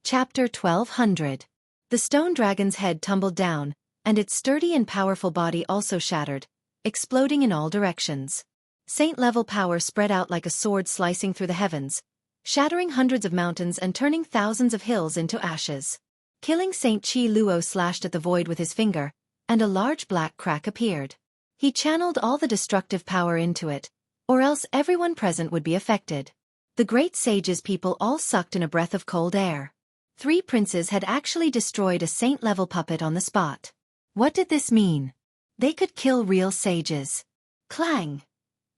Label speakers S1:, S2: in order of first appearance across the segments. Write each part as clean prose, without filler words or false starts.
S1: Chapter 1200. The stone dragon's head tumbled down, and its sturdy and powerful body also shattered, exploding in all directions. Saint-level power spread out like a sword slicing through the heavens, shattering hundreds of mountains and turning thousands of hills into ashes. Killing Saint Qi Luo slashed at the void with his finger, and a large black crack appeared. He channeled all the destructive power into it, or else everyone present would be affected. The great sage's people all sucked in a breath of cold air. 3 princes had actually destroyed a saint-level puppet on the spot. What did this mean? They could kill real sages. Clang!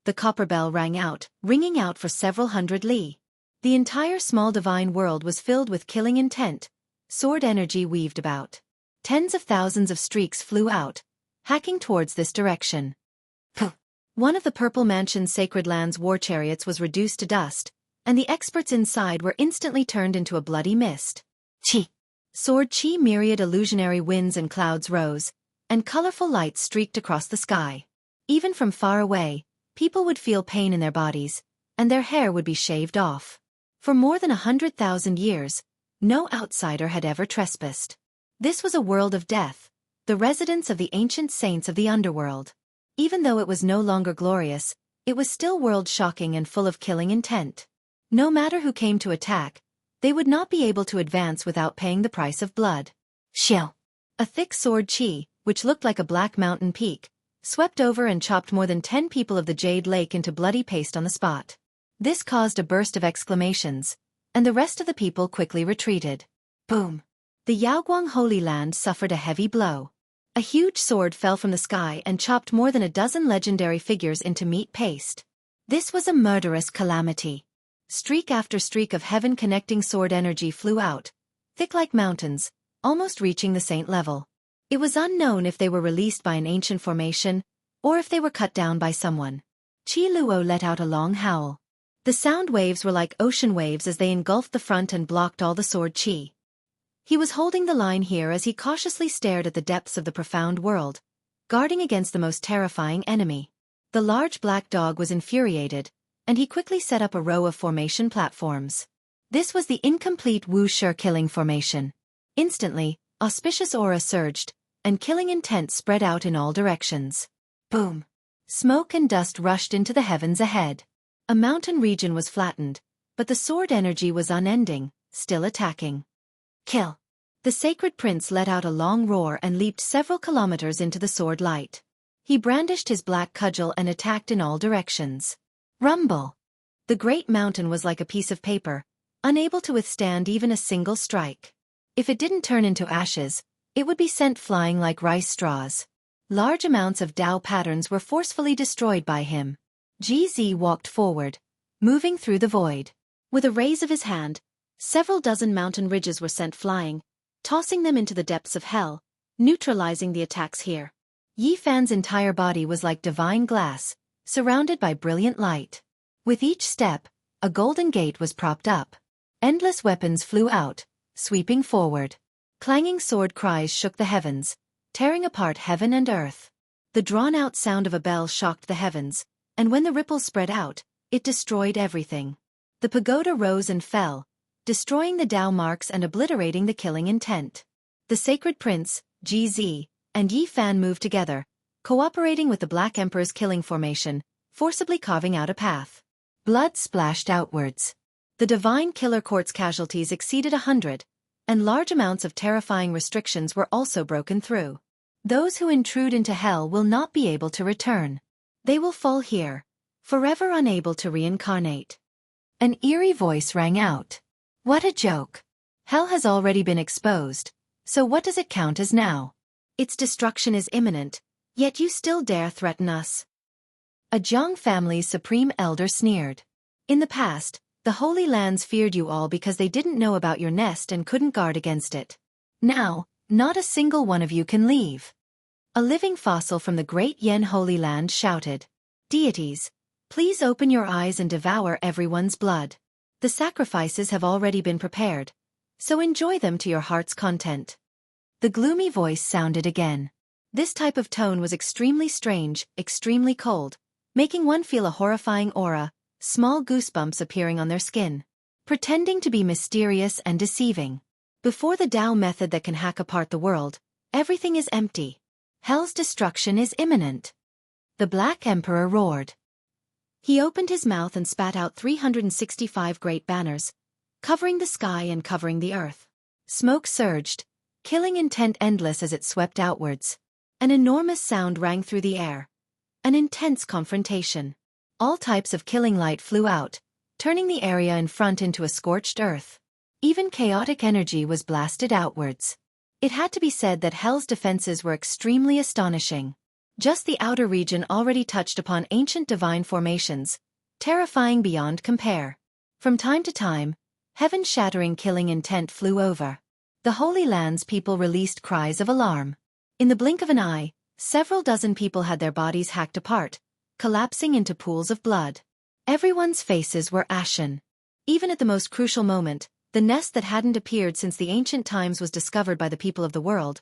S1: The copper bell rang out, ringing out for several hundred li. The entire small divine world was filled with killing intent. Sword energy weaved about. Tens of thousands of streaks flew out, hacking towards this direction. Puh! One of the Purple Mansion's sacred land's war chariots was reduced to dust, and the experts inside were instantly turned into a bloody mist. Chi! Sword Chi myriad illusionary winds and clouds rose, and colorful lights streaked across the sky. Even from far away, people would feel pain in their bodies, and their hair would be shaved off. For more than 100,000 years, no outsider had ever trespassed. This was a world of death, the residence of the ancient saints of the underworld. Even though it was no longer glorious, it was still world-shocking and full of killing intent. No matter who came to attack, they would not be able to advance without paying the price of blood. Xiao! A thick sword Qi, which looked like a black mountain peak, swept over and chopped more than 10 people of the Jade Lake into bloody paste on the spot. This caused a burst of exclamations, and the rest of the people quickly retreated. Boom! The Yaoguang Holy Land suffered a heavy blow. A huge sword fell from the sky and chopped more than a dozen legendary figures into meat paste. This was a murderous calamity. Streak after streak of heaven-connecting sword energy flew out, thick like mountains, almost reaching the saint level. It was unknown if they were released by an ancient formation, or if they were cut down by someone. Qi Luo let out a long howl. The sound waves were like ocean waves as they engulfed the front and blocked all the sword Qi. He was holding the line here as he cautiously stared at the depths of the profound world, guarding against the most terrifying enemy. The large black dog was infuriated, and he quickly set up a row of formation platforms. This was the incomplete Wuxia killing formation. Instantly, auspicious aura surged, and killing intent spread out in all directions. Boom! Smoke and dust rushed into the heavens ahead. A mountain region was flattened, but the sword energy was unending, still attacking. Kill! The sacred prince let out a long roar and leaped several kilometers into the sword light. He brandished his black cudgel and attacked in all directions. Rumble! The great mountain was like a piece of paper, unable to withstand even a single strike. If it didn't turn into ashes, it would be sent flying like rice straws. Large amounts of Dao patterns were forcefully destroyed by him. GZ walked forward, moving through the void. With a raise of his hand, several dozen mountain ridges were sent flying, tossing them into the depths of hell, neutralizing the attacks here. Yi Fan's entire body was like divine glass, surrounded by brilliant light. With each step, a golden gate was propped up. Endless weapons flew out, sweeping forward. Clanging sword cries shook the heavens, tearing apart heaven and earth. The drawn-out sound of a bell shocked the heavens, and when the ripples spread out, it destroyed everything. The pagoda rose and fell, destroying the Dao marks and obliterating the killing intent. The sacred prince, GZ, and Yi Fan moved together, cooperating with the Black Emperor's killing formation, forcibly carving out a path. Blood splashed outwards. The divine killer court's casualties exceeded 100, and large amounts of terrifying restrictions were also broken through. Those who intrude into hell will not be able to return. They will fall here, forever unable to reincarnate. An eerie voice rang out. What a joke! Hell has already been exposed, so what does it count as now? Its destruction is imminent, yet you still dare threaten us. A Jiang family's supreme elder sneered. In the past, the Holy Lands feared you all because they didn't know about your nest and couldn't guard against it. Now, not a single one of you can leave. A living fossil from the great Yen Holy Land shouted. Deities, please open your eyes and devour everyone's blood. The sacrifices have already been prepared, so enjoy them to your heart's content. The gloomy voice sounded again. This type of tone was extremely strange, extremely cold, making one feel a horrifying aura, small goosebumps appearing on their skin. Pretending to be mysterious and deceiving. Before the Tao method that can hack apart the world, everything is empty. Hell's destruction is imminent. The Black Emperor roared. He opened his mouth and spat out 365 great banners, covering the sky and covering the earth. Smoke surged, killing intent endless as it swept outwards. An enormous sound rang through the air. An intense confrontation. All types of killing light flew out, turning the area in front into a scorched earth. Even chaotic energy was blasted outwards. It had to be said that Hell's defenses were extremely astonishing. Just the outer region already touched upon ancient divine formations, terrifying beyond compare. From time to time, heaven-shattering killing intent flew over. The Holy Land's people released cries of alarm. In the blink of an eye, several dozen people had their bodies hacked apart, collapsing into pools of blood. Everyone's faces were ashen. Even at the most crucial moment, the nest that hadn't appeared since the ancient times was discovered by the people of the world.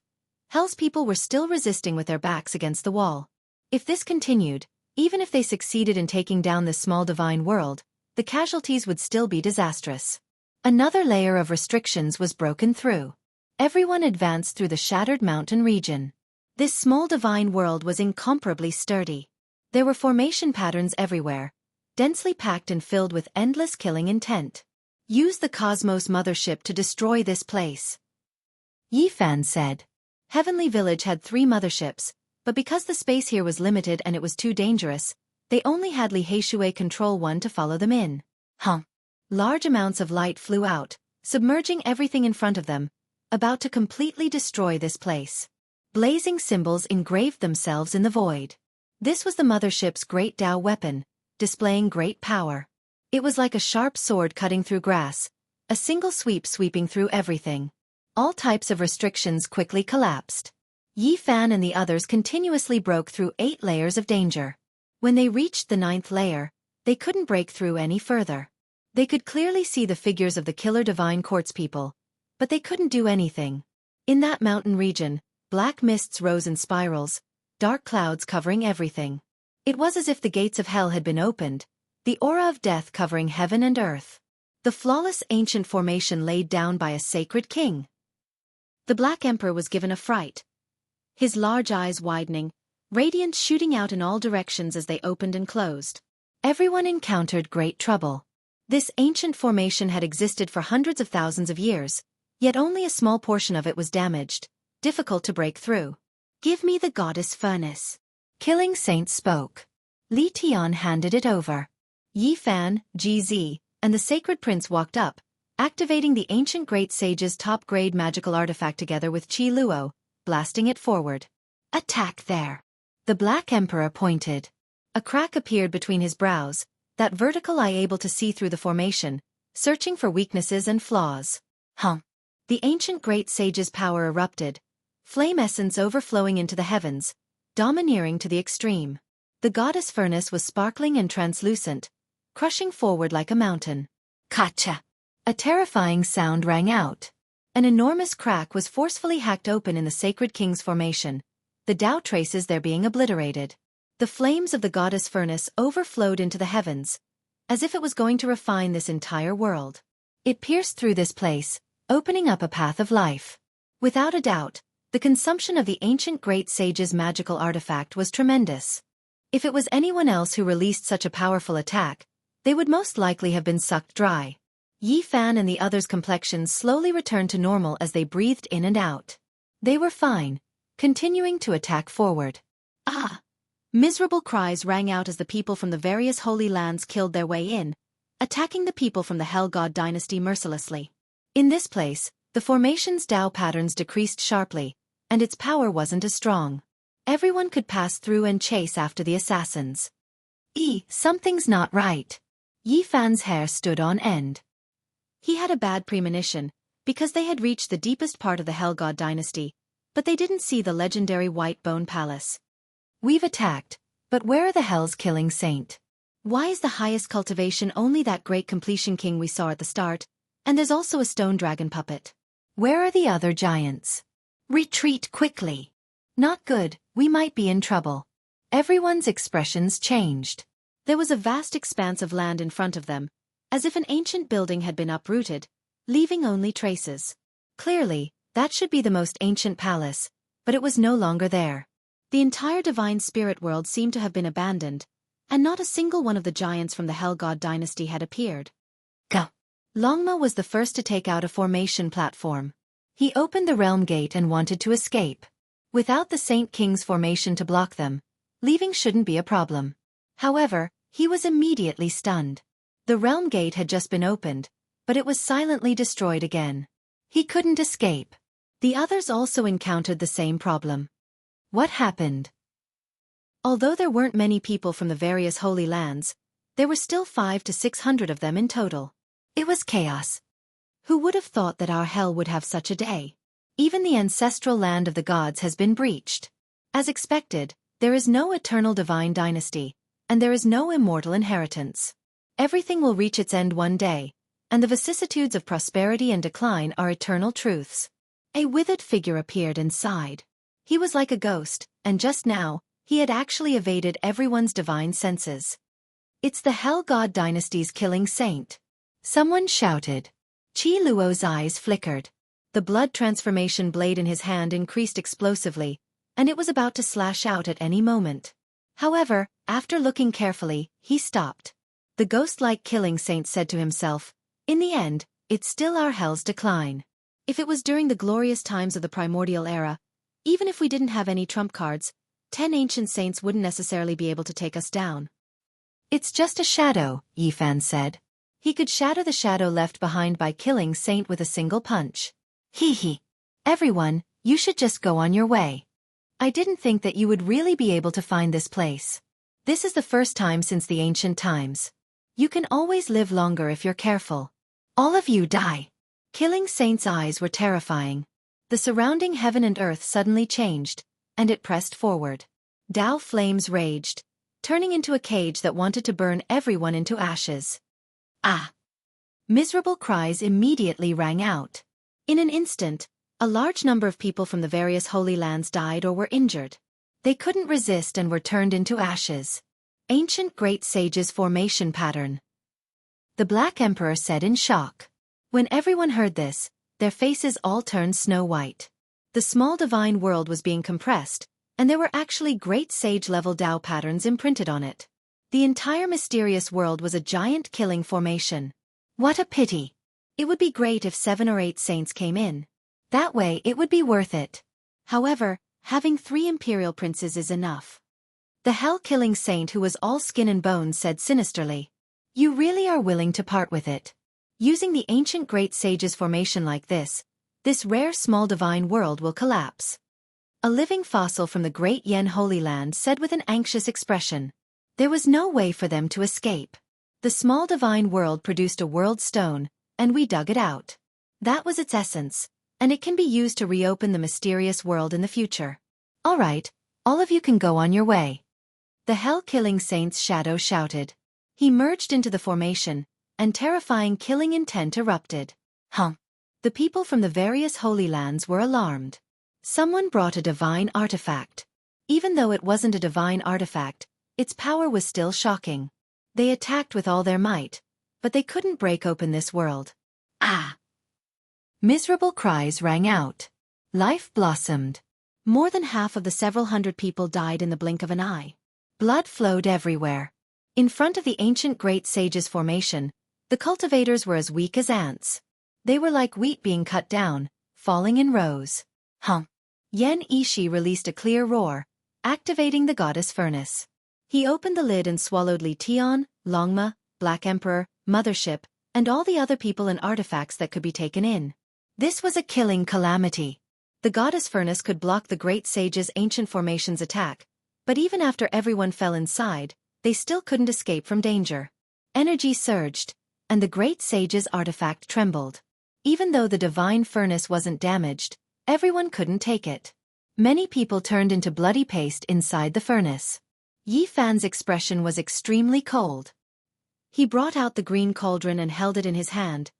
S1: Hell's people were still resisting with their backs against the wall. If this continued, even if they succeeded in taking down this small divine world, the casualties would still be disastrous. Another layer of restrictions was broken through. Everyone advanced through the shattered mountain region. This small divine world was incomparably sturdy. There were formation patterns everywhere, densely packed and filled with endless killing intent. Use the Cosmos Mothership to destroy this place, Yifan said. Heavenly Village had 3 motherships, but because the space here was limited and it was too dangerous, they only had Li Heishui control one to follow them in. Large amounts of light flew out, submerging everything in front of them, about to completely destroy this place. Blazing symbols engraved themselves in the void. This was the mothership's great Tao weapon, displaying great power. It was like a sharp sword cutting through grass, a single sweep sweeping through everything. All types of restrictions quickly collapsed. Yifan and the others continuously broke through 8 layers of danger. When they reached the 9th layer, they couldn't break through any further. They could clearly see the figures of the killer divine courts people, but they couldn't do anything. In that mountain region, black mists rose in spirals, dark clouds covering everything. It was as if the gates of hell had been opened, the aura of death covering heaven and earth. The flawless ancient formation laid down by a sacred king. The Black Emperor was given a fright. His large eyes widening, radiance shooting out in all directions as they opened and closed. Everyone encountered great trouble. This ancient formation had existed for hundreds of thousands of years, yet only a small portion of it was damaged, difficult to break through. Give me the goddess furnace. Killing Saint spoke. Li Tian handed it over. Yifan, GZ, and the sacred prince walked up, activating the ancient great sage's top-grade magical artifact together with Qi Luo, blasting it forward. Attack there. The Black Emperor pointed. A crack appeared between his brows, that vertical eye able to see through the formation, searching for weaknesses and flaws. The ancient great sage's power erupted, flame essence overflowing into the heavens, domineering to the extreme. The goddess furnace was sparkling and translucent, crushing forward like a mountain. Kacha! A terrifying sound rang out. An enormous crack was forcefully hacked open in the sacred king's formation, the Tao traces there being obliterated. The flames of the goddess furnace overflowed into the heavens, as if it was going to refine this entire world. It pierced through this place, opening up a path of life. Without a doubt, the consumption of the ancient great sage's magical artifact was tremendous. If it was anyone else who released such a powerful attack, they would most likely have been sucked dry. Yifan and the others' complexions slowly returned to normal as they breathed in and out. They were fine, continuing to attack forward. Miserable cries rang out as the people from the various holy lands killed their way in, attacking the people from the Hell God dynasty mercilessly. In this place, the formation's Tao patterns decreased sharply, and its power wasn't as strong. Everyone could pass through and chase after the assassins. Something's not right. Yifan's hair stood on end. He had a bad premonition, because they had reached the deepest part of the Hell God dynasty, but they didn't see the legendary White Bone Palace. We've attacked, but where are the Hell's killing saint? Why is the highest cultivation only that great completion king we saw at the start, and there's also a stone dragon puppet? Where are the other giants? Retreat quickly. Not good, we might be in trouble. Everyone's expressions changed. There was a vast expanse of land in front of them, as if an ancient building had been uprooted, leaving only traces. Clearly, that should be the most ancient palace, but it was no longer there. The entire divine spirit world seemed to have been abandoned, and not a single one of the giants from the Hell God dynasty had appeared. Go. Longma was the first to take out a formation platform. He opened the realm gate and wanted to escape. Without the Saint King's formation to block them, leaving shouldn't be a problem. However, he was immediately stunned. The realm gate had just been opened, but it was silently destroyed again. He couldn't escape. The others also encountered the same problem. What happened? Although there weren't many people from the various holy lands, there were still 500 to 600 of them in total. It was chaos. Who would have thought that our hell would have such a day? Even the ancestral land of the gods has been breached. As expected, there is no eternal divine dynasty, and there is no immortal inheritance. Everything will reach its end one day, and the vicissitudes of prosperity and decline are eternal truths. A withered figure appeared and sighed. He was like a ghost, and just now, he had actually evaded everyone's divine senses. It's the Hell God dynasty's killing saint. Someone shouted. Qi Luo's eyes flickered. The blood transformation blade in his hand increased explosively, and it was about to slash out at any moment. However, after looking carefully, he stopped. The ghost-like killing saint said to himself, "In the end, it's still our hell's decline. If it was during the glorious times of the primordial era, even if we didn't have any trump cards, 10 ancient saints wouldn't necessarily be able to take us down." "It's just a shadow," Yifan said. He could shatter the shadow left behind by killing Saint with a single punch. Hee hee. Everyone, you should just go on your way. I didn't think that you would really be able to find this place. This is the first time since the ancient times. You can always live longer if you're careful. All of you die. Killing Saint's eyes were terrifying. The surrounding heaven and earth suddenly changed, and it pressed forward. Tao flames raged, turning into a cage that wanted to burn everyone into ashes. Ah! Miserable cries immediately rang out. In an instant, a large number of people from the various holy lands died or were injured. They couldn't resist and were turned into ashes. Ancient Great Sage's formation pattern. The Black Emperor said in shock. When everyone heard this, their faces all turned snow white. The small divine world was being compressed, and there were actually Great Sage-level Tao patterns imprinted on it. The entire mysterious world was a giant killing formation. What a pity! It would be great if 7 or 8 saints came in. That way it would be worth it. However, having 3 imperial princes is enough. The hell-killing saint who was all skin and bones said sinisterly. You really are willing to part with it. Using the ancient Great Sage's formation like this rare small divine world will collapse. A living fossil from the Great Yen Holy Land said with an anxious expression. There was no way for them to escape. The small divine world produced a world stone, and we dug it out. That was its essence, and it can be used to reopen the mysterious world in the future. All right, all of you can go on your way. The hell-killing saint's shadow shouted. He merged into the formation, and terrifying killing intent erupted. The people from the various holy lands were alarmed. Someone brought a divine artifact. Even though it wasn't a divine artifact, its power was still shocking. They attacked with all their might, but they couldn't break open this world. Ah! Miserable cries rang out. Life blossomed. More than half of the several hundred people died in the blink of an eye. Blood flowed everywhere. In front of the ancient Great Sage's formation, the cultivators were as weak as ants. They were like wheat being cut down, falling in rows. Yen Ishi released a clear roar, activating the goddess furnace. He opened the lid and swallowed Li Tian, Longma, Black Emperor, Mothership, and all the other people and artifacts that could be taken in. This was a killing calamity. The goddess furnace could block the Great Sage's ancient formation's attack, but even after everyone fell inside, they still couldn't escape from danger. Energy surged, and the Great Sage's artifact trembled. Even though the divine furnace wasn't damaged, everyone couldn't take it. Many people turned into bloody paste inside the furnace. Yi Fan's expression was extremely cold. He brought out the green cauldron and held it in his hand,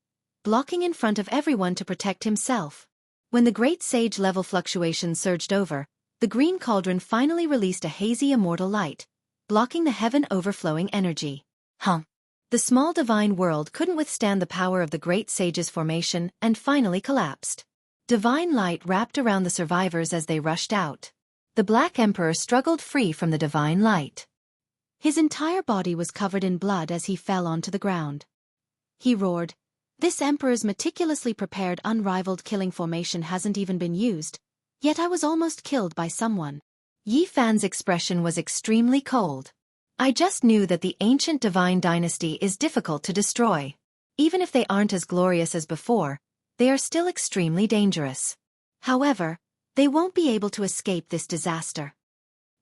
S1: blocking in front of everyone to protect himself. When the Great Sage level fluctuation surged over, the green cauldron finally released a hazy immortal light, blocking the heaven overflowing energy. The small divine world couldn't withstand the power of the Great Sage's formation and finally collapsed. Divine light wrapped around the survivors as they rushed out. The Black Emperor struggled free from the divine light. His entire body was covered in blood as he fell onto the ground. He roared, "This Emperor's meticulously prepared unrivaled killing formation hasn't even been used, yet I was almost killed by someone." Yi Fan's expression was extremely cold. "I just knew that the ancient divine dynasty is difficult to destroy. Even if they aren't as glorious as before, they are still extremely dangerous. However, they won't be able to escape this disaster."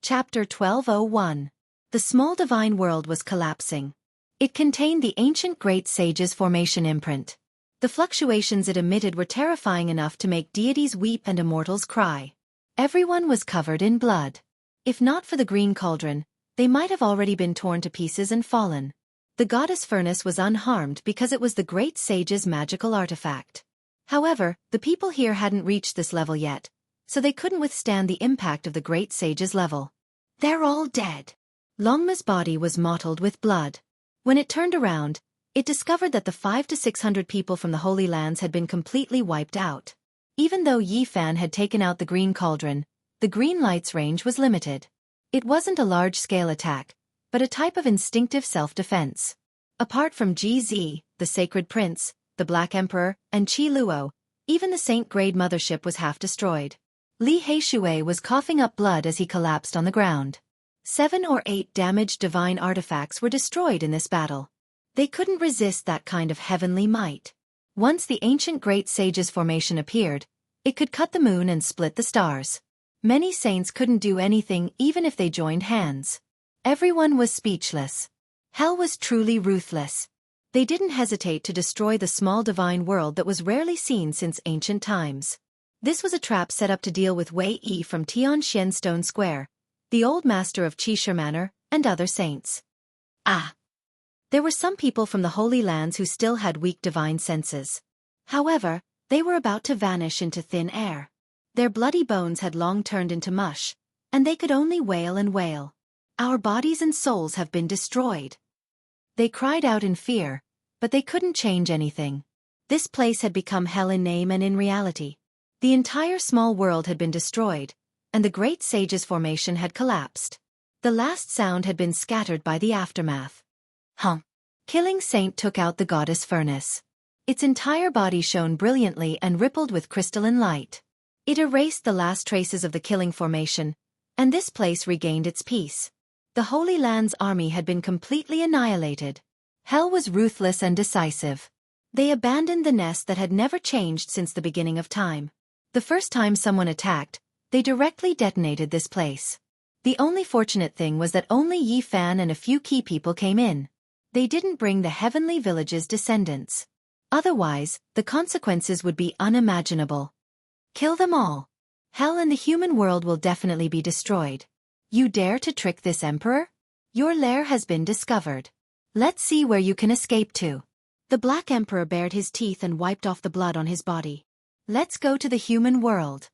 S1: Chapter 1201. The small divine world was collapsing. It contained the ancient great sage's formation imprint. The fluctuations it emitted were terrifying enough to make deities weep and immortals cry. Everyone was covered in blood. If not for the green cauldron, they might have already been torn to pieces and fallen. The goddess furnace was unharmed because it was the great sage's magical artifact. However, the people here hadn't reached this level yet, so they couldn't withstand the impact of the great sage's level. "They're all dead." Longma's body was mottled with blood. When it turned around, it discovered that the 500 to 600 people from the Holy Lands had been completely wiped out. Even though Yi Fan had taken out the green cauldron, the green light's range was limited. It wasn't a large-scale attack, but a type of instinctive self-defense. Apart from GZ, the Sacred Prince, the Black Emperor, and Qi Luo, even the Saint-grade mothership was half destroyed. Li Heishui was coughing up blood as he collapsed on the ground. 7 or 8 damaged divine artifacts were destroyed in this battle. They couldn't resist that kind of heavenly might. Once the ancient great sage's formation appeared, it could cut the moon and split the stars. Many saints couldn't do anything even if they joined hands. Everyone was speechless. Hell was truly ruthless. They didn't hesitate to destroy the small divine world that was rarely seen since ancient times. This was a trap set up to deal with Wei Yi from Tianxian Stone Square, the old master of Qisha Manor, and other saints. There were some people from the Holy Lands who still had weak divine senses. However, they were about to vanish into thin air. Their bloody bones had long turned into mush, and they could only wail and wail. "Our bodies and souls have been destroyed." They cried out in fear, but they couldn't change anything. This place had become hell in name and in reality. The entire small world had been destroyed, and the great sage's formation had collapsed. The last sound had been scattered by the aftermath. Killing Saint took out the goddess furnace. Its entire body shone brilliantly and rippled with crystalline light. It erased the last traces of the killing formation, and this place regained its peace. The Holy Land's army had been completely annihilated. Hell was ruthless and decisive. They abandoned the nest that had never changed since the beginning of time. The first time someone attacked, they directly detonated this place. The only fortunate thing was that only Yi Fan and a few key people came in. They didn't bring the heavenly village's descendants. Otherwise, the consequences would be unimaginable. Kill them all. Hell and the human world will definitely be destroyed. You dare to trick this emperor? Your lair has been discovered. Let's see where you can escape to. The Black Emperor bared his teeth and wiped off the blood on his body. Let's go to the human world,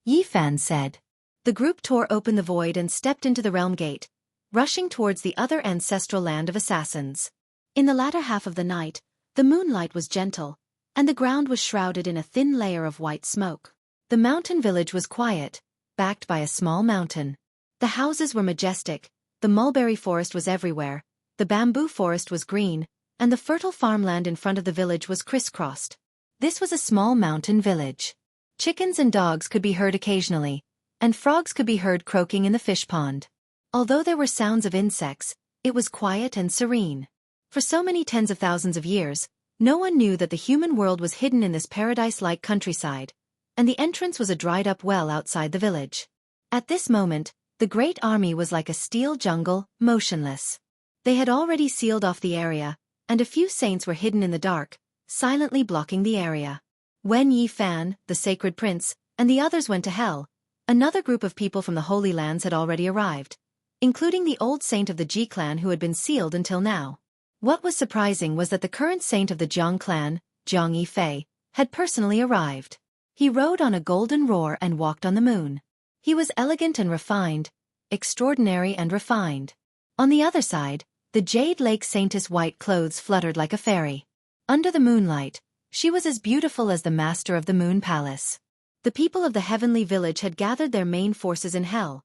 S1: Yi Fan said. The group tore open the void and stepped into the realm gate, rushing towards the other ancestral land of assassins. In the latter half of the night, the moonlight was gentle, and the ground was shrouded in a thin layer of white smoke. The mountain village was quiet, backed by a small mountain. The houses were majestic, the mulberry forest was everywhere, the bamboo forest was green, and the fertile farmland in front of the village was crisscrossed. This was a small mountain village. Chickens and dogs could be heard occasionally, and frogs could be heard croaking in the fish pond. Although there were sounds of insects, it was quiet and serene. For so many tens of thousands of years, no one knew that the human world was hidden in this paradise-like countryside, and the entrance was a dried-up well outside the village. At this moment, the great army was like a steel jungle, motionless. They had already sealed off the area, and a few saints were hidden in the dark, silently blocking the area. When Yi Fan, the Sacred Prince, and the others went to hell, another group of people from the Holy Lands had already arrived, including the old saint of the Ji clan who had been sealed until now. What was surprising was that the current saint of the Jiang clan, Jiang Yifei, had personally arrived. He rode on a golden roar and walked on the moon. He was elegant and refined, extraordinary and refined. On the other side, the Jade Lake Saintess' white clothes fluttered like a fairy. Under the moonlight, She was as beautiful as the master of the Moon Palace. The people of the Heavenly Village had gathered their main forces in Hell,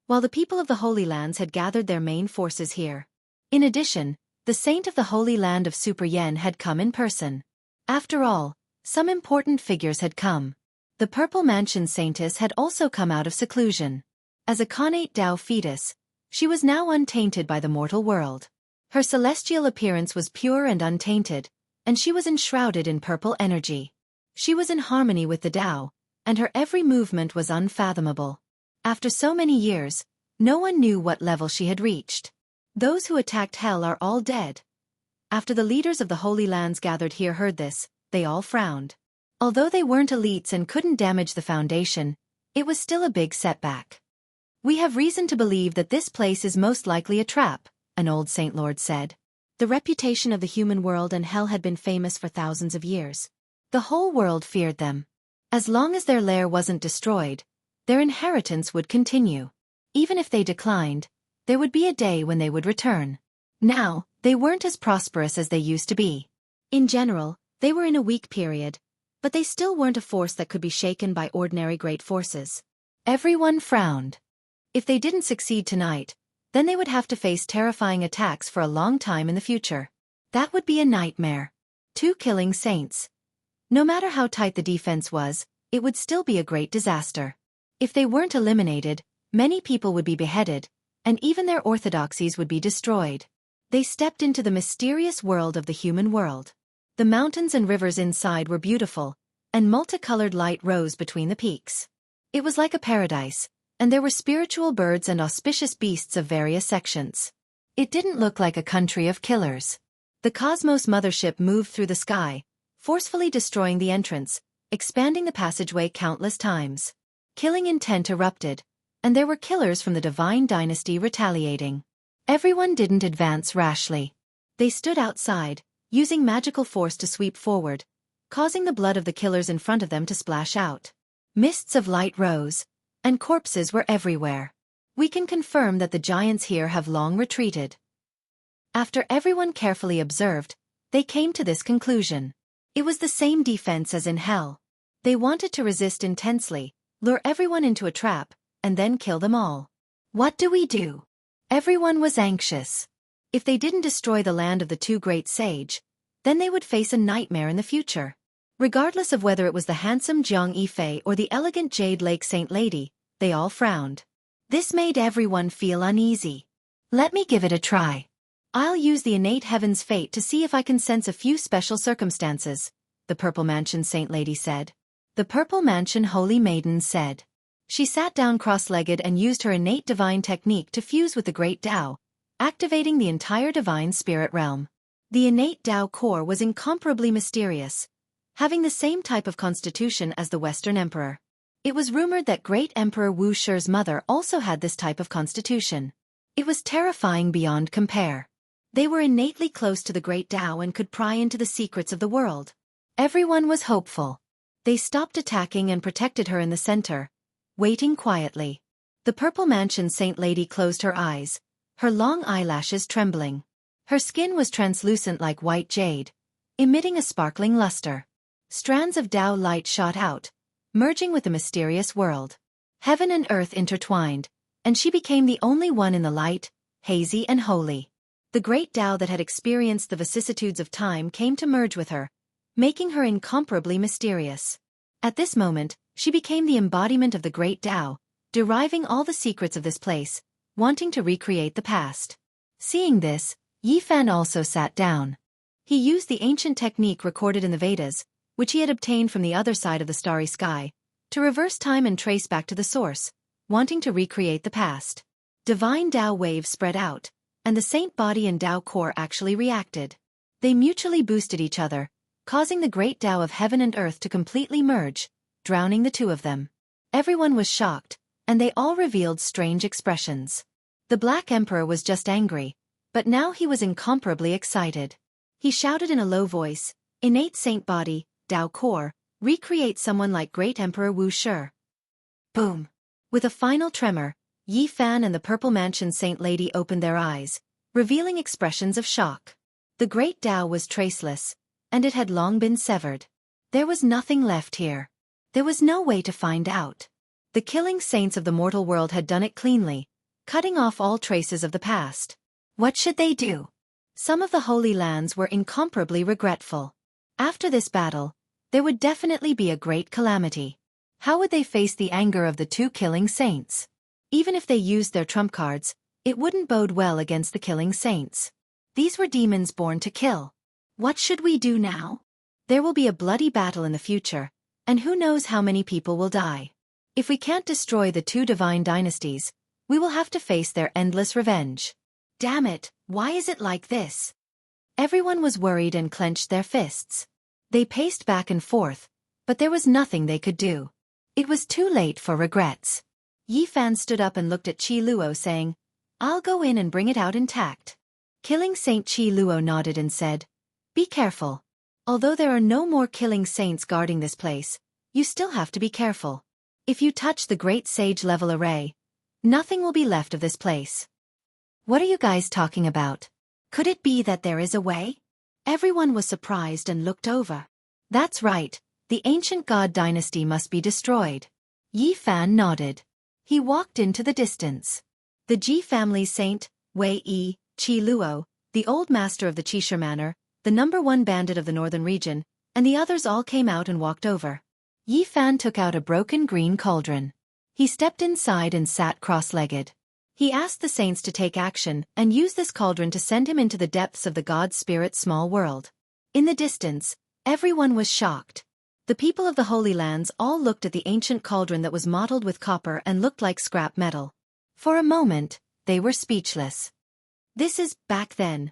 S1: while the people of the Holy Lands had gathered their main forces here. In addition, the saint of the Holy Land of Super Yen had come in person. After all, some important figures had come. The Purple Mansion Saintess had also come out of seclusion. As a connate Tao fetus, she was now untainted by the mortal world. Her celestial appearance was pure and untainted, and she was enshrouded in purple energy. She was in harmony with the Tao, and her every movement was unfathomable. After so many years, no one knew what level she had reached. Those who attacked Hell are all dead. After the leaders of the Holy Lands gathered here heard this, they all frowned. Although they weren't elites and couldn't damage the foundation, it was still a big setback. "We have reason to believe that this place is most likely a trap," an old Saint Lord said. The reputation of the human world and Hell had been famous for thousands of years. The whole world feared them. As long as their lair wasn't destroyed, their inheritance would continue. Even if they declined, there would be a day when they would return. Now, they weren't as prosperous as they used to be. In general, they were in a weak period, but they still weren't a force that could be shaken by ordinary great forces. Everyone frowned. If they didn't succeed tonight, then they would have to face terrifying attacks for a long time in the future. That would be a nightmare. 2 killing saints. No matter how tight the defense was, it would still be a great disaster. If they weren't eliminated, many people would be beheaded, and even their orthodoxies would be destroyed. They stepped into the mysterious world of the human world. The mountains and rivers inside were beautiful, and multicolored light rose between the peaks. It was like a paradise, and there were spiritual birds and auspicious beasts of various sections. It didn't look like a country of killers. The Cosmos mothership moved through the sky, forcefully destroying the entrance, expanding the passageway countless times. Killing intent erupted, and there were killers from the Divine Dynasty retaliating. Everyone didn't advance rashly. They stood outside, using magical force to sweep forward, causing the blood of the killers in front of them to splash out. Mists of light rose, and corpses were everywhere. We can confirm that the giants here have long retreated. After everyone carefully observed, they came to this conclusion. It was the same defense as in Hell. They wanted to resist intensely, lure everyone into a trap, and then kill them all. What do we do? Everyone was anxious. If they didn't destroy the land of the 2 great sage, then they would face a nightmare in the future. Regardless of whether it was the handsome Jianghu Fei or the elegant Jade Lake Saint Lady, they all frowned. This made everyone feel uneasy. Let me give it a try. I'll use the innate heaven's fate to see if I can sense a few special circumstances, the Purple Mansion Saint Lady said. The Purple Mansion Holy Maiden said. She sat down cross-legged and used her innate divine technique to fuse with the great Tao, activating the entire divine spirit realm. The innate Tao core was incomparably mysterious, having the same type of constitution as the Western Emperor. It was rumored that great Emperor Wuxia's mother also had this type of constitution. It was terrifying beyond compare. They were innately close to the great Tao and could pry into the secrets of the world. Everyone was hopeful. They stopped attacking and protected her in the center, waiting quietly. The Purple Mansion Saint Lady closed her eyes, her long eyelashes trembling. Her skin was translucent like white jade, emitting a sparkling luster. Strands of Tao light shot out, merging with the mysterious world. Heaven and earth intertwined, and she became the only one in the light, hazy and holy. The great Tao that had experienced the vicissitudes of time came to merge with her, making her incomparably mysterious. At this moment, she became the embodiment of the great Tao, deriving all the secrets of this place, wanting to recreate the past. Seeing this, Yi Fan also sat down. He used the ancient technique recorded in the Vedas, which he had obtained from the other side of the starry sky, to reverse time and trace back to the source, wanting to recreate the past. Divine Tao waves spread out, and the saint body and Tao core actually reacted. They mutually boosted each other, causing the great Tao of heaven and earth to completely merge, drowning the 2 of them. Everyone was shocked, and they all revealed strange expressions. The Black Emperor was just angry, but now he was incomparably excited. He shouted in a low voice, "Innate saint body, Tao core, recreate someone like great Emperor Wuxia." Boom! With a final tremor, Yi Fan and the Purple Mansion Saint Lady opened their eyes, revealing expressions of shock. The great Tao was traceless, and it had long been severed. There was nothing left here. There was no way to find out. The killing saints of the mortal world had done it cleanly, cutting off all traces of the past. What should they do? Some of the Holy Lands were incomparably regretful. After this battle, there would definitely be a great calamity. How would they face the anger of the two killing saints? Even if they used their trump cards, it wouldn't bode well against the killing saints. These were demons born to kill. What should we do now? There will be a bloody battle in the future, and who knows how many people will die. If we can't destroy the two divine dynasties, we will have to face their endless revenge. Damn it, why is it like this? Everyone was worried and clenched their fists. They paced back and forth, but there was nothing they could do. It was too late for regrets. Yi Fan stood up and looked at Qi Luo saying, "I'll go in and bring it out intact." Killing Saint Qi Luo nodded and said, "Be careful. Although there are no more killing saints guarding this place, you still have to be careful. If you touch the great sage level array, nothing will be left of this place." What are you guys talking about? Could it be that there is a way? Everyone was surprised and looked over. That's right, the ancient god dynasty must be destroyed. Yi Fan nodded. He walked into the distance. The Ji family's saint, Wei Yi, Qi Luo, the old master of the Qisha Manor, the #1 bandit of the northern region, and the others all came out and walked over. Yi Fan took out a broken green cauldron. He stepped inside and sat cross-legged. He asked the saints to take action and use this cauldron to send him into the depths of the god spirit's small world. In the distance, everyone was shocked. The people of the Holy Lands all looked at the ancient cauldron that was mottled with copper and looked like scrap metal. For a moment, they were speechless. This is, back then,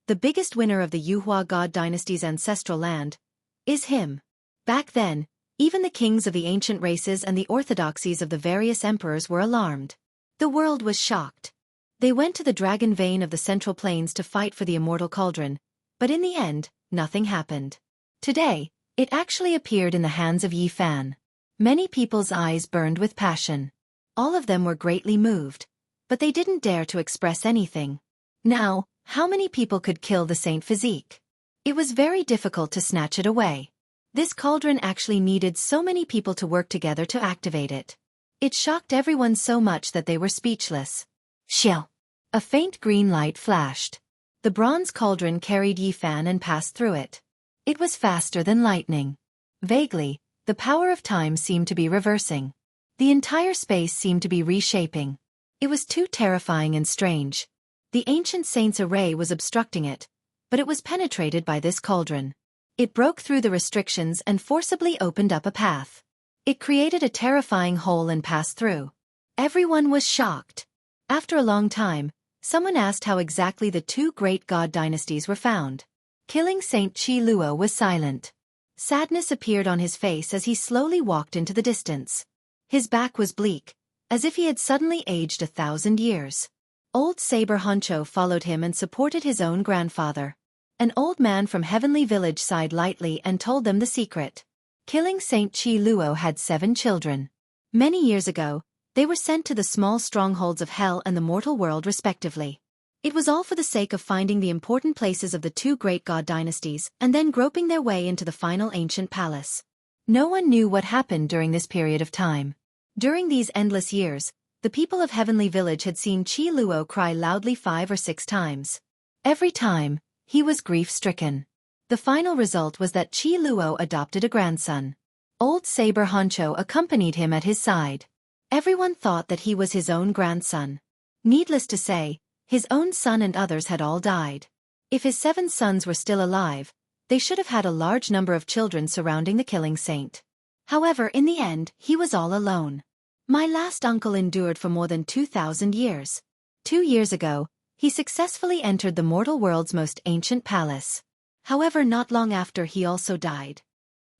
S1: the biggest winner of the Yuhua god dynasty's ancestral land, is him. Back then, even the kings of the ancient races and the orthodoxies of the various emperors were alarmed. The world was shocked. They went to the dragon vein of the Central Plains to fight for the immortal cauldron, but in the end, nothing happened. Today, it actually appeared in the hands of Yi Fan. Many people's eyes burned with passion. All of them were greatly moved, but they didn't dare to express anything. Now, how many people could kill the Saint Physique? It was very difficult to snatch it away. This cauldron actually needed so many people to work together to activate it. It shocked everyone so much that they were speechless. Shill! A faint green light flashed. The bronze cauldron carried Yi Fan and passed through it. It was faster than lightning. Vaguely, the power of time seemed to be reversing. The entire space seemed to be reshaping. It was too terrifying and strange. The ancient saint's array was obstructing it, but it was penetrated by this cauldron. It broke through the restrictions and forcibly opened up a path. It created a terrifying hole and passed through. Everyone was shocked. After a long time, someone asked how exactly the two great god dynasties were found. Killing Saint Qi Luo was silent. Sadness appeared on his face as he slowly walked into the distance. His back was bleak, as if he had suddenly aged 1,000 years. Old Saber Honcho followed him and supported his own grandfather. An old man from Heavenly Village sighed lightly and told them the secret. Killing Saint Qi Luo had 7 children. Many years ago, they were sent to the small strongholds of hell and the mortal world respectively. It was all for the sake of finding the important places of the two great god dynasties and then groping their way into the final ancient palace. No one knew what happened during this period of time. During these endless years, the people of Heavenly Village had seen Qi Luo cry loudly 5 or 6 times. Every time, he was grief-stricken. The final result was that Qi Luo adopted a grandson. Old Saber Honcho accompanied him at his side. Everyone thought that he was his own grandson. Needless to say, his own son and others had all died. If his 7 sons were still alive, they should have had a large number of children surrounding the killing saint. However, in the end, he was all alone. My last uncle endured for more than 2,000 years. 2 years ago, he successfully entered the mortal world's most ancient palace. However, not long after he also died.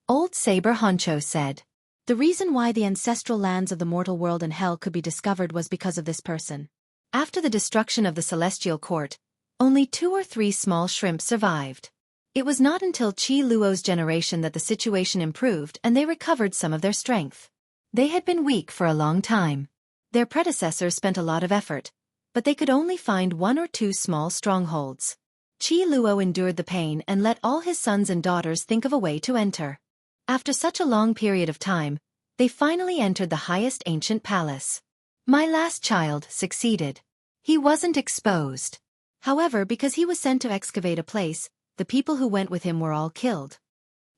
S1: Old Saber Honcho said. The reason why the ancestral lands of the mortal world and hell could be discovered was because of this person. After the destruction of the celestial court, only 2 or 3 small shrimps survived. It was not until Qi Luo's generation that the situation improved and they recovered some of their strength. They had been weak for a long time. Their predecessors spent a lot of effort, but they could only find 1 or 2 small strongholds. Qi Luo endured the pain and let all his sons and daughters think of a way to enter. After such a long period of time, they finally entered the highest ancient palace. My last child succeeded. He wasn't exposed. However, because he was sent to excavate a place, the people who went with him were all killed.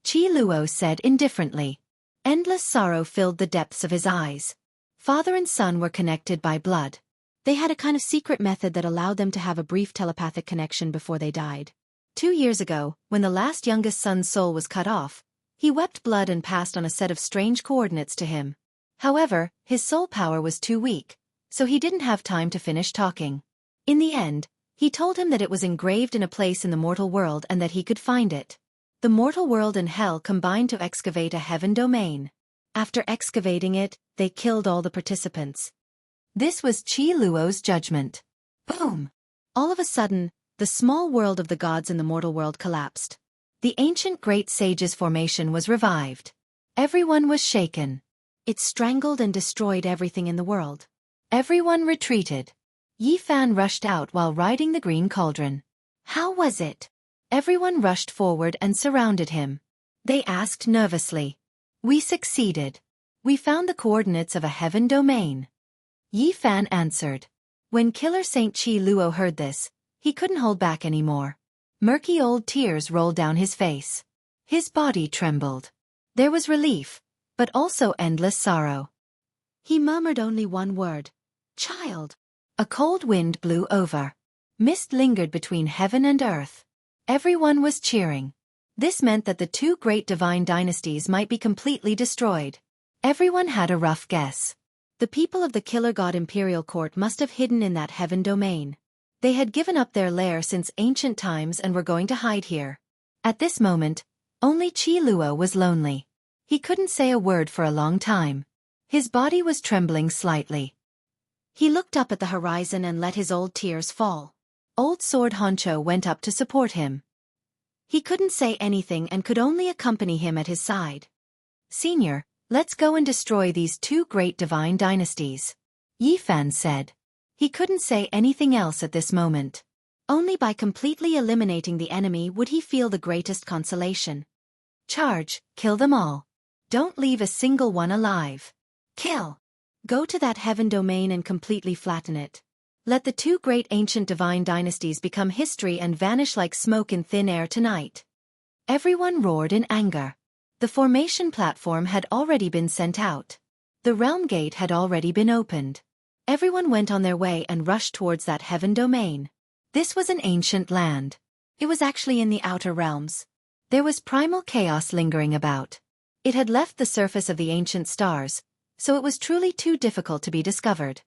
S1: Qi Luo said indifferently. Endless sorrow filled the depths of his eyes. Father and son were connected by blood. They had a kind of secret method that allowed them to have a brief telepathic connection before they died. 2 years ago, when the last youngest son's soul was cut off, he wept blood and passed on a set of strange coordinates to him. However, his soul power was too weak, so he didn't have time to finish talking. In the end, he told him that it was engraved in a place in the mortal world and that he could find it. The mortal world and hell combined to excavate a heaven domain. After excavating it, they killed all the participants. This was Qi Luo's judgment. Boom! All of a sudden, the small world of the gods in the mortal world collapsed. The ancient great sage's formation was revived. Everyone was shaken. It strangled and destroyed everything in the world. Everyone retreated. Yi Fan rushed out while riding the green cauldron. How was it? Everyone rushed forward and surrounded him. They asked nervously. We succeeded. We found the coordinates of a heaven domain. Yi Fan answered. When Killer Saint Qi Luo heard this, he couldn't hold back anymore. Murky old tears rolled down his face. His body trembled. There was relief, but also endless sorrow. He murmured only one word. Child. A cold wind blew over. Mist lingered between heaven and earth. Everyone was cheering. This meant that the 2 great divine dynasties might be completely destroyed. Everyone had a rough guess. The people of the Killer God Imperial Court must have hidden in that heaven domain. They had given up their lair since ancient times and were going to hide here. At this moment, only Qi Luo was lonely. He couldn't say a word for a long time. His body was trembling slightly. He looked up at the horizon and let his old tears fall. Old Sword Honcho went up to support him. He couldn't say anything and could only accompany him at his side. Senior, let's go and destroy these 2 great divine dynasties. Yi Fan said. He couldn't say anything else at this moment. Only by completely eliminating the enemy would he feel the greatest consolation. Charge, kill them all. Don't leave a single one alive. Kill. Go to that heaven domain and completely flatten it. Let the 2 great ancient divine dynasties become history and vanish like smoke in thin air tonight. Everyone roared in anger. The formation platform had already been sent out. The realm gate had already been opened. Everyone went on their way and rushed towards that heaven domain. This was an ancient land. It was actually in the outer realms. There was primal chaos lingering about. It had left the surface of the ancient stars, so it was truly too difficult to be discovered.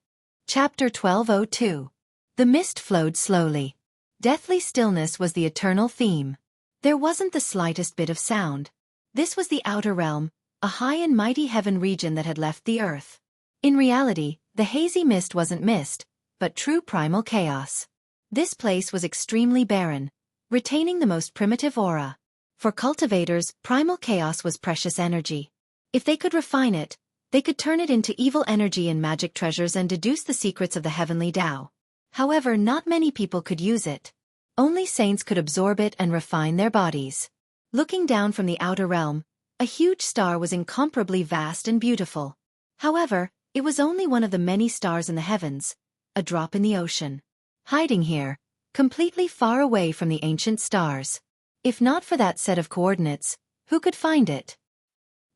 S1: Chapter 1202. The mist flowed slowly. Deathly stillness was the eternal theme. There wasn't the slightest bit of sound. This was the outer realm, a high and mighty heaven region that had left the earth. In reality, the hazy mist wasn't mist, but true primal chaos. This place was extremely barren, retaining the most primitive aura. For cultivators, primal chaos was precious energy. If they could refine it, they could turn it into evil energy and magic treasures and deduce the secrets of the heavenly Tao. However, not many people could use it. Only saints could absorb it and refine their bodies. Looking down from the outer realm, a huge star was incomparably vast and beautiful. However, it was only one of the many stars in the heavens, a drop in the ocean. Hiding here, completely far away from the ancient stars. If not for that set of coordinates, who could find it?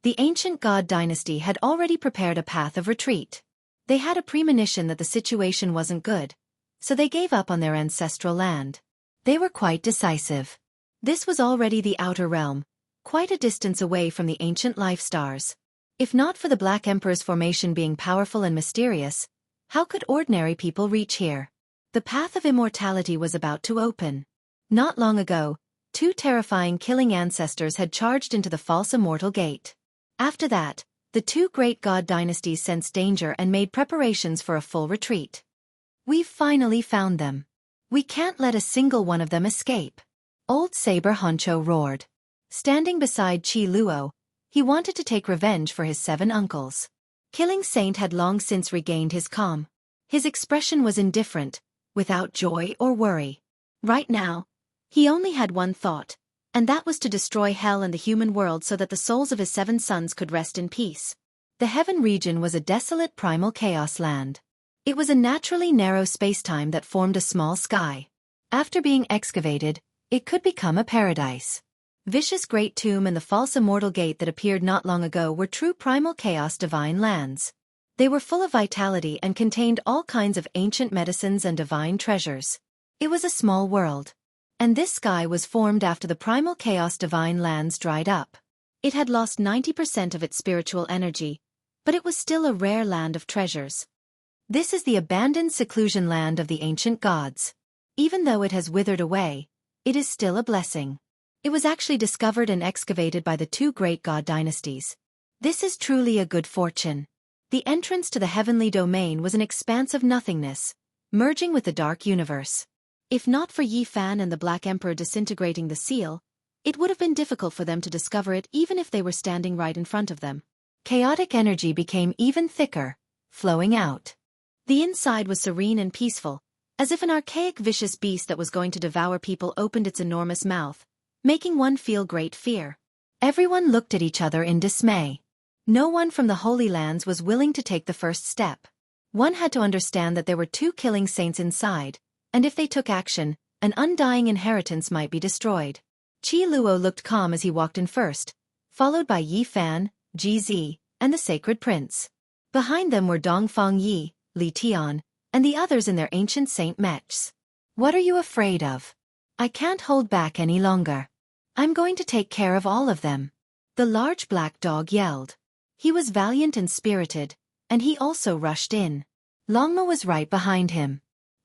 S1: The ancient god dynasty had already prepared a path of retreat. They had a premonition that the situation wasn't good, so they gave up on their ancestral land. They were quite decisive. This was already the outer realm, quite a distance away from the ancient life stars. If not for the Black Emperor's formation being powerful and mysterious, how could ordinary people reach here? The path of immortality was about to open. Not long ago, 2 terrifying killing ancestors had charged into the false immortal gate. After that, the 2 great god dynasties sensed danger and made preparations for a full retreat. We've finally found them. We can't let a single one of them escape. Old Saber Honcho roared. Standing beside Qi Luo, he wanted to take revenge for his 7 uncles. Killing Saint had long since regained his calm. His expression was indifferent, without joy or worry. Right now, he only had one thought, and that was to destroy hell and the human world so that the souls of his 7 sons could rest in peace. The heaven region was a desolate primal chaos land. It was a naturally narrow spacetime that formed a small sky. After being excavated, it could become a paradise. Vicious Great Tomb and the false immortal gate that appeared not long ago were true primal chaos divine lands. They were full of vitality and contained all kinds of ancient medicines and divine treasures. It was a small world. And this sky was formed after the primal chaos divine lands dried up. It had lost 90% of its spiritual energy, but it was still a rare land of treasures. This is the abandoned seclusion land of the ancient gods. Even though it has withered away, it is still a blessing. It was actually discovered and excavated by the 2 great god dynasties. This is truly a good fortune. The entrance to the heavenly domain was an expanse of nothingness, merging with the dark universe. If not for Yi Fan and the Black Emperor disintegrating the seal, it would have been difficult for them to discover it even if they were standing right in front of them. Chaotic energy became even thicker, flowing out. The inside was serene and peaceful, as if an archaic vicious beast that was going to devour people opened its enormous mouth, making one feel great fear. Everyone looked at each other in dismay. No one from the Holy Lands was willing to take the first step. One had to understand that there were 2 killing saints inside, and if they took action, an undying inheritance might be destroyed. Qi Luo looked calm as he walked in first, followed by Yi Fan, Ji Zi, and the Sacred Prince. Behind them were Dongfang Yi, Li Tian, and the others in their ancient saint mechs. What are you afraid of? I can't hold back any longer. I'm going to take care of all of them. The large black dog yelled. He was valiant and spirited, and he also rushed in. Longma was right behind him.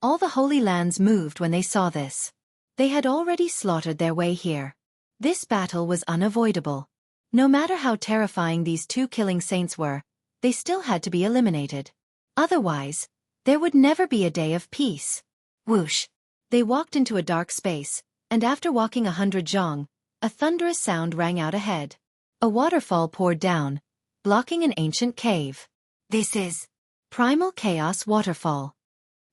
S1: All the Holy Lands moved when they saw this. They had already slaughtered their way here. This battle was unavoidable. No matter how terrifying these 2 killing saints were, they still had to be eliminated. Otherwise, there would never be a day of peace. Whoosh! They walked into a dark space, and after walking 100 zhong, a thunderous sound rang out ahead. A waterfall poured down, blocking an ancient cave. This is Primal Chaos Waterfall.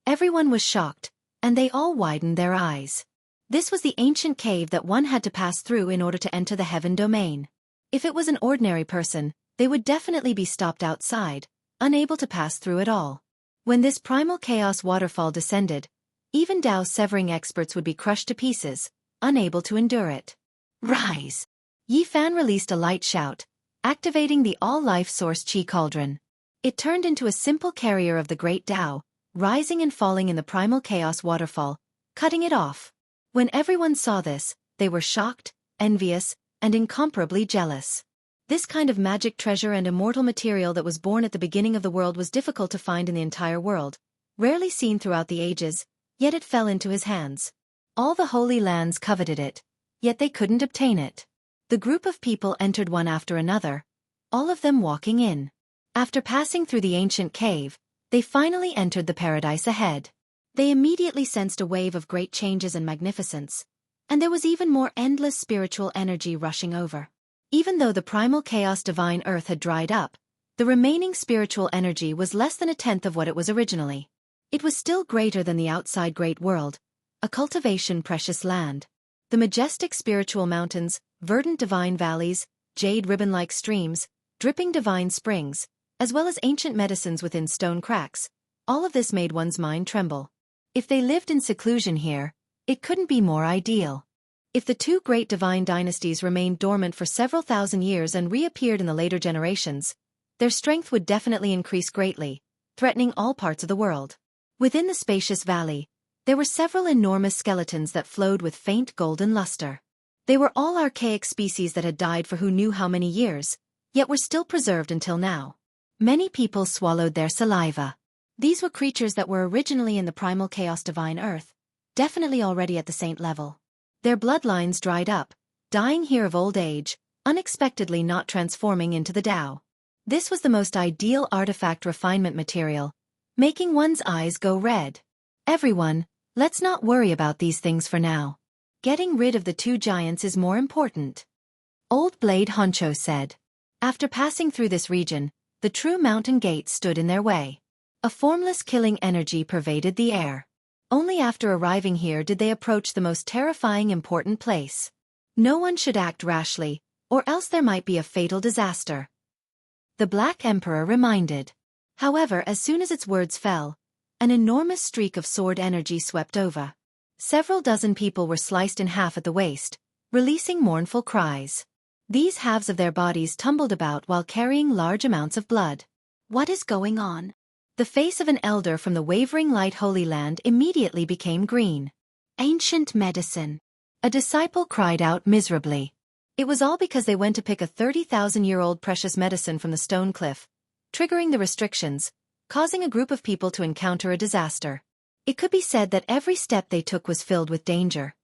S1: Everyone was shocked, and they all widened their eyes. This was the ancient cave that one had to pass through in order to enter the heaven domain. If it was an ordinary person, they would definitely be stopped outside, unable to pass through at all. When this primal chaos waterfall descended, even Dao-severing experts would be crushed to pieces, unable to endure it. Rise! Yi Fan released a light shout, activating the all-life source Qi Cauldron. It turned into a simple carrier of the great Dao, rising and falling in the primal chaos waterfall, cutting it off. When everyone saw this, they were shocked, envious, and incomparably jealous. This kind of magic treasure and immortal material that was born at the beginning of the world was difficult to find in the entire world, rarely seen throughout the ages, yet it fell into his hands. All the Holy Lands coveted it, yet they couldn't obtain it. The group of people entered one after another, all of them walking in. After passing through the ancient cave, they finally entered the paradise ahead. They immediately sensed a wave of great changes and magnificence, and there was even more endless spiritual energy rushing over. Even though the primal chaos divine earth had dried up, the remaining spiritual energy was less than 1/10 of what it was originally. It was still greater than the outside great world, a cultivation precious land. The majestic spiritual mountains, verdant divine valleys, jade ribbon-like streams, dripping divine springs, as well as ancient medicines within stone cracks, all of this made one's mind tremble. If they lived in seclusion here, it couldn't be more ideal. If the 2 great divine dynasties remained dormant for several thousand years and reappeared in the later generations, their strength would definitely increase greatly, threatening all parts of the world. Within the spacious valley, there were several enormous skeletons that flowed with faint golden luster. They were all archaic species that had died for who knew how many years, yet were still preserved until now. Many people swallowed their saliva. These were creatures that were originally in the primal chaos divine earth, definitely already at the saint level. Their bloodlines dried up, dying here of old age, unexpectedly not transforming into the Tao. This was the most ideal artifact refinement material, making one's eyes go red. Everyone, let's not worry about these things for now. Getting rid of the 2 giants is more important. Old Blade Honcho said. After passing through this region, the true mountain gate stood in their way. A formless killing energy pervaded the air. Only after arriving here did they approach the most terrifying important place. No one should act rashly, or else there might be a fatal disaster. The Black Emperor reminded. However, as soon as its words fell, an enormous streak of sword energy swept over. Several dozen people were sliced in half at the waist, releasing mournful cries. These halves of their bodies tumbled about while carrying large amounts of blood. What is going on? The face of an elder from the wavering light Holy Land immediately became green. Ancient medicine. A disciple cried out miserably. It was all because they went to pick a 30,000-year-old precious medicine from the stone cliff, triggering the restrictions, causing a group of people to encounter a disaster. It could be said that every step they took was filled with danger.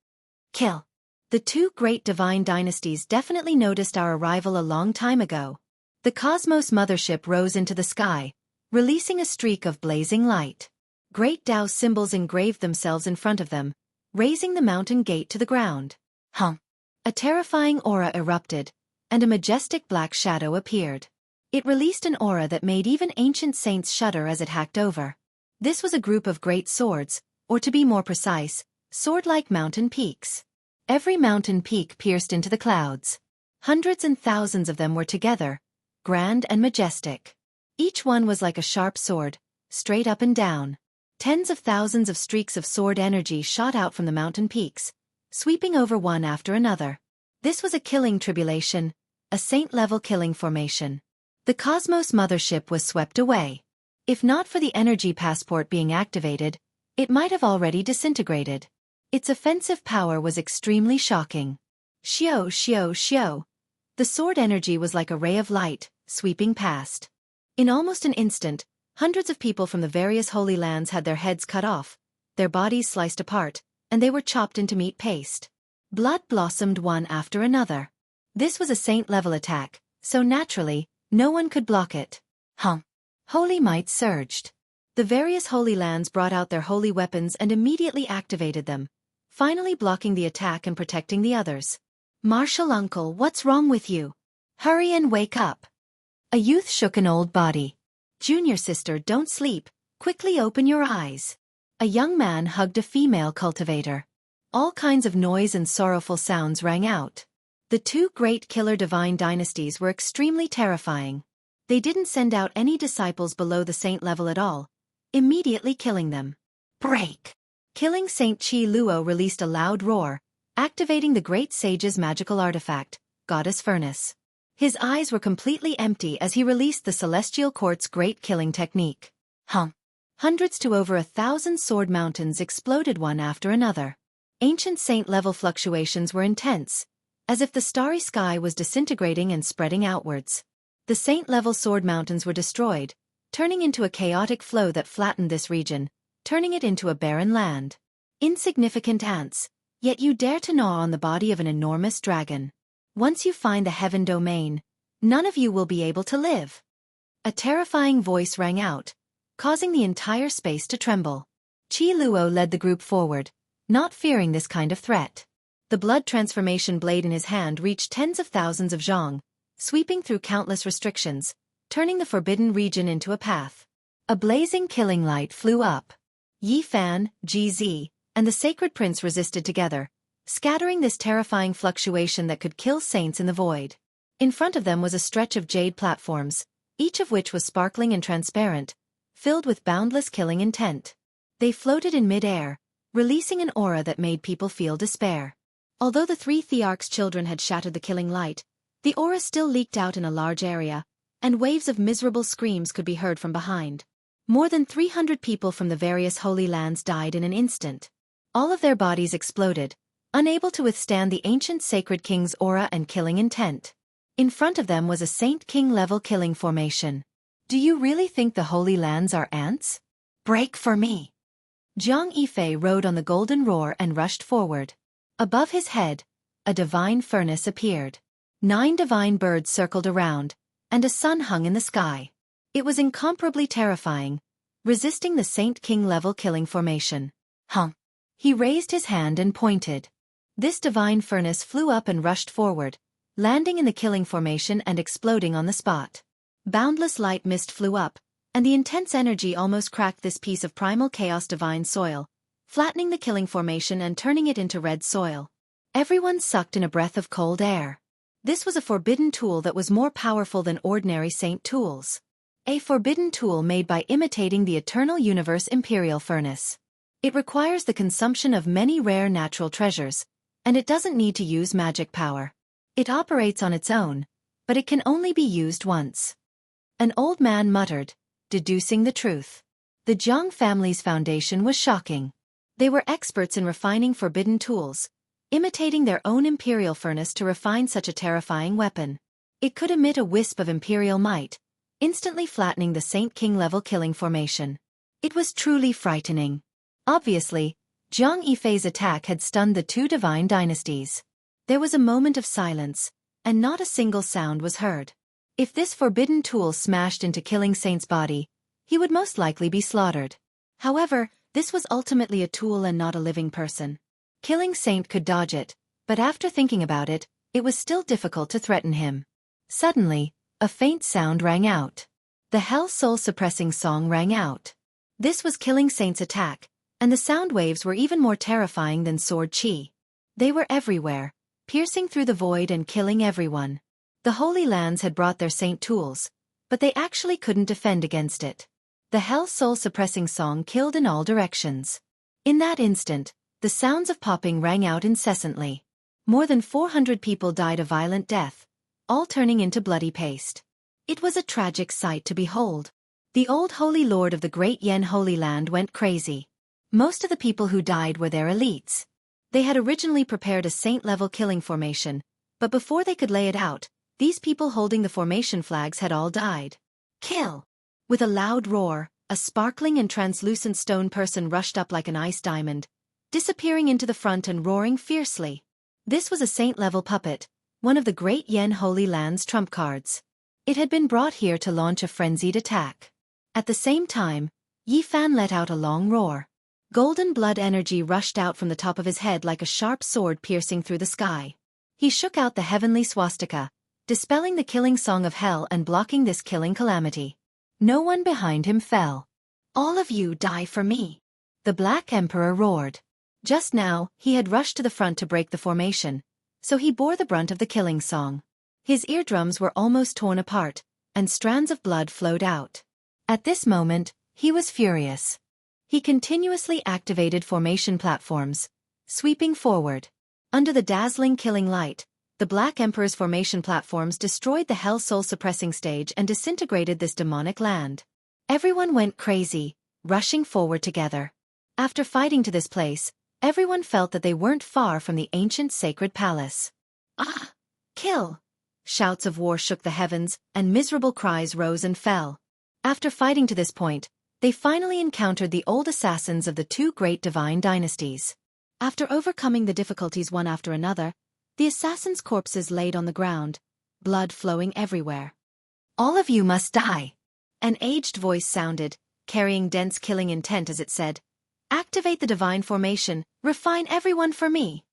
S1: Kill. The two great divine dynasties definitely noticed our arrival a long time ago. The Cosmos mothership rose into the sky, releasing a streak of blazing light. Great Tao symbols engraved themselves in front of them, raising the mountain gate to the ground. A terrifying aura erupted, and a majestic black shadow appeared. It released an aura that made even ancient saints shudder as it hacked over. This was a group of great swords, or to be more precise, sword-like mountain peaks. Every mountain peak pierced into the clouds. Hundreds and thousands of them were together, grand and majestic. Each one was like a sharp sword, straight up and down. Tens of thousands of streaks of sword energy shot out from the mountain peaks, sweeping over one after another. This was a killing tribulation, a saint-level killing formation. The Cosmos mothership was swept away. If not for the energy passport being activated, it might have already disintegrated. Its offensive power was extremely shocking. Xiao, xiao, xiao. The sword energy was like a ray of light, sweeping past. In almost an instant, hundreds of people from the various holy lands had their heads cut off, their bodies sliced apart, and they were chopped into meat paste. Blood blossomed one after another. This was a saint-level attack, so naturally, no one could block it. Holy might surged. The various holy lands brought out their holy weapons and immediately activated them, finally blocking the attack and protecting the others. Martial uncle, what's wrong with you? Hurry and wake up. A youth shook an old body. Junior sister, don't sleep, quickly open your eyes. A young man hugged a female cultivator. All kinds of noise and sorrowful sounds rang out. The two great killer divine dynasties were extremely terrifying. They didn't send out any disciples below the saint level at all, immediately killing them. Break! Killing Saint Qi Luo released a loud roar, activating the great sage's magical artifact, Goddess Furnace. His eyes were completely empty as he released the Celestial Court's great killing technique. Hundreds to over 1,000 sword mountains exploded one after another. Ancient saint-level fluctuations were intense, as if the starry sky was disintegrating and spreading outwards. The saint-level sword mountains were destroyed, turning into a chaotic flow that flattened this region, turning it into a barren land. Insignificant ants, yet you dare to gnaw on the body of an enormous dragon. Once you find the heaven domain, none of you will be able to live. A terrifying voice rang out, causing the entire space to tremble. Qi Luo led the group forward, not fearing this kind of threat. The blood transformation blade in his hand reached tens of thousands of zhong, sweeping through countless restrictions, turning the forbidden region into a path. A blazing killing light flew up. Yi Fan, GZ, and the sacred prince resisted together, scattering this terrifying fluctuation that could kill saints in the void. In front of them was a stretch of jade platforms, each of which was sparkling and transparent, filled with boundless killing intent. They floated in mid-air, releasing an aura that made people feel despair. Although the three Thearch's children had shattered the killing light, the aura still leaked out in a large area, and waves of miserable screams could be heard from behind. More than 300 people from the various holy lands died in an instant. All of their bodies exploded, unable to withstand the ancient sacred king's aura and killing intent. In front of them was a Saint King-level killing formation. Do you really think the holy lands are ants? Break for me! Jiang Yifei rode on the golden roar and rushed forward. Above his head, a divine furnace appeared. 9 divine birds circled around, and a sun hung in the sky. It was incomparably terrifying, resisting the Saint King-level killing formation. He raised his hand and pointed. This divine furnace flew up and rushed forward, landing in the killing formation and exploding on the spot. Boundless light mist flew up, and the intense energy almost cracked this piece of primal chaos divine soil, flattening the killing formation and turning it into red soil. Everyone sucked in a breath of cold air. This was a forbidden tool that was more powerful than ordinary saint tools. A forbidden tool made by imitating the eternal universe imperial furnace. It requires the consumption of many rare natural treasures, and it doesn't need to use magic power. It operates on its own, but it can only be used once. An old man muttered, deducing the truth. The Jiang family's foundation was shocking. They were experts in refining forbidden tools, imitating their own imperial furnace to refine such a terrifying weapon. It could emit a wisp of imperial might, instantly flattening the Saint King level killing formation. It was truly frightening. Obviously, Jiang Yifei's attack had stunned the two divine dynasties. There was a moment of silence, and not a single sound was heard. If this forbidden tool smashed into Killing Saint's body, he would most likely be slaughtered. However, this was ultimately a tool and not a living person. Killing Saint could dodge it, but after thinking about it, it was still difficult to threaten him. Suddenly, a faint sound rang out. The Hell Soul suppressing song rang out. This was Killing Saint's attack, and the sound waves were even more terrifying than sword chi. They were everywhere, piercing through the void and killing everyone. The Holy Lands had brought their saint tools, but they actually couldn't defend against it. The Hell Soul suppressing song killed in all directions. In that instant, the sounds of popping rang out incessantly. More than 400 people died a violent death, all turning into bloody paste. It was a tragic sight to behold. The old Holy Lord of the Great Yen Holy Land went crazy. Most of the people who died were their elites. They had originally prepared a saint-level killing formation, but before they could lay it out, these people holding the formation flags had all died. Kill! With a loud roar, a sparkling and translucent stone person rushed up like an ice diamond, disappearing into the front and roaring fiercely. This was a saint-level puppet, one of the Great Yen Holy Land's trump cards. It had been brought here to launch a frenzied attack. At the same time, Yi Fan let out a long roar. Golden blood energy rushed out from the top of his head like a sharp sword piercing through the sky. He shook out the heavenly swastika, dispelling the killing song of hell and blocking this killing calamity. No one behind him fell. All of you die for me, the Black Emperor roared. Just now, he had rushed to the front to break the formation, so he bore the brunt of the killing song. His eardrums were almost torn apart, and strands of blood flowed out. At this moment, he was furious. He continuously activated formation platforms, sweeping forward. Under the dazzling killing light, the Black Emperor's formation platforms destroyed the Hell Soul suppressing stage and disintegrated this demonic land. Everyone went crazy, rushing forward together. After fighting to this place, everyone felt that they weren't far from the ancient sacred palace. Ah! Kill! Shouts of war shook the heavens, and miserable cries rose and fell. After fighting to this point, they finally encountered the old assassins of the two great divine dynasties. After overcoming the difficulties one after another, the assassins' corpses laid on the ground, blood flowing everywhere. All of you must die. An aged voice sounded, carrying dense killing intent as it said, activate the divine formation, refine everyone for me.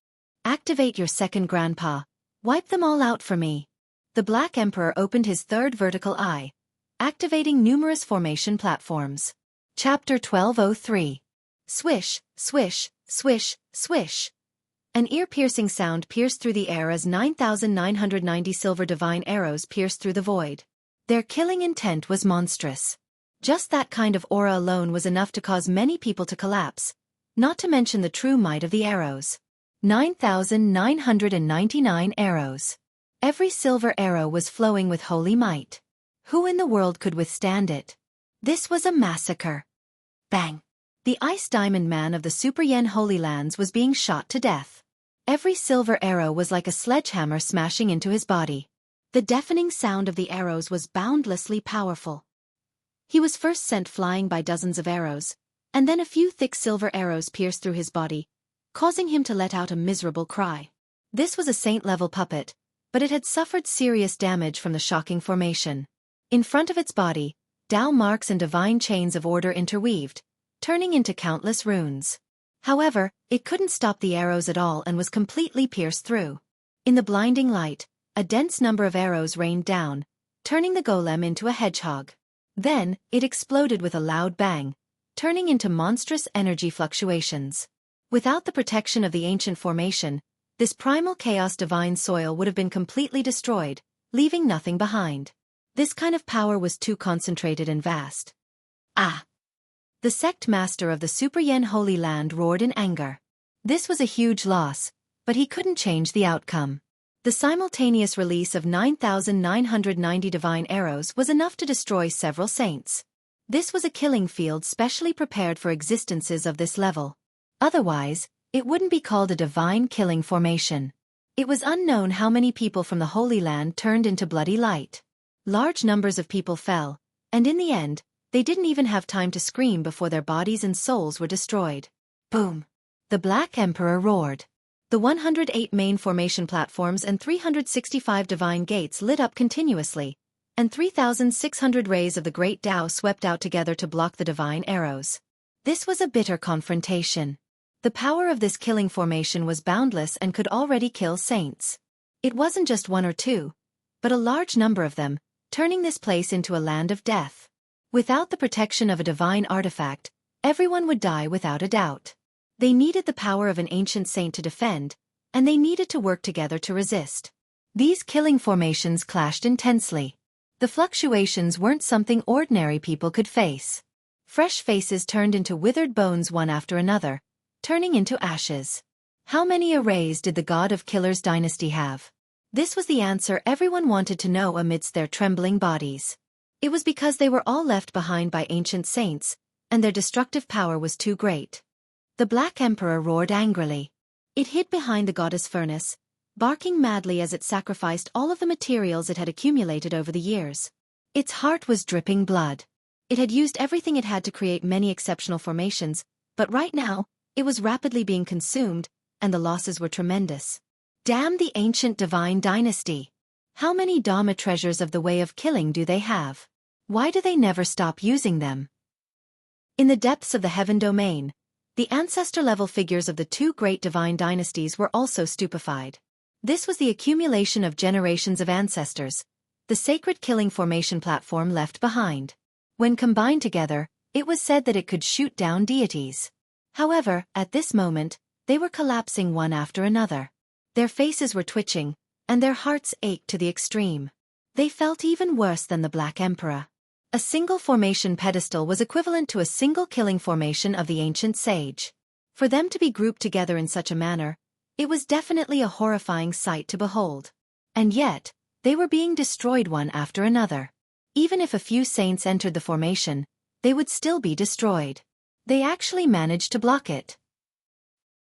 S1: Activate your second grandpa, wipe them all out for me. The Black Emperor opened his third vertical eye, activating numerous formation platforms. Chapter 1203. Swish, swish, swish, swish. An ear-piercing sound pierced through the air as 9,990 silver divine arrows pierced through the void. Their killing intent was monstrous. Just that kind of aura alone was enough to cause many people to collapse, not to mention the true might of the arrows. 9,999 arrows. Every silver arrow was flowing with holy might. Who in the world could withstand it? This was a massacre. Bang! The Ice Diamond Man of the Super Yen Holy Lands was being shot to death. Every silver arrow was like a sledgehammer smashing into his body. The deafening sound of the arrows was boundlessly powerful. He was first sent flying by dozens of arrows, and then a few thick silver arrows pierced through his body, causing him to let out a miserable cry. This was a saint-level puppet, but it had suffered serious damage from the shocking formation. In front of its body, Tao marks and divine chains of order interweaved, turning into countless runes. However, it couldn't stop the arrows at all and was completely pierced through. In the blinding light, a dense number of arrows rained down, turning the golem into a hedgehog. Then, it exploded with a loud bang, turning into monstrous energy fluctuations. Without the protection of the ancient formation, This primal chaos divine soil would have been completely destroyed, leaving nothing behind. This kind of power was too concentrated and vast. Ah! The sect master of the Super Yen Holy Land roared in anger. This was a huge loss, but he couldn't change the outcome. The simultaneous release of 9,990 divine arrows was enough to destroy several saints. This was a killing field specially prepared for existences of this level. Otherwise, it wouldn't be called a divine killing formation. It was unknown how many people from the Holy Land turned into bloody light. Large numbers of people fell, and in the end, they didn't even have time to scream before their bodies and souls were destroyed. Boom! The Black Emperor roared. The 108 main formation platforms and 365 divine gates lit up continuously, and 3,600 rays of the Great Tao swept out together to block the divine arrows. This was a bitter confrontation. The power of this killing formation was boundless and could already kill saints. It wasn't just one or two, but a large number of them, turning this place into a land of death. Without the protection of a divine artifact, everyone would die without a doubt. They needed the power of an ancient saint to defend, and they needed to work together to resist. These killing formations clashed intensely. The fluctuations weren't something ordinary people could face. Fresh faces turned into withered bones one after another, turning into ashes. How many arrays did the God of Killers dynasty have? This was the answer everyone wanted to know amidst their trembling bodies. It was because they were all left behind by ancient saints, and their destructive power was too great. The Black Emperor roared angrily. It hid behind the goddess furnace, barking madly as it sacrificed all of the materials it had accumulated over the years. Its heart was dripping blood. It had used everything it had to create many exceptional formations, but right now, it was rapidly being consumed, and the losses were tremendous. Damn the ancient divine dynasty! How many Dharma treasures of the way of killing do they have? Why do they never stop using them? In the depths of the heaven domain, the ancestor-level figures of the two great divine dynasties were also stupefied. This was the accumulation of generations of ancestors, the sacred killing formation platform left behind. When combined together, it was said that it could shoot down deities. However, at this moment, they were collapsing one after another. Their faces were twitching, and their hearts ached to the extreme. They felt even worse than the Black Emperor. A single formation pedestal was equivalent to a single killing formation of the ancient sage. For them to be grouped together in such a manner, it was definitely a horrifying sight to behold. And yet, they were being destroyed one after another. Even if a few saints entered the formation, they would still be destroyed. They actually managed to block it.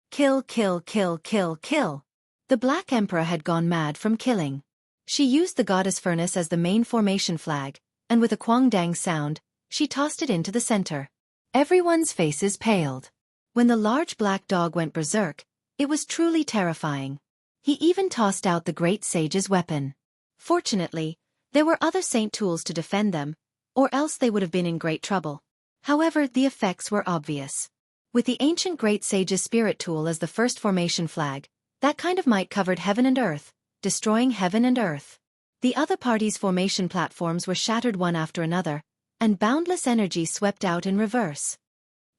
S1: Kill, kill, kill, kill, kill. The Black Emperor had gone mad from killing. She used the goddess furnace as the main formation flag, and with a quang-dang sound, she tossed it into the center. Everyone's faces paled. When the large black dog went berserk, it was truly terrifying. He even tossed out the great sage's weapon. Fortunately, there were other saint tools to defend them, or else they would have been in great trouble. However, the effects were obvious. With the ancient great sage's spirit tool as the first formation flag, that kind of might covered heaven and earth, destroying heaven and earth. The other party's formation platforms were shattered one after another, and boundless energy swept out in reverse.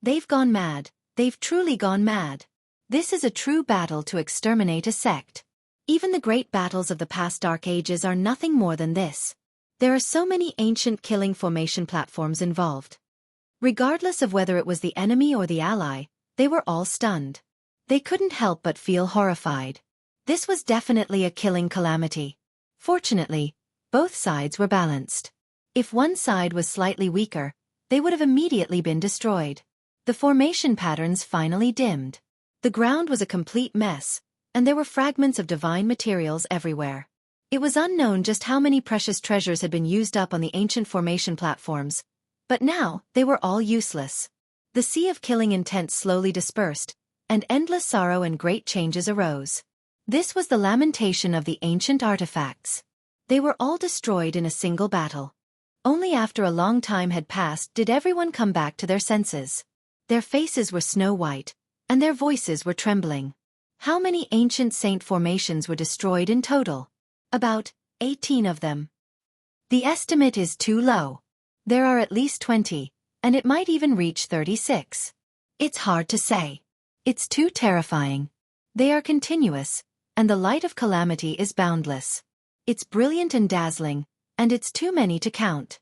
S1: They've gone mad, they've truly gone mad. This is a true battle to exterminate a sect. Even the great battles of the past dark ages are nothing more than this. There are so many ancient killing formation platforms involved. Regardless of whether it was the enemy or the ally, they were all stunned. They couldn't help but feel horrified. This was definitely a killing calamity. Fortunately, both sides were balanced. If one side was slightly weaker, they would have immediately been destroyed. The formation patterns finally dimmed. The ground was a complete mess, and there were fragments of divine materials everywhere. It was unknown just how many precious treasures had been used up on the ancient formation platforms, but now they were all useless. The sea of killing intent slowly dispersed, and endless sorrow and great changes arose. This was the lamentation of the ancient artifacts. They were all destroyed in a single battle. Only after a long time had passed did everyone come back to their senses. Their faces were snow-white, and their voices were trembling. How many ancient saint formations were destroyed in total? About 18 of them. The estimate is too low. There are at least 20, and it might even reach 36. It's hard to say. It's too terrifying. They are continuous, and the light of calamity is boundless. It's brilliant and dazzling, and it's too many to count.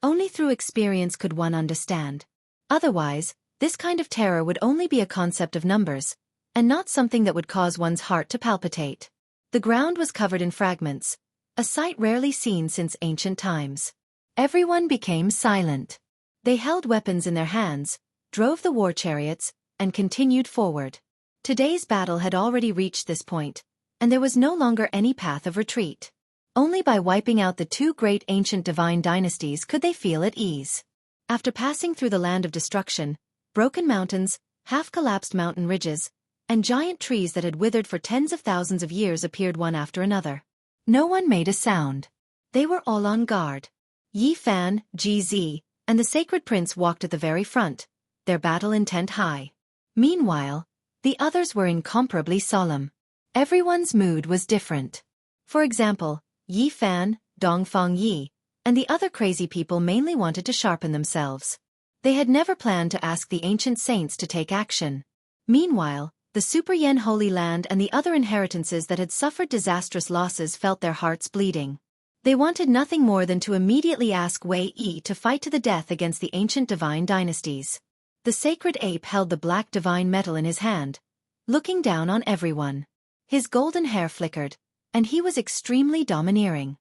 S1: Only through experience could one understand. Otherwise, this kind of terror would only be a concept of numbers, and not something that would cause one's heart to palpitate. The ground was covered in fragments, a sight rarely seen since ancient times. Everyone became silent. They held weapons in their hands, drove the war chariots, and continued forward. Today's battle had already reached this point, and there was no longer any path of retreat. Only by wiping out the two great ancient divine dynasties could they feel at ease. After passing through the land of destruction, broken mountains, half-collapsed mountain ridges, and giant trees that had withered for tens of thousands of years appeared one after another. No one made a sound. They were all on guard. Yi Fan, GZ, and the sacred prince walked at the very front, their battle intent high. Meanwhile, the others were incomparably solemn. Everyone's mood was different. For example, Yi Fan, Dongfang Yi, and the other crazy people mainly wanted to sharpen themselves. They had never planned to ask the ancient saints to take action. Meanwhile, the Super Yen Holy Land and the other inheritances that had suffered disastrous losses felt their hearts bleeding. They wanted nothing more than to immediately ask Wei Yi to fight to the death against the ancient divine dynasties. The sacred ape held the black divine metal in his hand, looking down on everyone. His golden hair flickered, and he was extremely domineering.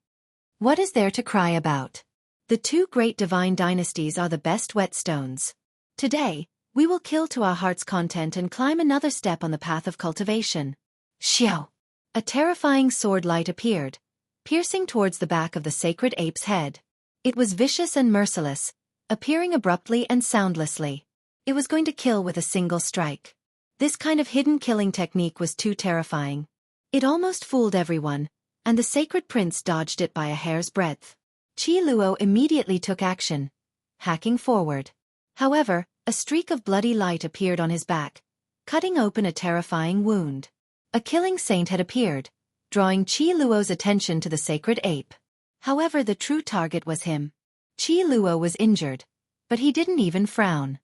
S1: What is there to cry about? The two great divine dynasties are the best whetstones. Today, we will kill to our heart's content and climb another step on the path of cultivation. Xiao! A terrifying sword light appeared, piercing towards the back of the sacred ape's head. It was vicious and merciless, appearing abruptly and soundlessly. It was going to kill with a single strike. This kind of hidden killing technique was too terrifying. It almost fooled everyone, and the sacred prince dodged it by a hair's breadth. Qi Luo immediately took action, hacking forward. However, a streak of bloody light appeared on his back, cutting open a terrifying wound. A killing saint had appeared, drawing Qi Luo's attention to the sacred ape. However, the true target was him. Qi Luo was injured, but he didn't even frown.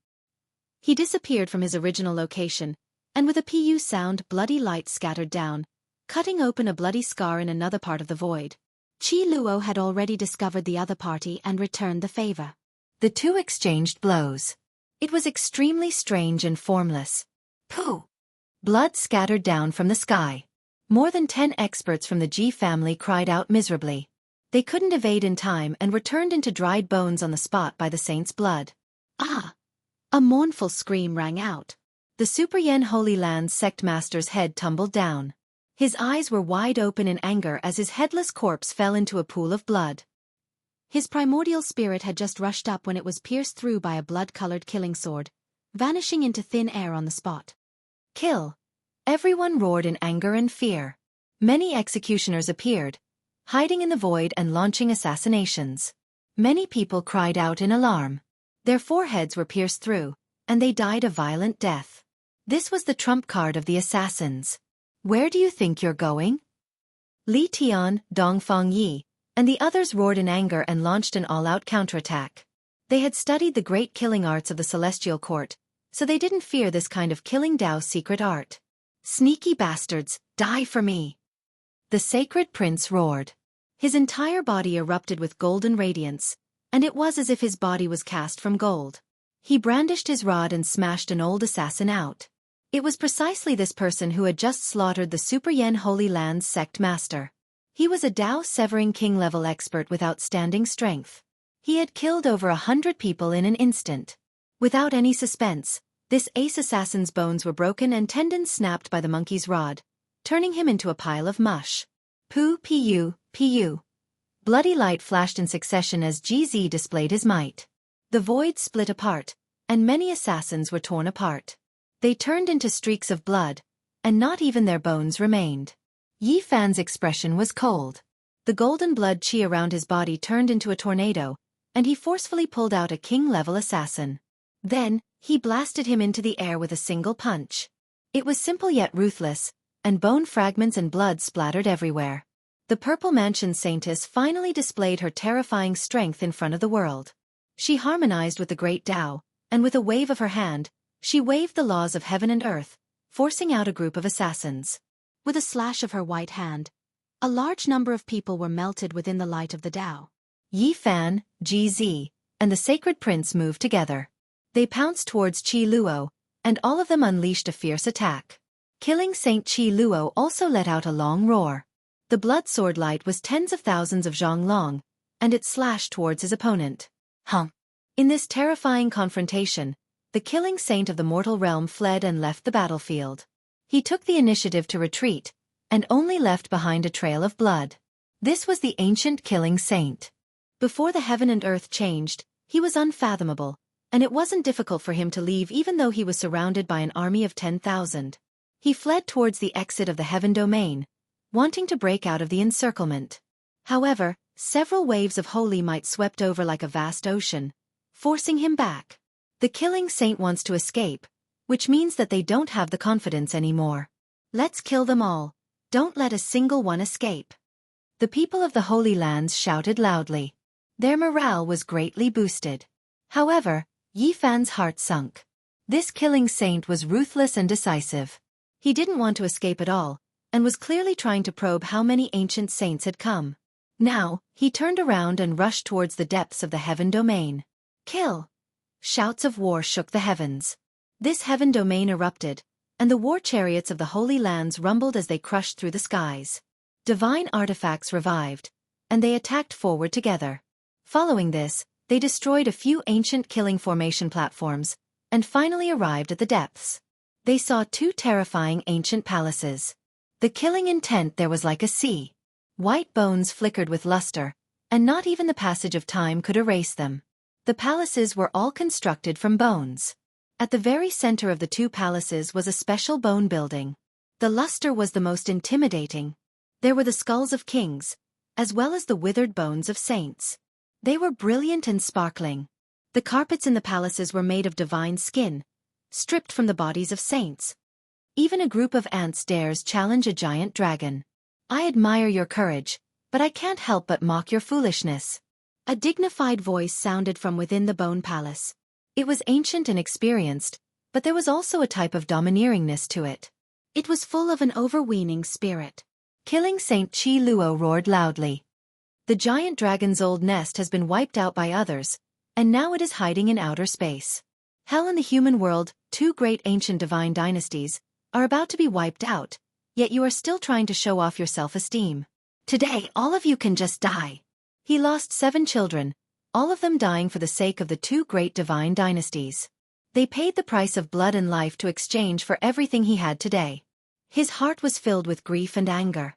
S1: He disappeared from his original location, and with a pu sound, bloody light scattered down, cutting open a bloody scar in another part of the void. Qi Luo had already discovered the other party and returned the favor. The two exchanged blows. It was extremely strange and formless. Pooh! Blood scattered down from the sky. More than 10 experts from the Ji family cried out miserably. They couldn't evade in time and were turned into dried bones on the spot by the saint's blood. Ah! A mournful scream rang out. The Super Yen Holy Land's sect master's head tumbled down. His eyes were wide open in anger as his headless corpse fell into a pool of blood. His primordial spirit had just rushed up when it was pierced through by a blood-colored killing sword, vanishing into thin air on the spot. Kill! Everyone roared in anger and fear. Many executioners appeared, hiding in the void and launching assassinations. Many people cried out in alarm. Their foreheads were pierced through, and they died a violent death. This was the trump card of the assassins. Where do you think you're going? Li Tian, Dongfang Yi, and the others roared in anger and launched an all-out counterattack. They had studied the great killing arts of the Celestial Court, so they didn't fear this kind of killing Dao secret art. Sneaky bastards, die for me! The sacred prince roared. His entire body erupted with golden radiance, and it was as if his body was cast from gold. He brandished his rod and smashed an old assassin out. It was precisely this person who had just slaughtered the Super Yen Holy Land's sect master. He was a Dao-severing king-level expert with outstanding strength. He had killed over 100 people in an instant. Without any suspense, this ace assassin's bones were broken and tendons snapped by the monkey's rod, turning him into a pile of mush. Pu, pu. Bloody light flashed in succession as GZ displayed his might. The void split apart, and many assassins were torn apart. They turned into streaks of blood, and not even their bones remained. Yi Fan's expression was cold. The golden blood qi around his body turned into a tornado, and he forcefully pulled out a king-level assassin. Then, he blasted him into the air with a single punch. It was simple yet ruthless, and bone fragments and blood splattered everywhere. The Purple Mansion Saintess finally displayed her terrifying strength in front of the world. She harmonized with the great Tao, and with a wave of her hand, she waved the laws of heaven and earth, forcing out a group of assassins.
S2: With a slash of her white hand, a large number of people were melted within the light of the Tao.
S1: Yi Fan, GZ, and the sacred prince moved together. They pounced towards Qi Luo, and all of them unleashed a fierce attack. Killing Saint Qi Luo also let out a long roar. The blood sword light was tens of thousands of zhang long, and it slashed towards his opponent. In this terrifying confrontation, the killing saint of the mortal realm fled and left the battlefield. He took the initiative to retreat, and only left behind a trail of blood. This was the ancient killing saint. Before the heaven and earth changed, he was unfathomable, and it wasn't difficult for him to leave even though he was surrounded by an army of 10,000. He fled towards the exit of the heaven domain, wanting to break out of the encirclement. However, several waves of holy might swept over like a vast ocean, forcing him back. The killing saint wants to escape, which means that they don't have the confidence anymore. Let's kill them all. Don't let a single one escape. The people of the Holy Lands shouted loudly. Their morale was greatly boosted. However, Yi Fan's heart sunk. This killing saint was ruthless and decisive. He didn't want to escape at all, and was clearly trying to probe how many ancient saints had come. Now, he turned around and rushed towards the depths of the heaven domain. Kill! Shouts of war shook the heavens. This heaven domain erupted, and the war chariots of the Holy Lands rumbled as they crushed through the skies. Divine artifacts revived, and they attacked forward together. Following this, they destroyed a few ancient killing formation platforms, and finally arrived at the depths. They saw two terrifying ancient palaces. The killing intent there was like a sea. White bones flickered with luster, and not even the passage of time could erase them. The palaces were all constructed from bones. At the very center of the two palaces was a special bone building. The luster was the most intimidating. There were the skulls of kings, as well as the withered bones of saints. They were brilliant and sparkling. The carpets in the palaces were made of divine skin, stripped from the bodies of saints. Even a group of ants dares challenge a giant dragon. I admire your courage, but I can't help but mock your foolishness. A dignified voice sounded from within the bone palace. It was ancient and experienced, but there was also a type of domineeringness to it. It was full of an overweening spirit. Killing Saint Qi Luo roared loudly. The giant dragon's old nest has been wiped out by others, and now it is hiding in outer space. Hell and the human world, two great ancient divine dynasties, are about to be wiped out, yet you are still trying to show off your self-esteem. Today all of you can just die. He lost 7 children, all of them dying for the sake of the two great divine dynasties. They paid the price of blood and life to exchange for everything he had today. His heart was filled with grief and anger.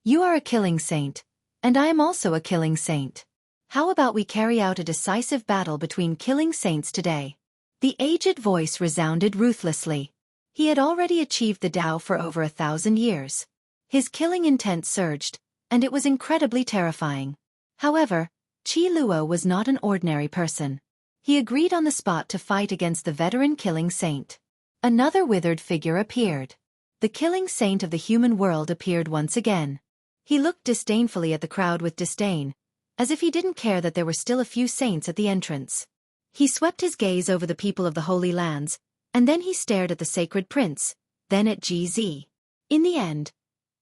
S1: You are a killing saint, and I am also a killing saint. How about we carry out a decisive battle between killing saints today? The aged voice resounded ruthlessly. He had already achieved the Tao for over 1,000 years. His killing intent surged, and it was incredibly terrifying. However, Qi Luo was not an ordinary person. He agreed on the spot to fight against the veteran killing saint. Another withered figure appeared. The killing saint of the human world appeared once again. He looked disdainfully at the crowd with disdain, as if he didn't care that there were still a few saints at the entrance. He swept his gaze over the people of the Holy Lands, and then he stared at the sacred prince, then at GZ. In the end,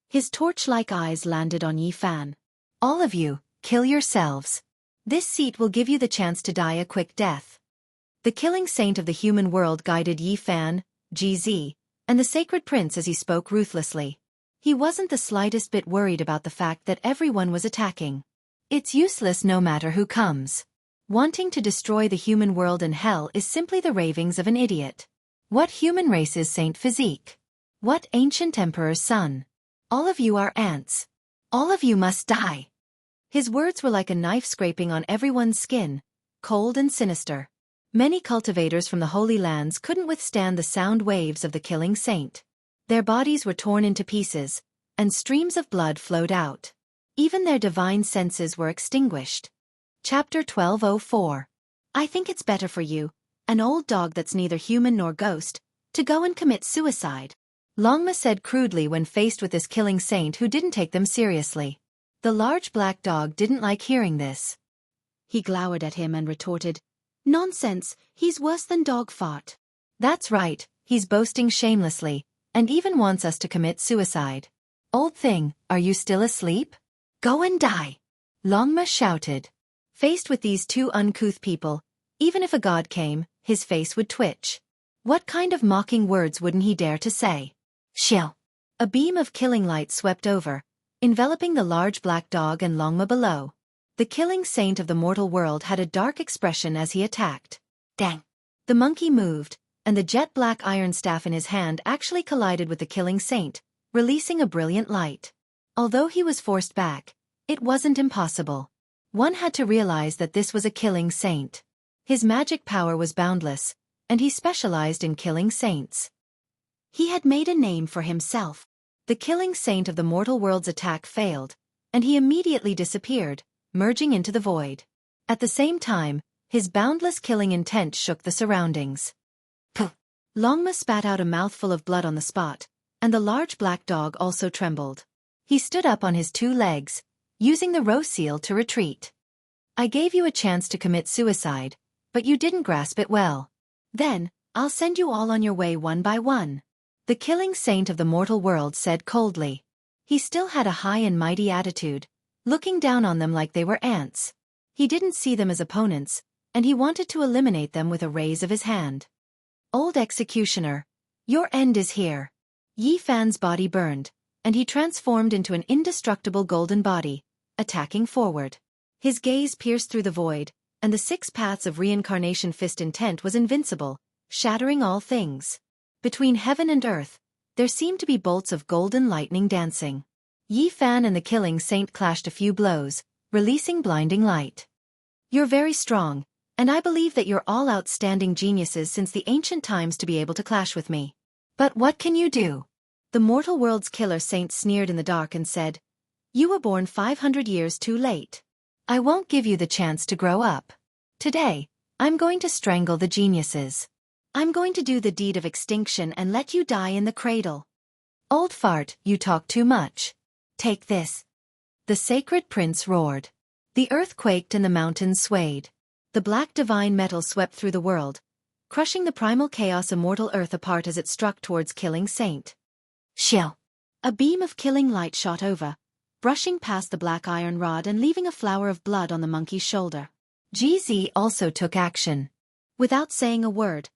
S1: his torch-like eyes landed on Yi Fan. All of you, kill yourselves. This seat will give you the chance to die a quick death. The killing saint of the human world guided Yi Fan, GZ, and the sacred prince as he spoke ruthlessly. He wasn't the slightest bit worried about the fact that everyone was attacking. It's useless no matter who comes. Wanting to destroy the human world and hell is simply the ravings of an idiot. What human race is Saint Physique? What ancient emperor's son? All of you are ants. All of you must die. His words were like a knife scraping on everyone's skin, cold and sinister. Many cultivators from the Holy Lands couldn't withstand the sound waves of the killing saint. Their bodies were torn into pieces, and streams of blood flowed out. Even their divine senses were extinguished. Chapter 1204. I think it's better for you, an old dog that's neither human nor ghost, to go and commit suicide. Longma said crudely when faced with this killing saint who didn't take them seriously. The large black dog didn't like hearing this. He glowered at him and retorted, "Nonsense, he's worse than dog fart." That's right, he's boasting shamelessly, and even wants us to commit suicide. "Old thing, are you still asleep? Go and die!" Longma shouted. Faced with these two uncouth people, even if a god came, his face would twitch. What kind of mocking words wouldn't he dare to say? Shill! A beam of killing light swept over, enveloping the large black dog and Longma below. The killing saint of the mortal world had a dark expression as he attacked. Dang! The monkey moved, and the jet-black iron staff in his hand actually collided with the killing saint, releasing a brilliant light. Although he was forced back, it wasn't impossible. One had to realize that this was a killing saint. His magic power was boundless, and he specialized in killing saints.
S2: He had made a name for himself.
S1: The killing saint of the mortal world's attack failed, and he immediately disappeared, merging into the void. At the same time, his boundless killing intent shook the surroundings. Puh! Longma spat out a mouthful of blood on the spot, and the large black dog also trembled. He stood up on his two legs, using the row seal to retreat. "I gave you a chance to commit suicide, but you didn't grasp it well. Then, I'll send you all on your way one by one," the killing saint of the mortal world said coldly. He still had a high and mighty attitude, looking down on them like they were ants. He didn't see them as opponents, and he wanted to eliminate them with a raise of his hand. "Old executioner, your end is here." Yi Fan's body burned, and he transformed into an indestructible golden body, attacking forward. His gaze pierced through the void, and the 6 paths of reincarnation fist intent was invincible, shattering all things. Between heaven and earth, there seemed to be bolts of golden lightning dancing. Yi Fan and the killing saint clashed a few blows, releasing blinding light. "You're very strong, and I believe that you're all outstanding geniuses since the ancient times to be able to clash with me. But what can you do?" The mortal world's killer saint sneered in the dark and said, "You were born 500 years too late. I won't give you the chance to grow up. Today, I'm going to strangle the geniuses. I'm going to do the deed of extinction and let you die in the cradle." "Old fart, you talk too much. Take this." The sacred prince roared. The earth quaked and the mountains swayed. The black divine metal swept through the world, crushing the primal chaos immortal earth apart as it struck towards killing saint. Shill! A beam of killing light shot over, brushing past the black iron rod and leaving a flower of blood on the monkey's shoulder. GZ also took action. Without saying a word,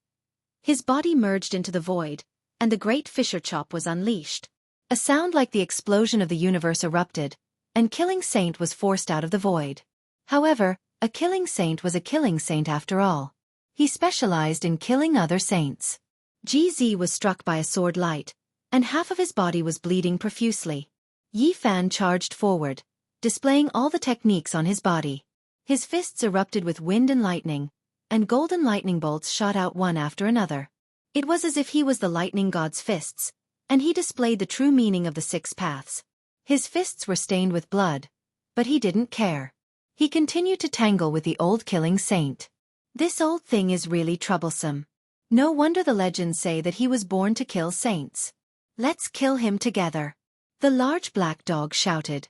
S1: his body merged into the void, and the great fissure chop was unleashed. A sound like the explosion of the universe erupted, and killing saint was forced out of the void. However, a killing saint was a killing saint after all. He specialized in killing other saints. GZ was struck by a sword light, and half of his body was bleeding profusely. Yi Fan charged forward, displaying all the techniques on his body. His fists erupted with wind and lightning, and golden lightning bolts shot out one after another. It was as if he was the lightning god's fists, and he displayed the true meaning of the 6 paths. His fists were stained with blood, but he didn't care. He continued to tangle with the old killing saint. This old thing is really troublesome. No wonder the legends say that he was born to kill saints. Let's kill him together. The large black dog shouted.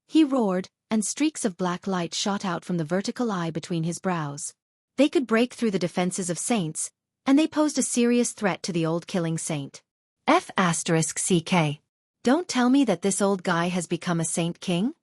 S1: He roared, and streaks of black light shot out from the vertical eye between his brows. They could break through the defenses of saints, and they posed a serious threat to the old killing saint. F***CK. Don't tell me that this old guy has become a saint king?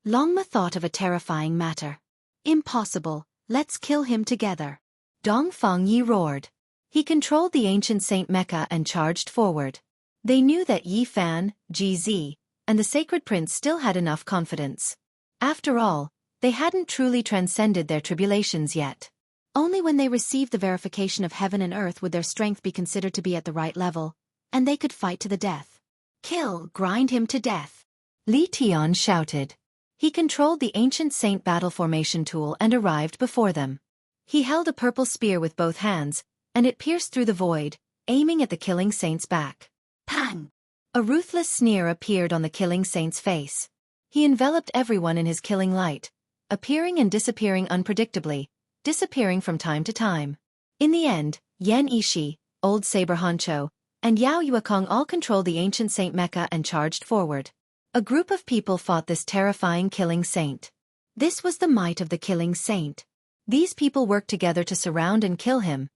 S1: Longma thought of a terrifying matter. Impossible, let's kill him together. Dong Feng Yi roared. He controlled the ancient Saint Mecha and charged forward. They knew that Yi Fan, GZ, and the Sacred Prince still had enough confidence. After all, they hadn't truly transcended their tribulations yet. Only when they received the verification of heaven and earth would their strength be considered to be at the right level, and they could fight to the death. Kill, grind him to death. Li Tian shouted. He controlled the ancient saint battle formation tool and arrived before them. He held a purple spear with both hands, and it pierced through the void, aiming at the killing saint's back. Pang! A ruthless sneer appeared on the killing saint's face. He enveloped everyone in his killing light, appearing and disappearing unpredictably, disappearing from time to time. In the end, Yan Ishi, Old Saber Honcho, and Yao Yuekong all controlled the ancient Saint Mecha and charged forward. A group of people fought this terrifying killing saint. This was the might of the killing saint. These people worked together to surround and kill him,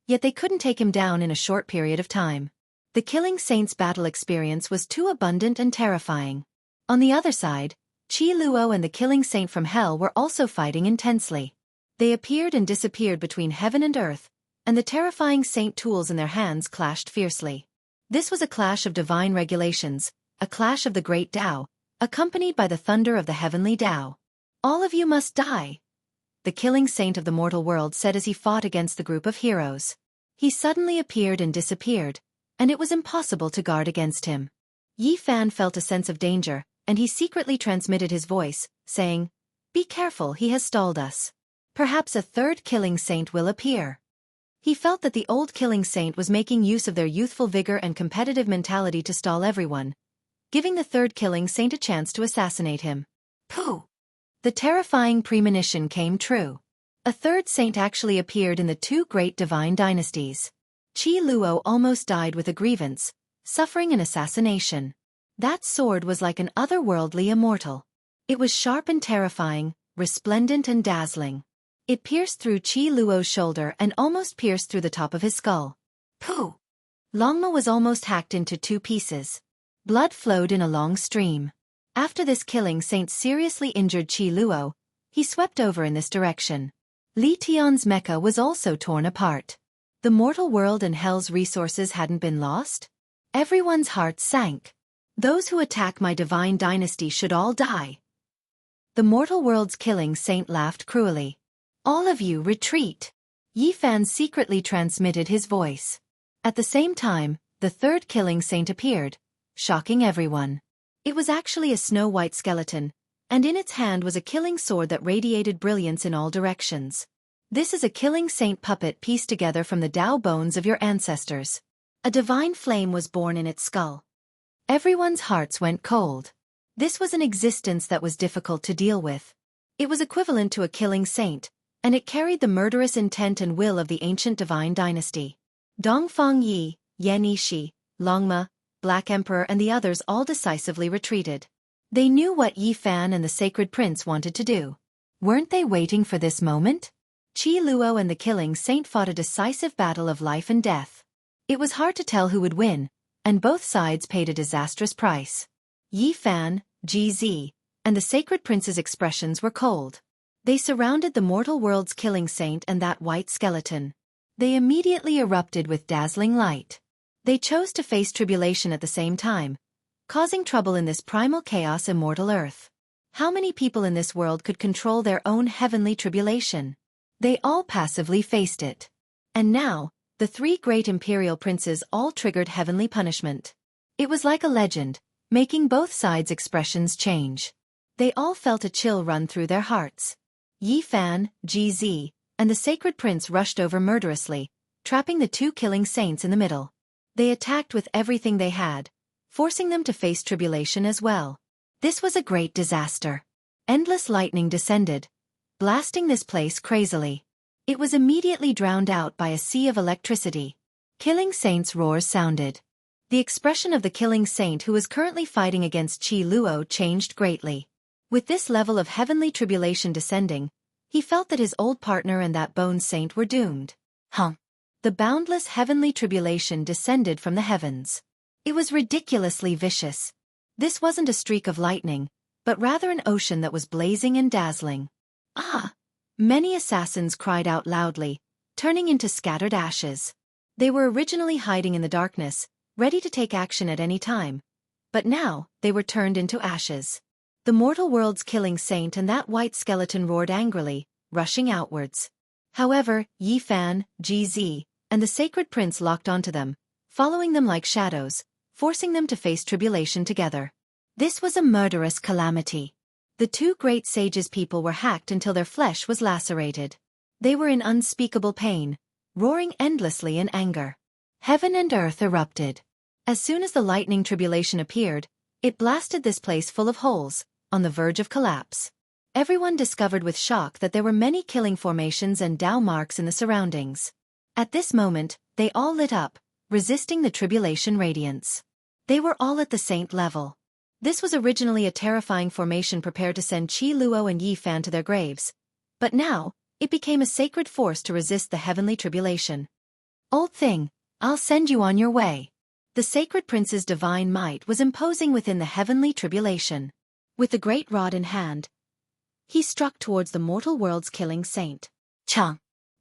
S1: yet they couldn't take him down in a short period of time. The Killing Saints' battle experience was too abundant and terrifying. On the other side, Qi Luo and the Killing Saint from Hell were also fighting intensely. They appeared and disappeared between heaven and earth, and the terrifying saint tools in their hands clashed fiercely. This was a clash of divine regulations, a clash of the great Tao, accompanied by the thunder of the heavenly Tao. "All of you must die," the Killing Saint of the mortal world said as he fought against the group of heroes. He suddenly appeared and disappeared, and it was impossible to guard against him. Yi Fan felt a sense of danger, and he secretly transmitted his voice, saying, "Be careful, he has stalled us. Perhaps a third Killing Saint will appear." He felt that the old Killing Saint was making use of their youthful vigor and competitive mentality to stall everyone, giving the third Killing Saint a chance to assassinate him. Pooh! The terrifying premonition came true. A third saint actually appeared in the two great divine dynasties. Qi Luo almost died with a grievance, suffering an assassination. That sword was like an otherworldly immortal. It was sharp and terrifying, resplendent and dazzling. It pierced through Qi Luo's shoulder and almost pierced through the top of his skull. Pooh! Longma was almost hacked into two pieces. Blood flowed in a long stream. After this Killing Saint seriously injured Qi Luo, he swept over in this direction. Li Tian's mecha was also torn apart. The mortal world and Hell's resources hadn't been lost? Everyone's hearts sank. "Those who attack my divine dynasty should all die." The mortal world's Killing Saint laughed cruelly. "All of you retreat." Yi Fan secretly transmitted his voice. At the same time, the third Killing Saint appeared, shocking everyone. It was actually a snow-white skeleton, and in its hand was a killing sword that radiated brilliance in all directions. "This is a Killing Saint puppet pieced together from the Tao bones of your ancestors." A divine flame was born in its skull. Everyone's hearts went cold. This was an existence that was difficult to deal with. It was equivalent to a Killing Saint, and it carried the murderous intent and will of the ancient divine dynasty. Dongfang Yi, Yan Yishi, Longma, Black Emperor and the others all decisively retreated. They knew what Yi Fan and the Sacred Prince wanted to do. Weren't they waiting for this moment? Qi Luo and the Killing Saint fought a decisive battle of life and death. It was hard to tell who would win, and both sides paid a disastrous price. Yi Fan, GZ, and the Sacred Prince's expressions were cold. They surrounded the mortal world's Killing Saint and that white skeleton. They immediately erupted with dazzling light. They chose to face tribulation at the same time, causing trouble in this primal chaos immortal earth. How many people in this world could control their own heavenly tribulation? They all passively faced it. And now, the three great imperial princes all triggered heavenly punishment. It was like a legend, making both sides' expressions change. They all felt a chill run through their hearts. Yi Fan, GZ, and the Sacred Prince rushed over murderously, trapping the two Killing Saints in the middle. They attacked with everything they had, forcing them to face tribulation as well. This was a great disaster. Endless lightning descended, blasting this place crazily. It was immediately drowned out by a sea of electricity. Killing Saints' roars sounded. The expression of the Killing Saint who was currently fighting against Qi Luo changed greatly. With this level of heavenly tribulation descending, he felt that his old partner and that bone saint were doomed. The boundless heavenly tribulation descended from the heavens. It was ridiculously vicious. This wasn't a streak of lightning, but rather an ocean that was blazing and dazzling. "Ah!" Many assassins cried out loudly, turning into scattered ashes. They were originally hiding in the darkness, ready to take action at any time, but now they were turned into ashes. The mortal world's Killing Saint and that white skeleton roared angrily, rushing outwards. However, Yi Fan, GZ, and the Sacred Prince locked onto them, following them like shadows, forcing them to face tribulation together. This was a murderous calamity. The two great sages' people were hacked until their flesh was lacerated. They were in unspeakable pain, roaring endlessly in anger. Heaven and earth erupted. As soon as the lightning tribulation appeared, it blasted this place full of holes, on the verge of collapse. Everyone discovered with shock that there were many killing formations and Tao marks in the surroundings. At this moment, they all lit up, resisting the tribulation radiance. They were all at the saint level. This was originally a terrifying formation prepared to send Qi Luo and Yi Fan to their graves, but now, it became a sacred force to resist the heavenly tribulation. "Old thing, I'll send you on your way." The sacred prince's divine might was imposing within the heavenly tribulation.
S2: With the great rod in hand, he struck towards the mortal world's killing saint.
S1: Chang.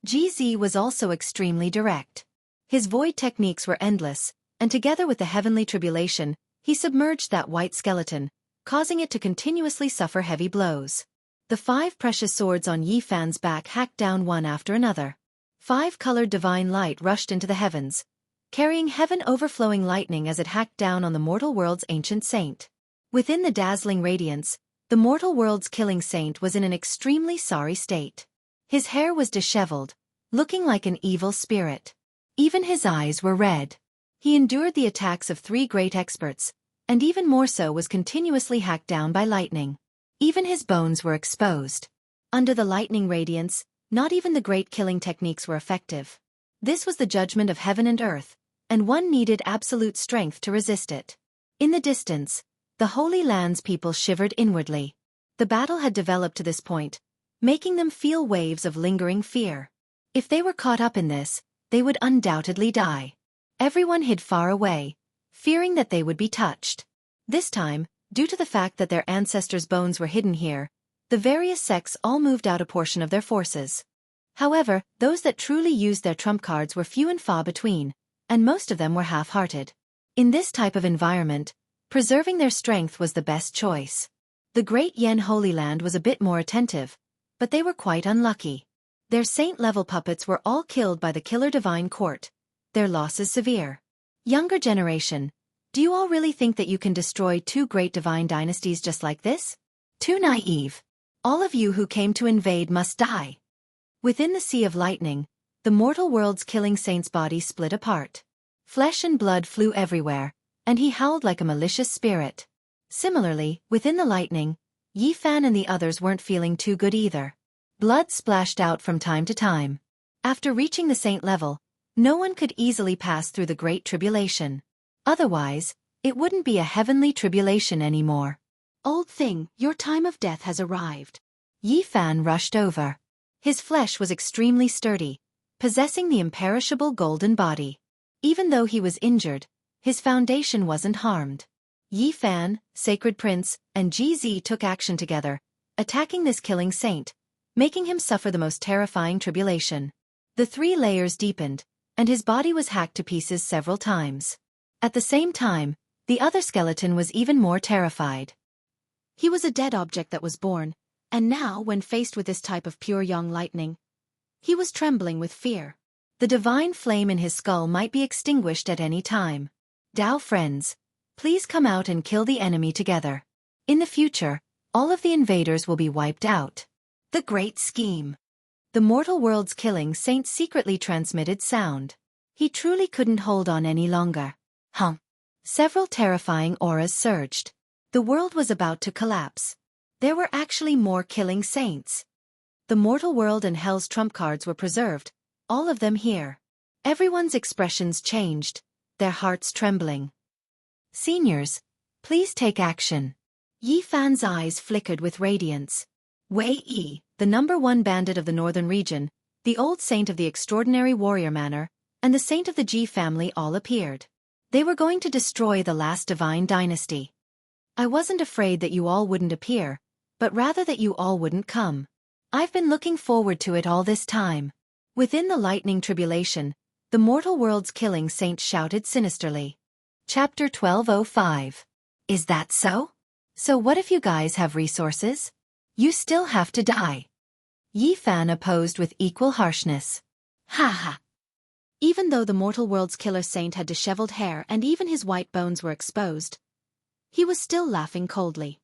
S1: GZ was also extremely direct. His void techniques were endless, and together with the heavenly tribulation, he submerged that white skeleton, causing it to continuously suffer heavy blows. The 5 precious swords on Yi Fan's back hacked down one after another. 5 colored divine light rushed into the heavens, carrying heaven-overflowing lightning as it hacked down on the mortal world's ancient saint. Within the dazzling radiance, the mortal world's killing saint was in an extremely sorry state. His hair was disheveled, looking like an evil spirit. Even his eyes were red. He endured the attacks of 3 great experts, and even more so was continuously hacked down by lightning. Even his bones were exposed. Under the lightning radiance, not even the great killing techniques were effective. This was the judgment of heaven and earth, and one needed absolute strength to resist it. In the distance, the Holy Land's people shivered inwardly. The battle had developed to this point, making them feel waves of lingering fear. If they were caught up in this, they would undoubtedly die. Everyone hid far away, fearing that they would be touched. This time, due to the fact that their ancestors' bones were hidden here, the various sects all moved out a portion of their forces. However, those that truly used their trump cards were few and far between, and most of them were half-hearted. In this type of environment, preserving their strength was the best choice. The Great Yen Holy Land was a bit more attentive, but they were quite unlucky. Their saint-level puppets were all killed by the Killer Divine Court. Their loss is severe. Younger generation, do you all really think that you can destroy 2 great divine dynasties just like this? Too naive. All of you who came to invade must die. Within the sea of lightning, the mortal world's killing saint's body split apart. Flesh and blood flew everywhere, and he howled like a malicious spirit. Similarly, within the lightning, Yi Fan and the others weren't feeling too good either. Blood splashed out from time to time. After reaching the saint level, no one could easily pass through the Great Tribulation. Otherwise, it wouldn't be a heavenly tribulation anymore.
S2: Old thing, your time of death has arrived.
S1: Yi Fan rushed over. His flesh was extremely sturdy, possessing the imperishable golden body. Even though he was injured, his foundation wasn't harmed. Yi Fan, Sacred Prince, and GZ took action together, attacking this killing saint, making him suffer the most terrifying tribulation. The 3 layers deepened, and his body was hacked to pieces several times. At the same time, the other skeleton was even more terrified.
S2: He was a dead object that was born, and now, when faced with this type of pure young lightning, he was trembling with fear.
S1: The divine flame in his skull might be extinguished at any time. Dao friends, please come out and kill the enemy together. In the future, all of the invaders will be wiped out. The Great Scheme. The mortal world's killing saint secretly transmitted sound. He truly couldn't hold on any longer. Several terrifying auras surged. The world was about to collapse. There were actually more killing saints. The mortal world and hell's trump cards were preserved, all of them here. Everyone's expressions changed, their hearts trembling. Seniors, please take action. Yi Fan's eyes flickered with radiance. Wei Yi, the #1 bandit of the northern region, the old saint of the extraordinary warrior manner, and the saint of the Ji family all appeared. They were going to destroy the last divine dynasty. I wasn't afraid that you all wouldn't appear, but rather that you all wouldn't come. I've been looking forward to it all this time. Within the lightning tribulation, the mortal world's killing saint shouted sinisterly. Chapter 1205. Is that so? So what if you guys have resources? You still have to die. Yi Fan opposed with equal harshness.
S2: Ha ha. Even though the mortal world's killer saint had disheveled hair and even his white bones were exposed, he was still laughing coldly.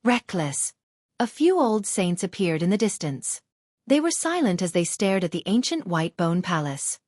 S1: Reckless. A few old saints appeared in the distance. They were silent as they stared at the ancient white bone palace.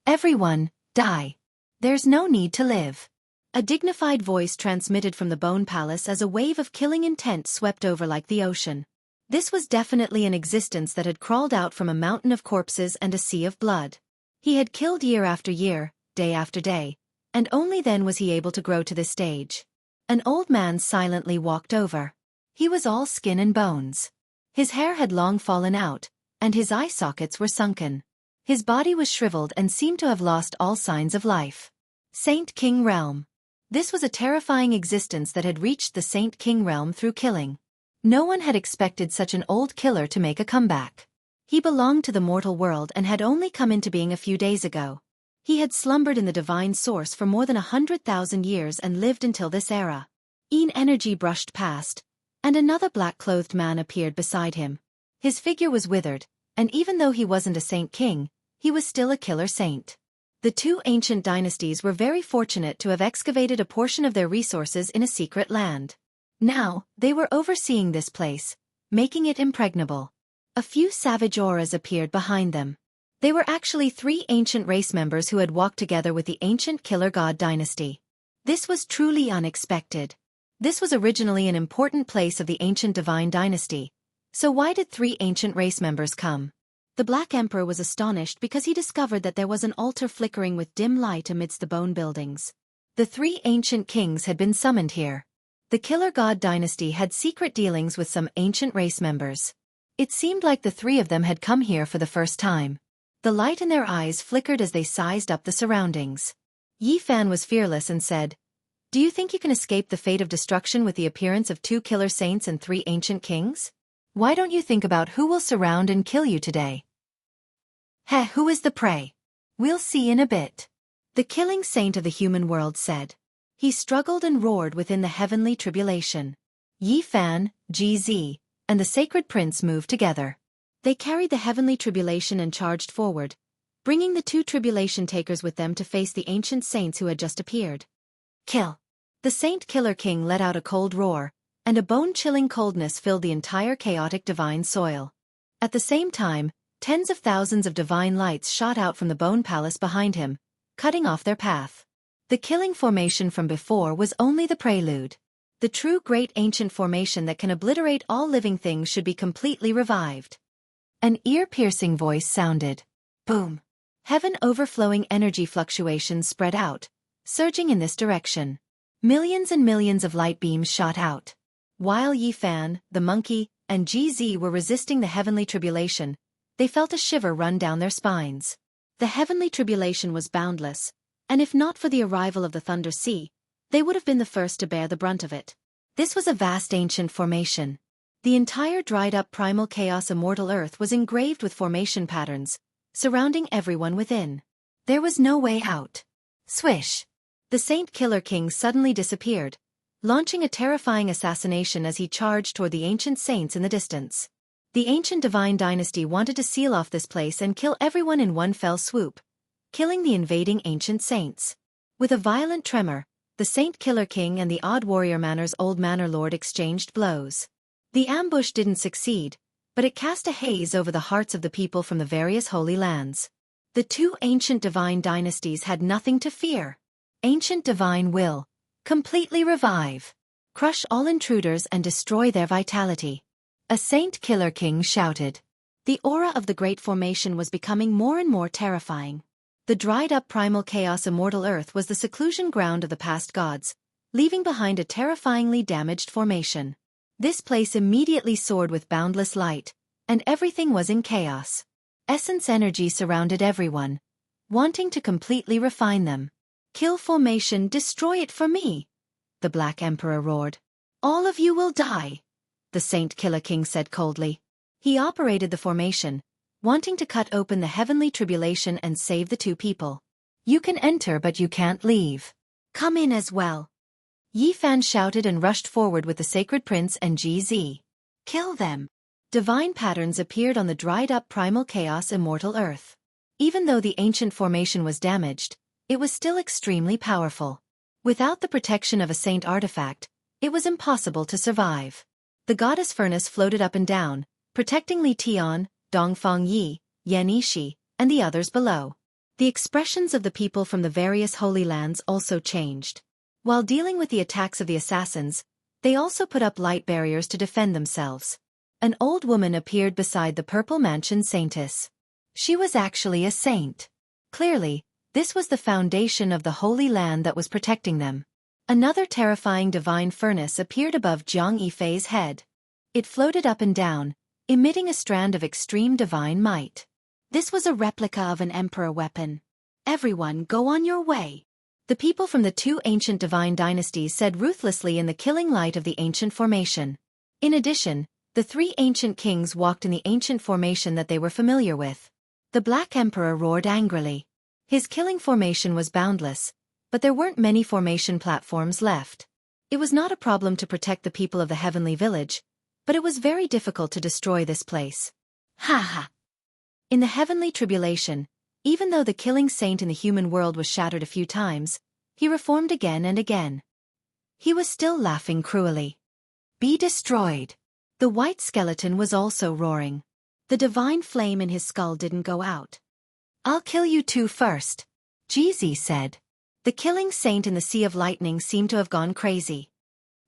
S1: Everyone, die. There's no need to live. A dignified voice transmitted from the bone palace as a wave of killing intent swept over like the ocean. This was definitely an existence that had crawled out from a mountain of corpses and a sea of blood. He had killed year after year, day after day, and only then was he able to grow to this stage. An old man silently walked over. He was all skin and bones. His hair had long fallen out, and his eye sockets were sunken. His body was shriveled and seemed to have lost all signs of life. Saint King Realm. This was a terrifying existence that had reached the Saint King Realm through killing. No one had expected such an old killer to make a comeback. He belonged to the mortal world and had only come into being a few days ago. He had slumbered in the divine source for more than 100,000 years and lived until this era. Energy brushed past, and another black-clothed man appeared beside him. His figure was withered, and even though he wasn't a saint king, he was still a killer saint. The two ancient dynasties were very fortunate to have excavated a portion of their resources in a secret land. Now, they were overseeing this place, making it impregnable. A few savage auras appeared behind them. They were actually 3 ancient race members who had walked together with the ancient killer god dynasty. This was truly unexpected. This was originally an important place of the ancient divine dynasty. So why did 3 ancient race members come?
S2: The Black Emperor was astonished because he discovered that there was an altar flickering with dim light amidst the bone buildings.
S1: The 3 ancient kings had been summoned here. The killer god dynasty had secret dealings with some ancient race members. It seemed like the 3 of them had come here for the first time. The light in their eyes flickered as they sized up the surroundings. Yi Fan was fearless and said, "Do you think you can escape the fate of destruction with the appearance of 2 killer saints and 3 ancient kings? Why don't you think about who will surround and kill you today?" Who is the prey? We'll see in a bit. The killing saint of the human world said. He struggled and roared within the heavenly tribulation. Yi Fan, GZ, and the sacred prince moved together.
S2: They carried the heavenly tribulation and charged forward, bringing the 2 tribulation takers with them to face the ancient saints who had just appeared.
S1: Kill! The Saint Killer King let out a cold roar, and a bone-chilling coldness filled the entire chaotic divine soil. At the same time, tens of thousands of divine lights shot out from the bone palace behind him, cutting off their path. The killing formation from before was only the prelude. The true great ancient formation that can obliterate all living things should be completely revived. An ear-piercing voice sounded. Boom! Heaven-overflowing energy fluctuations spread out, surging in this direction. Millions and millions of light beams shot out. While Yi Fan, the monkey, and GZ were resisting the heavenly tribulation, they felt a shiver run down their spines.
S2: The heavenly tribulation was boundless, and if not for the arrival of the Thunder Sea, they would have been the first to bear the brunt of it.
S1: This was a vast ancient formation. The entire dried-up primal chaos immortal earth was engraved with formation patterns, surrounding everyone within. There was no way out. Swish! The Saint Killer King suddenly disappeared, launching a terrifying assassination as he charged toward the ancient saints in the distance. The ancient divine dynasty wanted to seal off this place and kill everyone in one fell swoop, killing the invading ancient saints. With a violent tremor, the Saint Killer King and the Odd Warrior Manor's old Manor Lord exchanged blows. The ambush didn't succeed, but it cast a haze over the hearts of the people from the various holy lands. The 2 ancient divine dynasties had nothing to fear. Ancient divine will completely revive, crush all intruders and destroy their vitality. A Saint Killer King shouted.
S2: The aura of the great formation was becoming more and more terrifying.
S1: The dried-up primal chaos immortal earth was the seclusion ground of the past gods, leaving behind a terrifyingly damaged formation. This place immediately soared with boundless light, and everything was in chaos. Essence energy surrounded everyone, wanting to completely refine them. Kill formation, destroy it for me! The Black Emperor roared. All of you will die! The Saint Killer King said coldly. He operated the formation, wanting to cut open the heavenly tribulation and save the 2 people. You can enter but you can't leave. Come in as well. Yi Fan shouted and rushed forward with the sacred prince and GZ. Kill them! Divine patterns appeared on the dried-up primal chaos immortal earth. Even though the ancient formation was damaged, it was still extremely powerful. Without the protection of a saint artifact, it was impossible to survive. The goddess furnace floated up and down, protecting Li Tian, Dongfang Yi, Yan Yishi, and the others below. The expressions of the people from the various holy lands also changed. While dealing with the attacks of the assassins, they also put up light barriers to defend themselves. An old woman appeared beside the purple mansion saintess. She was actually a saint. Clearly, this was the foundation of the holy land that was protecting them. Another terrifying divine furnace appeared above Jiang Yifei's head. It floated up and down, emitting a strand of extreme divine might.
S2: This was a replica of an emperor weapon. Everyone go on your way.
S1: The people from the two ancient divine dynasties said ruthlessly in the killing light of the ancient formation. In addition, the three ancient kings walked in the ancient formation that they were familiar with. The Black Emperor roared angrily. His killing formation was boundless, but there weren't many formation platforms left. It was not a problem to protect the people of the heavenly village, but it was very difficult to destroy this place. Ha ha! In the heavenly tribulation, even though the killing saint in the human world was shattered a few times, he reformed again and again. He was still laughing cruelly. Be destroyed! The white skeleton was also roaring. The divine flame in his skull didn't go out. I'll kill you two first, Jizi said. The killing saint in the Sea of Lightning seemed to have gone crazy.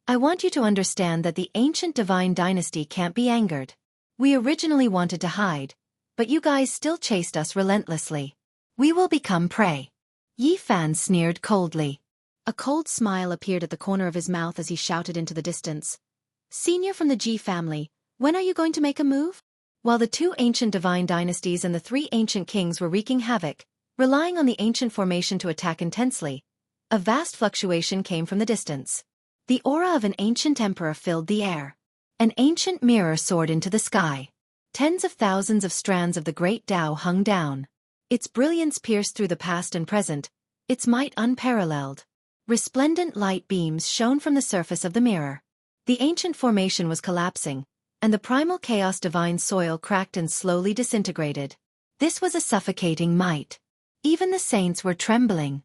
S1: I want you to understand that the ancient divine dynasty can't be angered. We originally wanted to hide, but you guys still chased us relentlessly. We will become prey. Yi Fan sneered coldly.
S2: A cold smile appeared at the corner of his mouth as he shouted into the distance. Senior from the Ji family, when are you going to make a move?
S1: While the two ancient divine dynasties and the three ancient kings were wreaking havoc, relying on the ancient formation to attack intensely, a vast fluctuation came from the distance. The aura of an ancient emperor filled the air. An ancient mirror soared into the sky. Tens of thousands of strands of the great Tao hung down. Its brilliance pierced through the past and present, its might unparalleled. Resplendent light beams shone from the surface of the mirror. The ancient formation was collapsing, and the primal chaos divine soil cracked and slowly disintegrated. This was a suffocating might. Even the saints were trembling.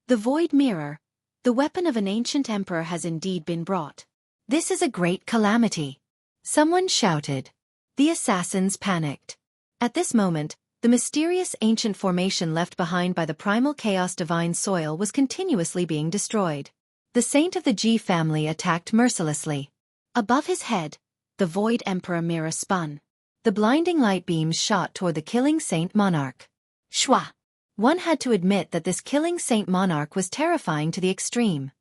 S2: The void mirror, the weapon of an ancient emperor, has indeed been brought.
S1: This is a great calamity. Someone shouted. The assassins panicked. At this moment, the mysterious ancient formation left behind by the primal chaos divine soil was continuously being destroyed. The saint of the Ji family attacked mercilessly.
S2: Above his head, the void emperor mirror spun.
S1: The blinding light beams shot toward the killing saint monarch. Shwa! One had to admit that this killing saint monarch was terrifying to the extreme.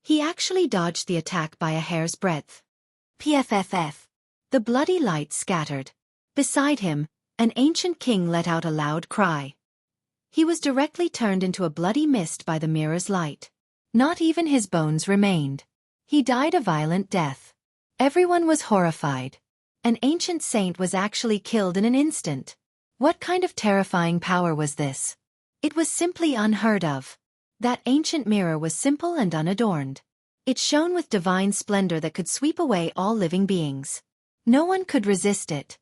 S1: He actually dodged the attack by a hair's breadth. Pfff. The bloody light scattered. Beside him, an ancient king let out a loud cry. He was directly turned into a bloody mist by the mirror's light. Not even his bones remained. He died a violent death. Everyone was horrified. An ancient saint was actually killed in an instant. What kind of terrifying power was this? It was simply unheard of. That ancient mirror was simple and unadorned. It shone with divine splendor that could sweep away all living beings. No one could resist it.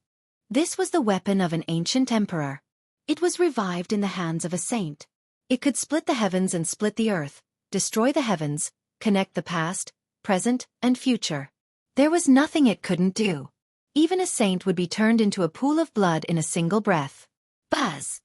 S1: This was the weapon of an ancient emperor. It was revived in the hands of a saint. It could split the heavens and split the earth, destroy the heavens, connect the past, present, and future. There was nothing it couldn't do. Even a saint would be turned into a pool of blood in a single breath. Buzz!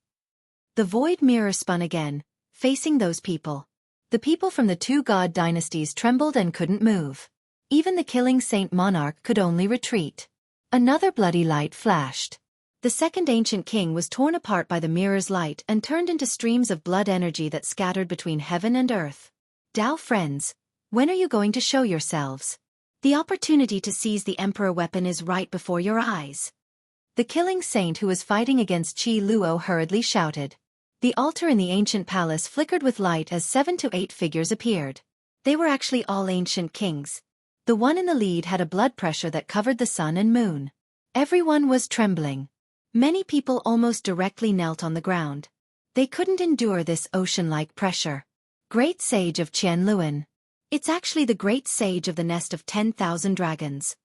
S1: The void mirror spun again, facing those people. The people from the two god dynasties trembled and couldn't move. Even the killing saint monarch could only retreat. Another bloody light flashed. The second ancient king was torn apart by the mirror's light and turned into streams of blood energy that scattered between heaven and earth. Dao friends, when are you going to show yourselves? The opportunity to seize the emperor weapon is right before your eyes. The killing saint who was fighting against Qi Luo hurriedly shouted. The altar in the ancient palace flickered with light as 7 to 8 figures appeared. They were actually all ancient kings. The one in the lead had a blood pressure that covered the sun and moon. Everyone was trembling. Many people almost directly knelt on the ground. They couldn't endure this ocean-like pressure. Great Sage of Qianluan. It's actually the Great Sage of the Nest of 10,000 Dragons.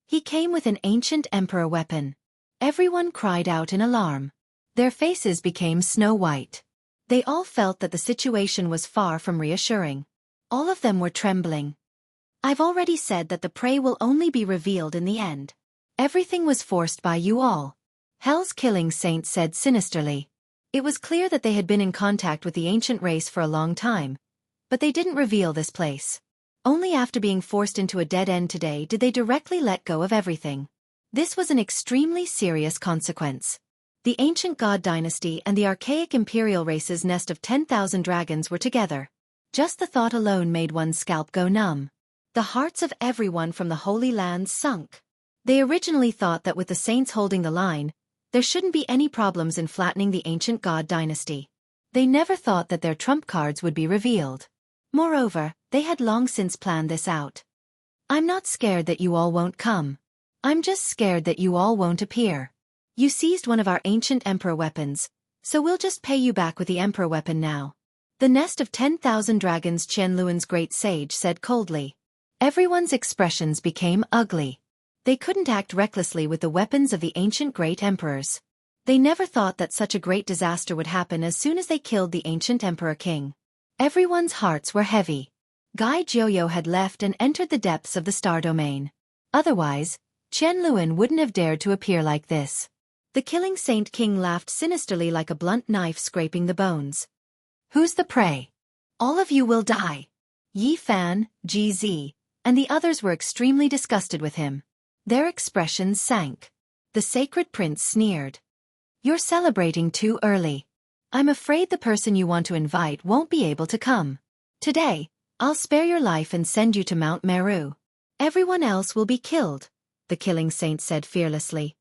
S1: He came with an ancient emperor weapon. Everyone cried out in alarm. Their faces became snow white. They all felt that the situation was far from reassuring. All of them were trembling. I've already said that the prey will only be revealed in the end. Everything was forced by you all. Hell's killing saint said sinisterly. It was clear that they had been in contact with the ancient race for a long time, but they didn't reveal this place. Only after being forced into a dead end today did they directly let go of everything. This was an extremely serious consequence. The ancient god dynasty and the archaic imperial race's nest of 10,000 dragons were together. Just the thought alone made one's scalp go numb. The hearts of everyone from the Holy Lands sunk. They originally thought that with the saints holding the line, there shouldn't be any problems in flattening the ancient god dynasty. They never thought that their trump cards would be revealed. Moreover, they had long since planned this out. I'm not scared that you all won't come. I'm just scared that you all won't appear. You seized one of our ancient emperor weapons, so we'll just pay you back with the emperor weapon now. The nest of 10,000 dragons, Qianluan's great sage said coldly. Everyone's expressions became ugly. They couldn't act recklessly with the weapons of the ancient great emperors. They never thought that such a great disaster would happen as soon as they killed the ancient emperor king. Everyone's hearts were heavy. Gai Jiuyo had left and entered the depths of the star domain. Otherwise, Qianluan wouldn't have dared to appear like this. The killing saint king laughed sinisterly like a blunt knife scraping the bones. Who's the prey? All of you will die. Yi Fan, GZ, and the others were extremely disgusted with him. Their expressions sank. The sacred prince sneered. You're celebrating too early. I'm afraid the person you want to invite won't be able to come. Today, I'll spare your life and send you to Mount Meru. Everyone else will be killed, the killing saint said fearlessly.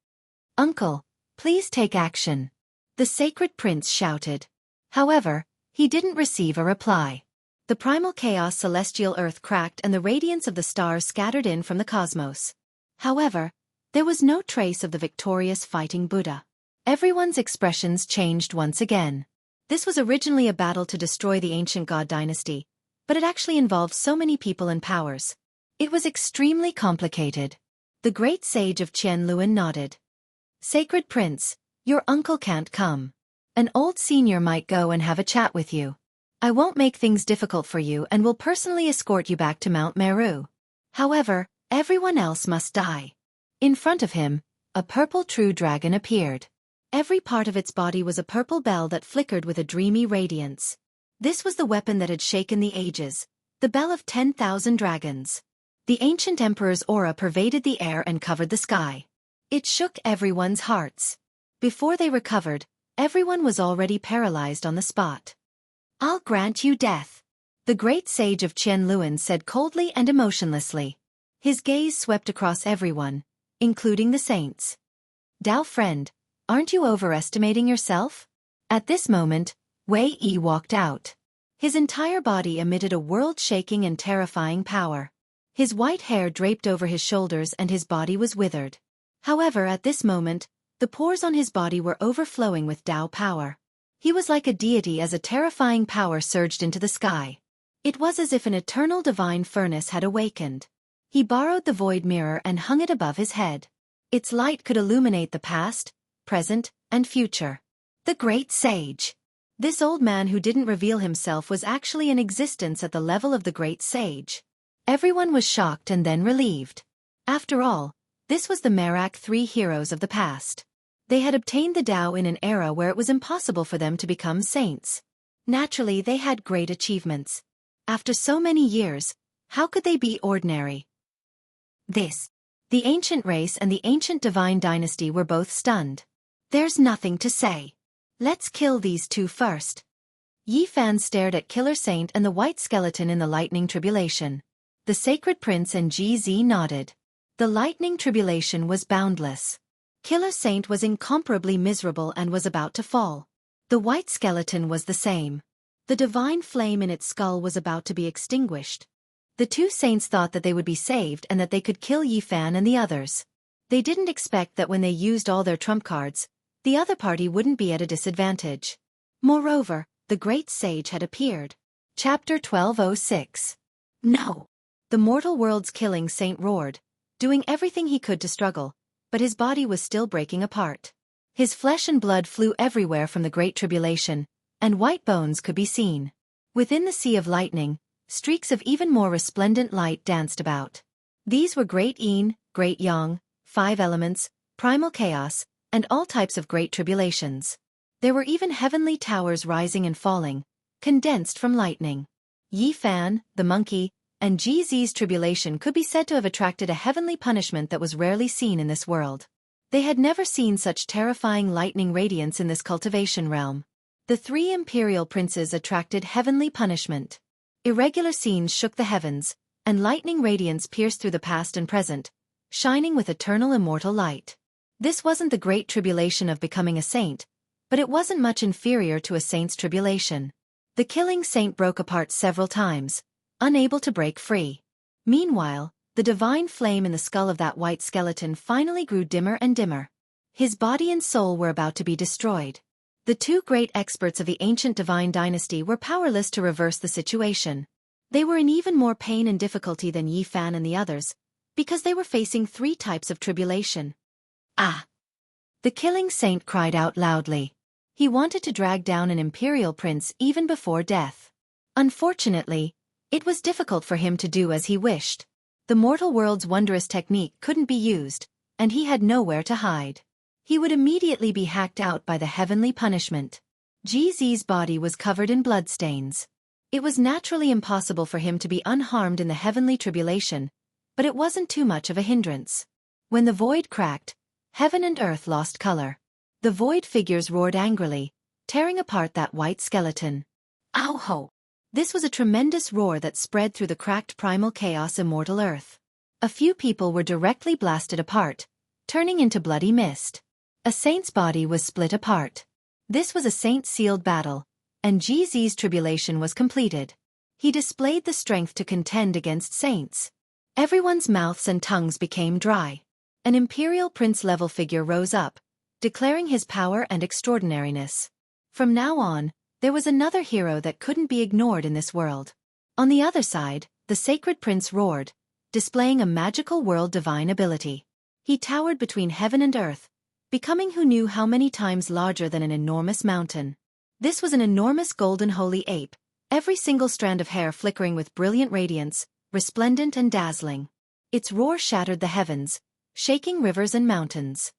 S1: Uncle, please take action. The sacred prince shouted. However, he didn't receive a reply. The primal chaos celestial earth cracked and the radiance of the stars scattered in from the cosmos. However, there was no trace of the victorious fighting Buddha. Everyone's expressions changed once again. This was originally a battle to destroy the ancient god dynasty, but it actually involved so many people and powers. It was extremely complicated. The great sage of Qianluan nodded. Sacred Prince, your uncle can't come. An old senior might go and have a chat with you. I won't make things difficult for you and will personally escort you back to Mount Meru. However, everyone else must die. In front of him, a purple true dragon appeared. Every part of its body was a purple bell that flickered with a dreamy radiance. This was the weapon that had shaken the ages, the bell of 10,000 dragons. The ancient emperor's aura pervaded the air and covered the sky. It shook everyone's hearts. Before they recovered, everyone was already paralyzed on the spot. I'll grant you death, the great sage of Qianluan said coldly and emotionlessly. His gaze swept across everyone, including the saints. Dao friend, aren't you overestimating yourself? At this moment, Wei Yi walked out. His entire body emitted a world-shaking and terrifying power. His white hair draped over his shoulders and his body was withered. However, at this moment, the pores on his body were overflowing with Dao power. He was like a deity as a terrifying power surged into the sky. It was as if an eternal divine furnace had awakened. He borrowed the void mirror and hung it above his head. Its light could illuminate the past, present, and future. The great sage. This old man who didn't reveal himself was actually in existence at the level of the great sage. Everyone was shocked and then relieved. After all, this was the Merak three heroes of the past. They had obtained the Tao in an era where it was impossible for them to become saints. Naturally, they had great achievements. After so many years, how could they be ordinary? The ancient race and the ancient divine dynasty were both stunned. There's nothing to say. Let's kill these two first. Yi Fan stared at Killer Saint and the white skeleton in the lightning tribulation. The sacred prince and GZ nodded. The lightning tribulation was boundless. Killer Saint was incomparably miserable and was about to fall. The white skeleton was the same. The divine flame in its skull was about to be extinguished. The two saints thought that they would be saved and that they could kill Yi Fan and the others. They didn't expect that when they used all their trump cards, the other party wouldn't be at a disadvantage. Moreover, the great sage had appeared. Chapter 1206. No! The mortal world's killing saint roared, doing everything he could to struggle, but his body was still breaking apart. His flesh and blood flew everywhere from the great tribulation, and white bones could be seen. Within the sea of lightning, streaks of even more resplendent light danced about. These were great yin, great yang, 5 elements, primal chaos, and all types of great tribulations. There were even heavenly towers rising and falling, condensed from lightning. Yi Fan, the monkey, and GZ's tribulation could be said to have attracted a heavenly punishment that was rarely seen in this world. They had never seen such terrifying lightning radiance in this cultivation realm. The 3 imperial princes attracted heavenly punishment. Irregular scenes shook the heavens, and lightning radiance pierced through the past and present, shining with eternal immortal light. This wasn't the great tribulation of becoming a saint, but it wasn't much inferior to a saint's tribulation. The killing saint broke apart several times, unable to break free. Meanwhile, the divine flame in the skull of that white skeleton finally grew dimmer and dimmer. His body and soul were about to be destroyed. The two great experts of the ancient divine dynasty were powerless to reverse the situation. They were in even more pain and difficulty than Yi Fan and the others, because they were facing 3 types of tribulation. Ah! The killing saint cried out loudly. He wanted to drag down an imperial prince even before death. Unfortunately, it was difficult for him to do as he wished. The mortal world's wondrous technique couldn't be used, and he had nowhere to hide. He would immediately be hacked out by the heavenly punishment. GZ's body was covered in bloodstains. It was naturally impossible for him to be unharmed in the heavenly tribulation, but it wasn't too much of a hindrance. When the void cracked, heaven and earth lost color. The void figures roared angrily, tearing apart that white skeleton. Ow ho! This was a tremendous roar that spread through the cracked primal chaos immortal earth. A few people were directly blasted apart, turning into bloody mist. A saint's body was split apart. This was a saint-sealed battle, and GZ's tribulation was completed. He displayed the strength to contend against saints. Everyone's mouths and tongues became dry. An imperial prince-level figure rose up, declaring his power and extraordinariness. From now on, there was another hero that couldn't be ignored in this world. On the other side, the sacred prince roared, displaying a magical world divine ability. He towered between heaven and earth, becoming who knew how many times larger than an enormous mountain. This was an enormous golden holy ape, every single strand of hair flickering with brilliant radiance, resplendent and dazzling. Its roar shattered the heavens, shaking rivers and mountains.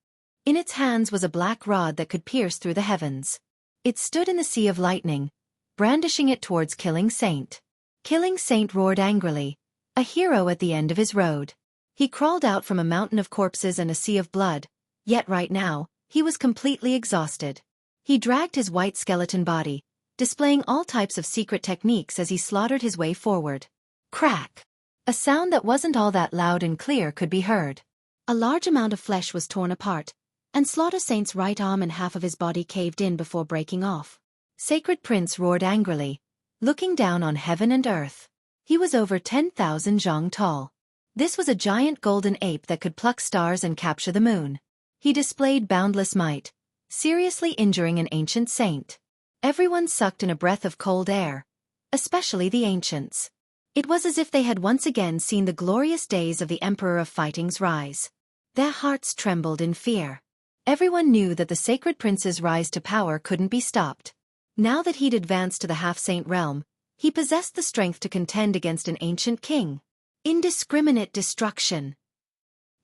S1: In its hands was a black rod that could pierce through the heavens. It stood in the sea of lightning, brandishing it towards Killing Saint. Killing Saint roared angrily, a hero at the end of his road. He crawled out from a mountain of corpses and a sea of blood, yet right now, he was completely exhausted. He dragged his white skeleton body, displaying all types of secret techniques as he slaughtered his way forward. Crack! A sound that wasn't all that loud and clear could be heard. A large amount of flesh was torn apart, and Slaughter Saint's right arm and half of his body caved in before breaking off. Sacred Prince roared angrily, looking down on heaven and earth. He was over 10,000 zhang tall. This was a giant golden ape that could pluck stars and capture the moon. He displayed boundless might, seriously injuring an ancient saint. Everyone sucked in a breath of cold air, especially the ancients. It was as if they had once again seen the glorious days of the Emperor of Fighting's rise. Their hearts trembled in fear. Everyone knew that the Sacred Prince's rise to power couldn't be stopped. Now that he'd advanced to the half-saint realm, he possessed the strength to contend against an ancient king. Indiscriminate destruction.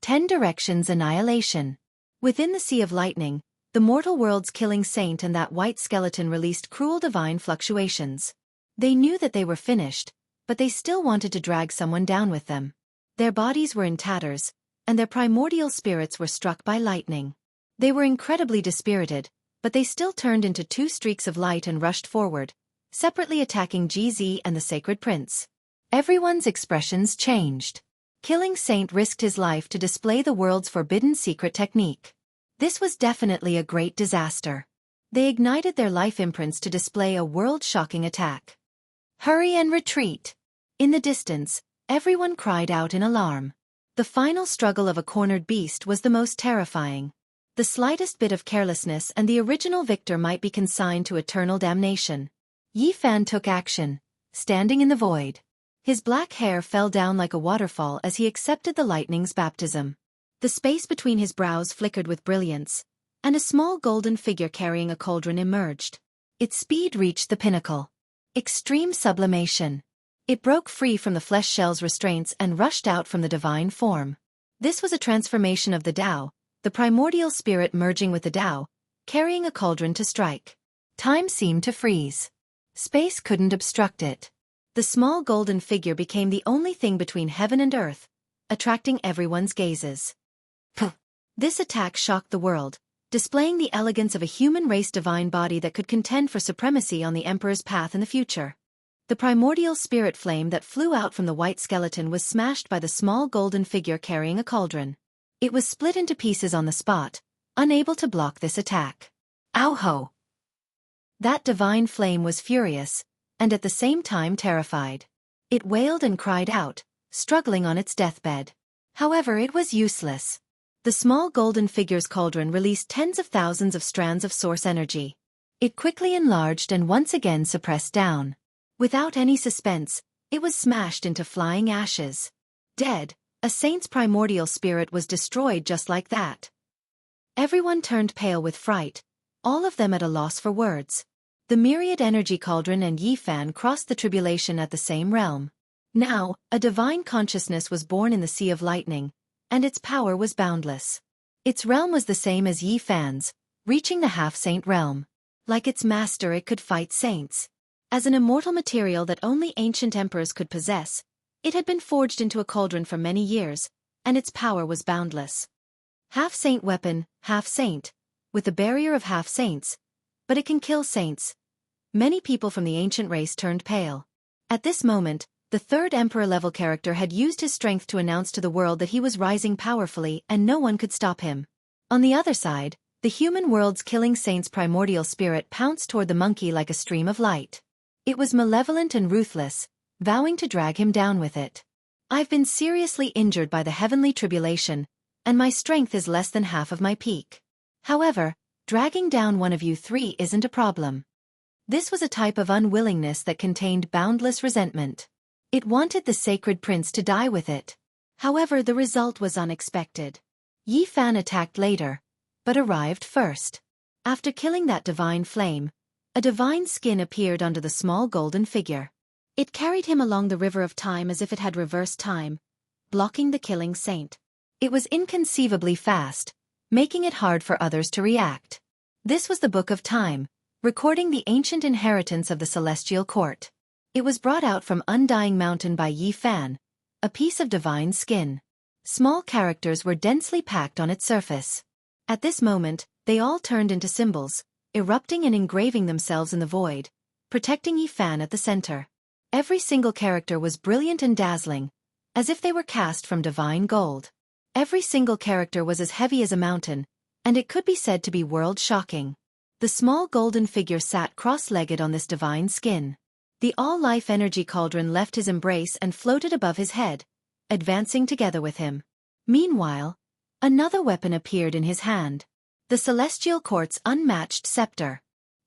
S1: 10 directions annihilation. Within the Sea of Lightning, the mortal world's Killing Saint and that white skeleton released cruel divine fluctuations. They knew that they were finished, but they still wanted to drag someone down with them. Their bodies were in tatters, and their primordial spirits were struck by lightning. They were incredibly dispirited, but they still turned into 2 streaks of light and rushed forward, separately attacking GZ and the Sacred Prince. Everyone's expressions changed. Killing Saint risked his life to display the world's forbidden secret technique. This was definitely a great disaster. They ignited their life imprints to display a world-shocking attack. Hurry and retreat! In the distance, everyone cried out in alarm. The final struggle of a cornered beast was the most terrifying. The slightest bit of carelessness and the original victor might be consigned to eternal damnation. Yi Fan took action, standing in the void. His black hair fell down like a waterfall as he accepted the lightning's baptism. The space between his brows flickered with brilliance, and a small golden figure carrying a cauldron emerged. Its speed reached the pinnacle. Extreme sublimation. It broke free from the flesh shell's restraints and rushed out from the divine form. This was a transformation of the Tao, the primordial spirit merging with the Tao, carrying a cauldron to strike. Time seemed to freeze. Space couldn't obstruct it. The small golden figure became the only thing between heaven and earth, attracting everyone's gazes. This attack shocked the world, displaying the elegance of a human race divine body that could contend for supremacy on the Emperor's path in the future. The primordial spirit flame that flew out from the white skeleton was smashed by the small golden figure carrying a cauldron. It was split into pieces on the spot, unable to block this attack. Ow ho! That divine flame was furious, and at the same time terrified. It wailed and cried out, struggling on its deathbed. However, it was useless. The small golden figure's cauldron released tens of thousands of strands of source energy. It quickly enlarged and once again suppressed down. Without any suspense, it was smashed into flying ashes. Dead, a saint's primordial spirit was destroyed just like that. Everyone turned pale with fright, all of them at a loss for words. The myriad energy cauldron and Yi Fan crossed the tribulation at the same realm. Now, a divine consciousness was born in the Sea of Lightning, and its power was boundless. Its realm was the same as Yi Fan's, reaching the half-saint realm. Like its master, it could fight saints. As an immortal material that only ancient emperors could possess, it had been forged into a cauldron for many years, and its power was boundless. Half-saint weapon, half-saint, with the barrier of half-saints, but it can kill saints. Many people from the ancient race turned pale. At this moment, the third emperor-level character had used his strength to announce to the world that he was rising powerfully and no one could stop him. On the other side, the human world's killing saint's primordial spirit pounced toward the monkey like a stream of light. It was malevolent and ruthless, vowing to drag him down with it. I've been seriously injured by the heavenly tribulation, and my strength is less than half of my peak. However, dragging down one of you three isn't a problem. This was a type of unwillingness that contained boundless resentment. It wanted the sacred prince to die with it. However, the result was unexpected. Yi Fan attacked later, but arrived first. After killing that divine flame, a divine skin appeared under the small golden figure. It carried him along the river of time as if it had reversed time, blocking the killing saint. It was inconceivably fast, making it hard for others to react. This was the Book of Time, recording the ancient inheritance of the celestial court. It was brought out from Undying Mountain by Yi Fan, a piece of divine skin. Small characters were densely packed on its surface. At this moment, they all turned into symbols, erupting and engraving themselves in the void, protecting Yi Fan at the center. Every single character was brilliant and dazzling, as if they were cast from divine gold. Every single character was as heavy as a mountain, and it could be said to be world-shocking. The small golden figure sat cross-legged on this divine skin. The all-life energy cauldron left his embrace and floated above his head, advancing together with him. Meanwhile, another weapon appeared in his hand. The celestial court's unmatched scepter.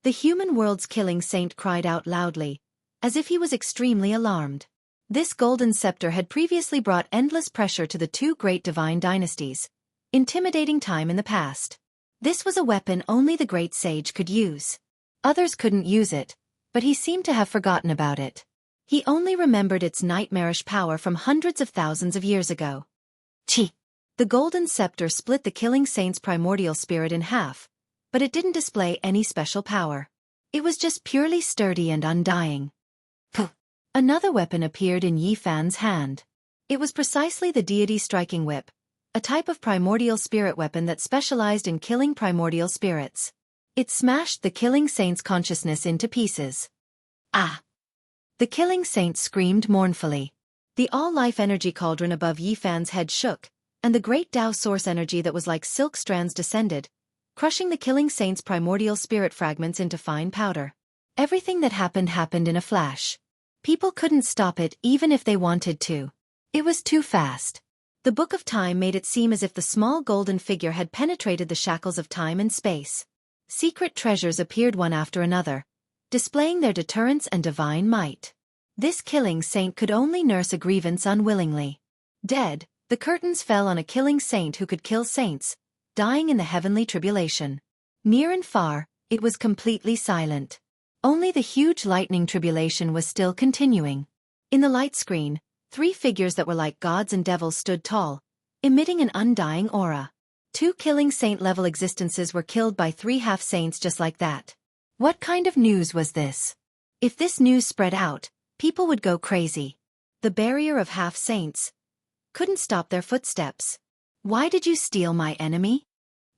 S1: The human world's killing saint cried out loudly, as if he was extremely alarmed. This golden scepter had previously brought endless pressure to the two great divine dynasties, intimidating time in the past. This was a weapon only the great sage could use. Others couldn't use it, but he seemed to have forgotten about it. He only remembered its nightmarish power from hundreds of thousands of years ago. Chi! The golden scepter split the killing saint's primordial spirit in half, but it didn't display any special power. It was just purely sturdy and undying. Puh! Another weapon appeared in Yi Fan's hand. It was precisely the deity's striking whip, a type of primordial spirit weapon that specialized in killing primordial spirits. It smashed the killing saint's consciousness into pieces. Ah! The killing saint screamed mournfully. The all-life energy cauldron above Yi Fan's head shook, and the great Tao source energy that was like silk strands descended, crushing the killing saint's primordial spirit fragments into fine powder. Everything that happened in a flash. People couldn't stop it even if they wanted to. It was too fast. The Book of Time made it seem as if the small golden figure had penetrated the shackles of time and space. Secret treasures appeared one after another, displaying their deterrence and divine might. This killing saint could only nurse a grievance unwillingly. Dead, the curtains fell on a killing saint who could kill saints, dying in the heavenly tribulation. Near and far, it was completely silent. Only the huge lightning tribulation was still continuing. In the light screen, three figures that were like gods and devils stood tall, emitting an undying aura. Two killing saint-level existences were killed by three half-saints just like that. What kind of news was this? If this news spread out, people would go crazy. The barrier of half-saints couldn't stop their footsteps. Why did you steal my enemy?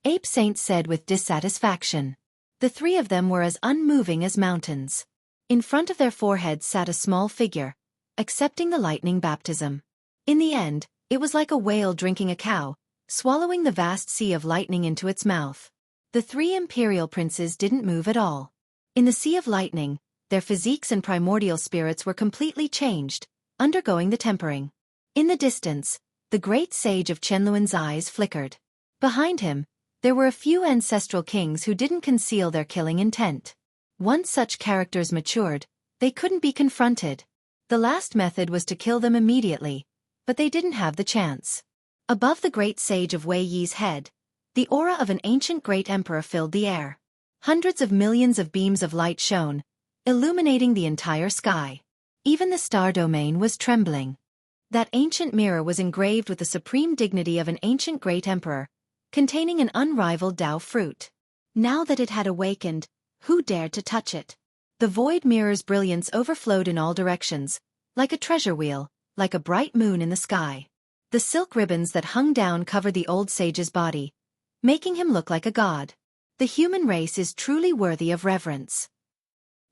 S1: Ape Saint said with dissatisfaction. The three of them were as unmoving as mountains. In front of their foreheads sat a small figure, accepting the lightning baptism. In the end, it was like a whale drinking a cow, swallowing the vast sea of lightning into its mouth. The three imperial princes didn't move at all. In the Sea of Lightning, their physiques and primordial spirits were completely changed, undergoing the tempering. In the distance, the great sage of Qianluan's eyes flickered. Behind him, there were a few ancestral kings who didn't conceal their killing intent. Once such characters matured, they couldn't be confronted. The last method was to kill them immediately, but they didn't have the chance. Above the great sage of Wei Yi's head, the aura of an ancient great emperor filled the air. Hundreds of millions of beams of light shone, illuminating the entire sky. Even the star domain was trembling. That ancient mirror was engraved with the supreme dignity of an ancient great emperor, containing an unrivaled Tao fruit.
S2: Now that it had awakened, who dared to touch it?
S1: The void mirror's brilliance overflowed in all directions, like a treasure wheel, like a bright moon in the sky. The silk ribbons that hung down covered the old sage's body, making him look like a god. The human race is truly worthy of reverence.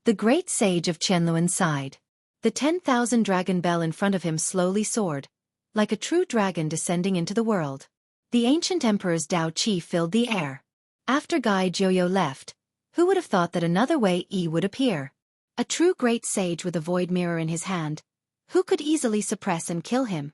S1: The great sage of Qianluan sighed. The 10,000 dragon bell in front of him slowly soared, like a true dragon descending into the world. The ancient emperor's Dao Qi filled the air. After Gai Jiuyo left, who would have thought that another Wei Yi would appear?
S2: A true great sage with a void mirror in his hand. Who could easily suppress and kill him?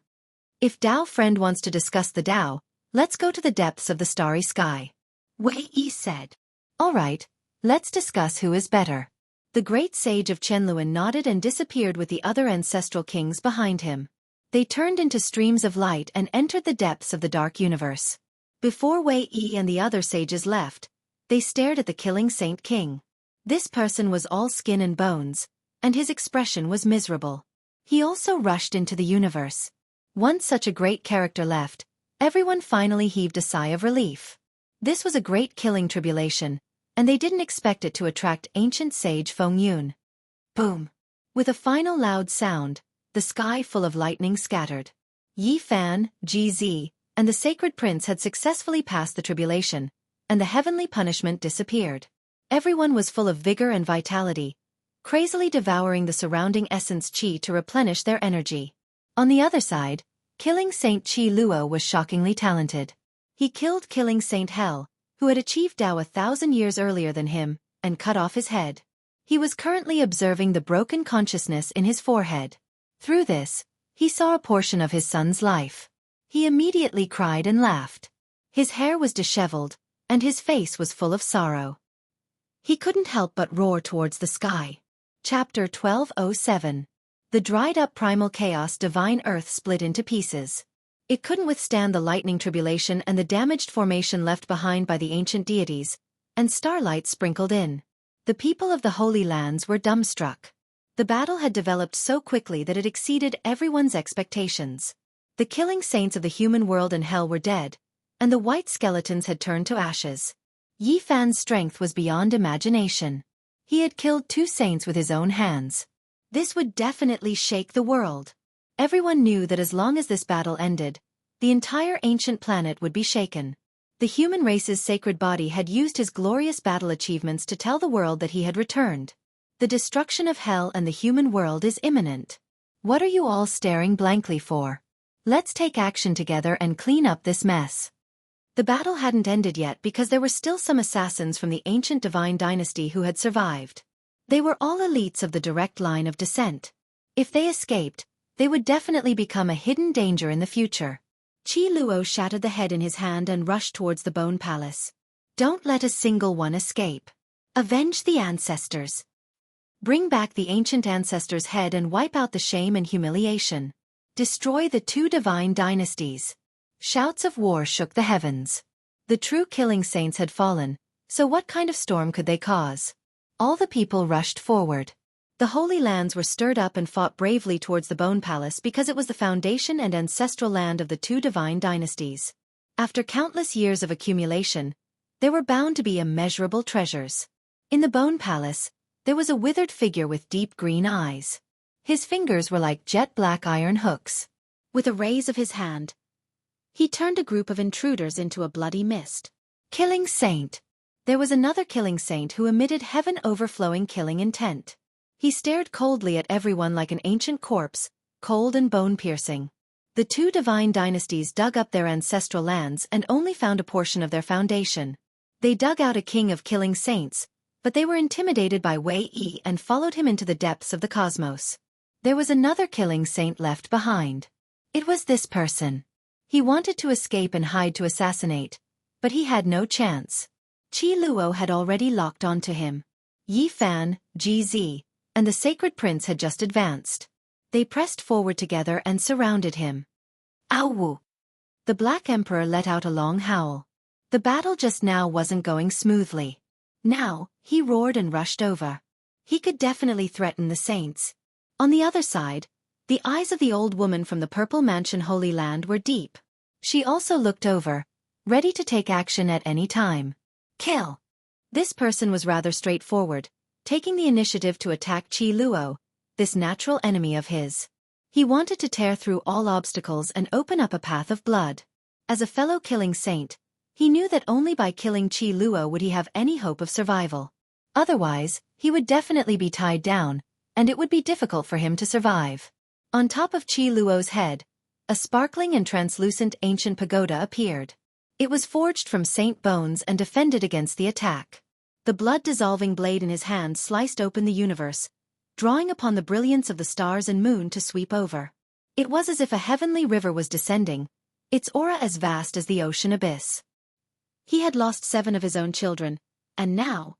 S1: If Dao friend wants to discuss the Dao, let's go to the depths of the starry sky.
S2: Wei Yi said.
S1: All right, let's discuss who is better. The great sage of Qianluan nodded and disappeared with the other ancestral kings behind him. They turned into streams of light and entered the depths of the dark universe. Before Wei Yi and the other sages left, they stared at the killing Saint King. This person was all skin and bones, and his expression was miserable. He also rushed into the universe. Once such a great character left, everyone finally heaved a sigh of relief. This was a great killing tribulation, and they didn't expect it to attract ancient sage Feng Yun. Boom! With a final loud sound, the sky full of lightning scattered. Yi Fan, GZ, and the sacred prince had successfully passed the tribulation, and the heavenly punishment disappeared. Everyone was full of vigor and vitality, crazily devouring the surrounding essence Qi to replenish their energy. On the other side, killing Saint Qi Luo was shockingly talented. He killed killing Saint Hel, who had achieved Dao 1,000 years earlier than him, and cut off his head. He was currently observing the broken consciousness in his forehead. Through this, he saw a portion of his son's life. He immediately cried and laughed. His hair was disheveled, and his face was full of sorrow. He couldn't help but roar towards the sky. Chapter 1207. The dried-up primal chaos divine earth split into pieces. It couldn't withstand the lightning tribulation and the damaged formation left behind by the ancient deities, and starlight sprinkled in. The people of the Holy Lands were dumbstruck. The battle had developed so quickly that it exceeded everyone's expectations. The killing saints of the human world and hell were dead, and the white skeletons had turned to ashes. Yi Fan's strength was beyond imagination. He had killed 2 saints with his own hands. This would definitely shake the world. Everyone knew that as long as this battle ended, the entire ancient planet would be shaken. The human race's sacred body had used his glorious battle achievements to tell the world that he had returned. The destruction of hell and the human world is imminent. What are you all staring blankly for? Let's take action together and clean up this mess. The battle hadn't ended yet because there were still some assassins from the ancient divine dynasty who had survived. They were all elites of the direct line of descent. If they escaped, they would definitely become a hidden danger in the future. Qi Luo shattered the head in his hand and rushed towards the Bone Palace. Don't let a single one escape. Avenge the ancestors. Bring back the ancient ancestor's head and wipe out the shame and humiliation. Destroy the 2 divine dynasties. Shouts of war shook the heavens. The true killing saints had fallen, so what kind of storm could they cause? All the people rushed forward. The Holy Lands were stirred up and fought bravely towards the Bone Palace because it was the foundation and ancestral land of the 2 divine dynasties. After countless years of accumulation, there were bound to be immeasurable treasures. In the Bone Palace, there was a withered figure with deep green eyes. His fingers were like jet-black iron hooks.
S2: With a raise of his hand, he turned a group of intruders into a bloody mist.
S1: Killing Saint. There was another killing saint who emitted heaven-overflowing killing intent. He stared coldly at everyone like an ancient corpse, cold and bone-piercing. The 2 divine dynasties dug up their ancestral lands and only found a portion of their foundation. They dug out a king of killing saints, but they were intimidated by Wei Yi and followed him into the depths of the cosmos. There was another killing saint left behind. It was this person. He wanted to escape and hide to assassinate, but he had no chance. Qi Luo had already locked onto him. Yi Fan, Ji Zi, and the sacred prince had just advanced. They pressed forward together and surrounded him. Ow! The Black Emperor let out a long howl. The battle just now wasn't going smoothly. Now, he roared and rushed over. He could definitely threaten the saints. On the other side, the eyes of the old woman from the Purple Mansion Holy Land were deep. She also looked over, ready to take action at any time. Kill! This person was rather straightforward, taking the initiative to attack Qi Luo, this natural enemy of his. He wanted to tear through all obstacles and open up a path of blood. As a fellow killing saint, he knew that only by killing Qi Luo would he have any hope of survival. Otherwise, he would definitely be tied down, and it would be difficult for him to survive. On top of Qi Luo's head, a sparkling and translucent ancient pagoda appeared. It was forged from saint bones and defended against the attack. The blood-dissolving blade in his hand sliced open the universe, drawing upon the brilliance of the stars and moon to sweep over. It was as if a heavenly river was descending, its aura as vast as the ocean abyss. He had lost 7 of his own children, and now,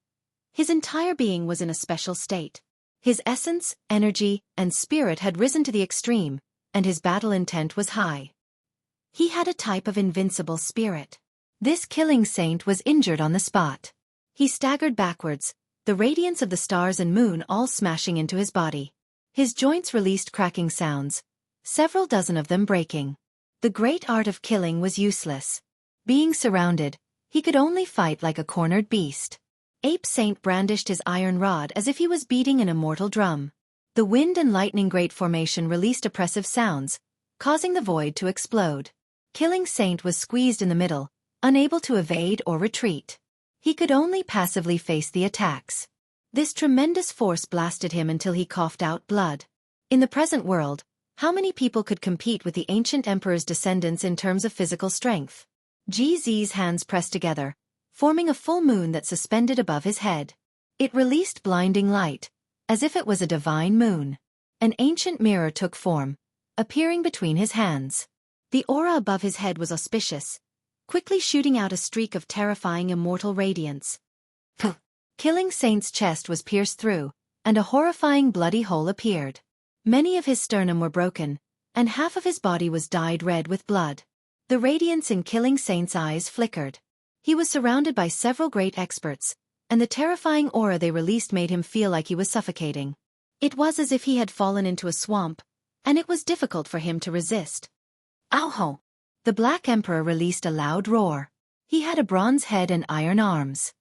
S1: his entire being was in a special state. His essence, energy, and spirit had risen to the extreme, and his battle intent was high. He had a type of invincible spirit. This killing saint was injured on the spot. He staggered backwards, the radiance of the stars and moon all smashing into his body. His joints released cracking sounds, several dozen of them breaking. The great art of killing was useless. Being surrounded, he could only fight like a cornered beast. Ape Saint brandished his iron rod as if he was beating an immortal drum. The wind and lightning great formation released oppressive sounds, causing the void to explode. Killing Saint was squeezed in the middle, unable to evade or retreat. He could only passively face the attacks. This tremendous force blasted him until he coughed out blood. In the present world, how many people could compete with the ancient emperor's descendants in terms of physical strength? Ji Zi's hands pressed together, forming a full moon that suspended above his head. It released blinding light, as if it was a divine moon. An ancient mirror took form, appearing between his hands. The aura above his head was auspicious, quickly shooting out a streak of terrifying immortal radiance. Killing Saint's chest was pierced through, and a horrifying bloody hole appeared. Many of his sternum were broken, and half of his body was dyed red with blood. The radiance in Killing Saint's eyes flickered. He was surrounded by several great experts, and the terrifying aura they released made him feel like he was suffocating. It was as if he had fallen into a swamp, and it was difficult for him to resist. Ow! The Black Emperor released a loud roar. He had a bronze head and iron arms.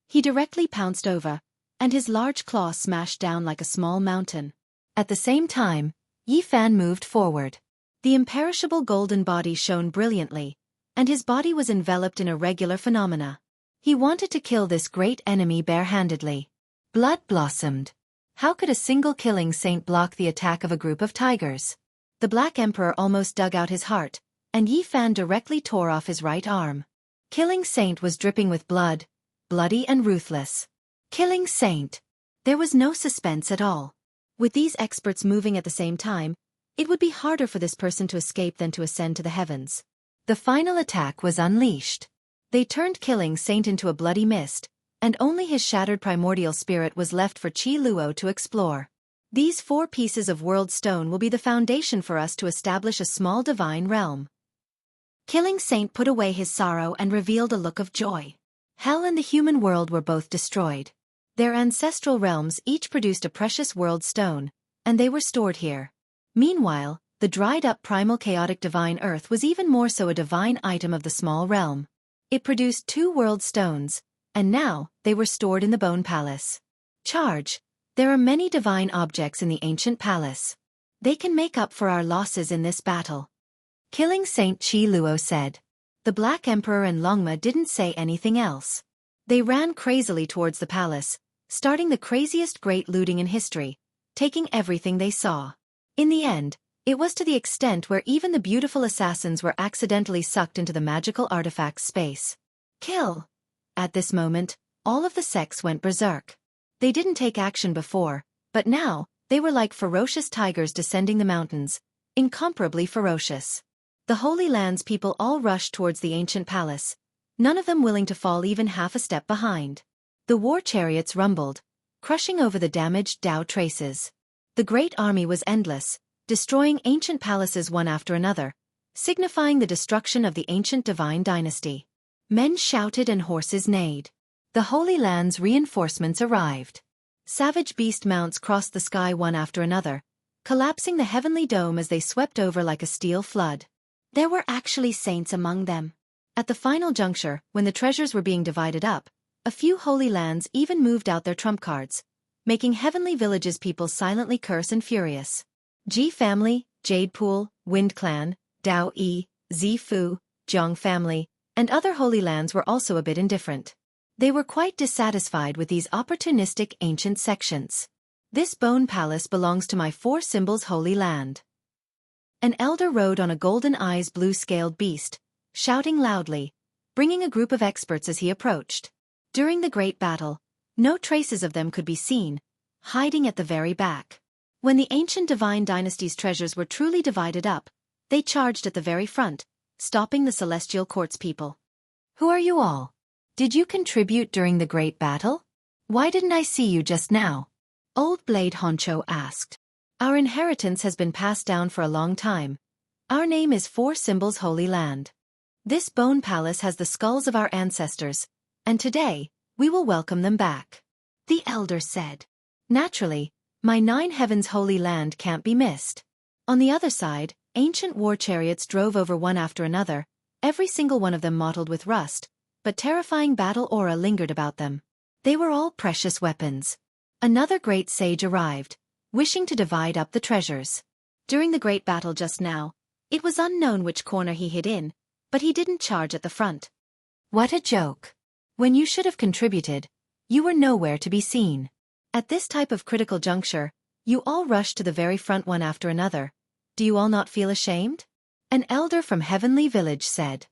S1: He directly pounced over, and his large claw smashed down like a small mountain. At the same time, Yi Fan moved forward. The imperishable golden body shone brilliantly, and his body was enveloped in irregular phenomena. He wanted to kill this great enemy barehandedly. Blood blossomed. How could a single killing saint block the attack of a group of tigers? The Black Emperor almost dug out his heart, and Yi Fan directly tore off his right arm. Killing Saint was dripping with blood, bloody and ruthless. Killing Saint. There was no suspense at all. With these experts moving at the same time, it would be harder for this person to escape than to ascend to the heavens. The final attack was unleashed. They turned Killing Saint into a bloody mist, and only his shattered primordial spirit was left for Qi Luo to explore. These 4 pieces of world stone will be the foundation for us to establish a small divine realm. Killing Saint put away his sorrow and revealed a look of joy. Hell and the human world were both destroyed. Their ancestral realms each produced a precious world stone, and they were stored here. Meanwhile, the dried-up primal chaotic divine earth was even more so a divine item of the small realm. It produced 2 world stones, and now they were stored in the Bone Palace. Charge! There are many divine objects in the ancient palace. They can make up for our losses in this battle. Killing Saint Qi Luo said. The Black Emperor and Longma didn't say anything else. They ran crazily towards the palace, starting the craziest great looting in history, taking everything they saw. In the end, it was to the extent where even the beautiful assassins were accidentally sucked into the magical artifact's space. Kill! At this moment, all of the sects went berserk. They didn't take action before, but now, they were like ferocious tigers descending the mountains, incomparably ferocious. The Holy Land's people all rushed towards the ancient palace, none of them willing to fall even half a step behind. The war chariots rumbled, crushing over the damaged Dao traces. The great army was endless, destroying ancient palaces one after another, signifying the destruction of the ancient divine dynasty. Men shouted and horses neighed. The Holy Land's reinforcements arrived. Savage beast mounts crossed the sky one after another, collapsing the heavenly dome as they swept over like a steel flood.
S2: There were actually saints among them.
S1: At the final juncture, when the treasures were being divided up, a few Holy Lands even moved out their trump cards, making Heavenly Village's people silently curse and furious. Ji family, Jade Pool, Wind Clan, Dao Yi, Zifu, Jiang family, and other Holy Lands were also a bit indifferent. They were quite dissatisfied with these opportunistic ancient sections. This bone palace belongs to my four symbols Holy Land. An elder rode on a golden eyes blue-scaled beast, shouting loudly, bringing a group of experts as he approached. During the great battle, no traces of them could be seen, hiding at the very back. When the ancient divine dynasty's treasures were truly divided up, they charged at the very front, stopping the celestial court's people. Who are you all? Did you contribute during the great battle? Why didn't I see you just now? Old Blade Honcho asked. Our inheritance has been passed down for a long time. Our name is Four Symbols Holy Land. This bone palace has the skulls of our ancestors, and today, we will welcome them back. The elder said. Naturally, my 9 heavens Holy Land can't be missed. On the other side, ancient war chariots drove over one after another, every single one of them mottled with rust, but terrifying battle aura lingered about them. They were all precious weapons. Another great sage arrived, wishing to divide up the treasures. During the great battle just now, it was unknown which corner he hid in, but he didn't charge at the front. What a joke. When you should have contributed, you were nowhere to be seen. At this type of critical juncture, you all rushed to the very front one after another. Do you all not feel ashamed? An elder from Heavenly Village said.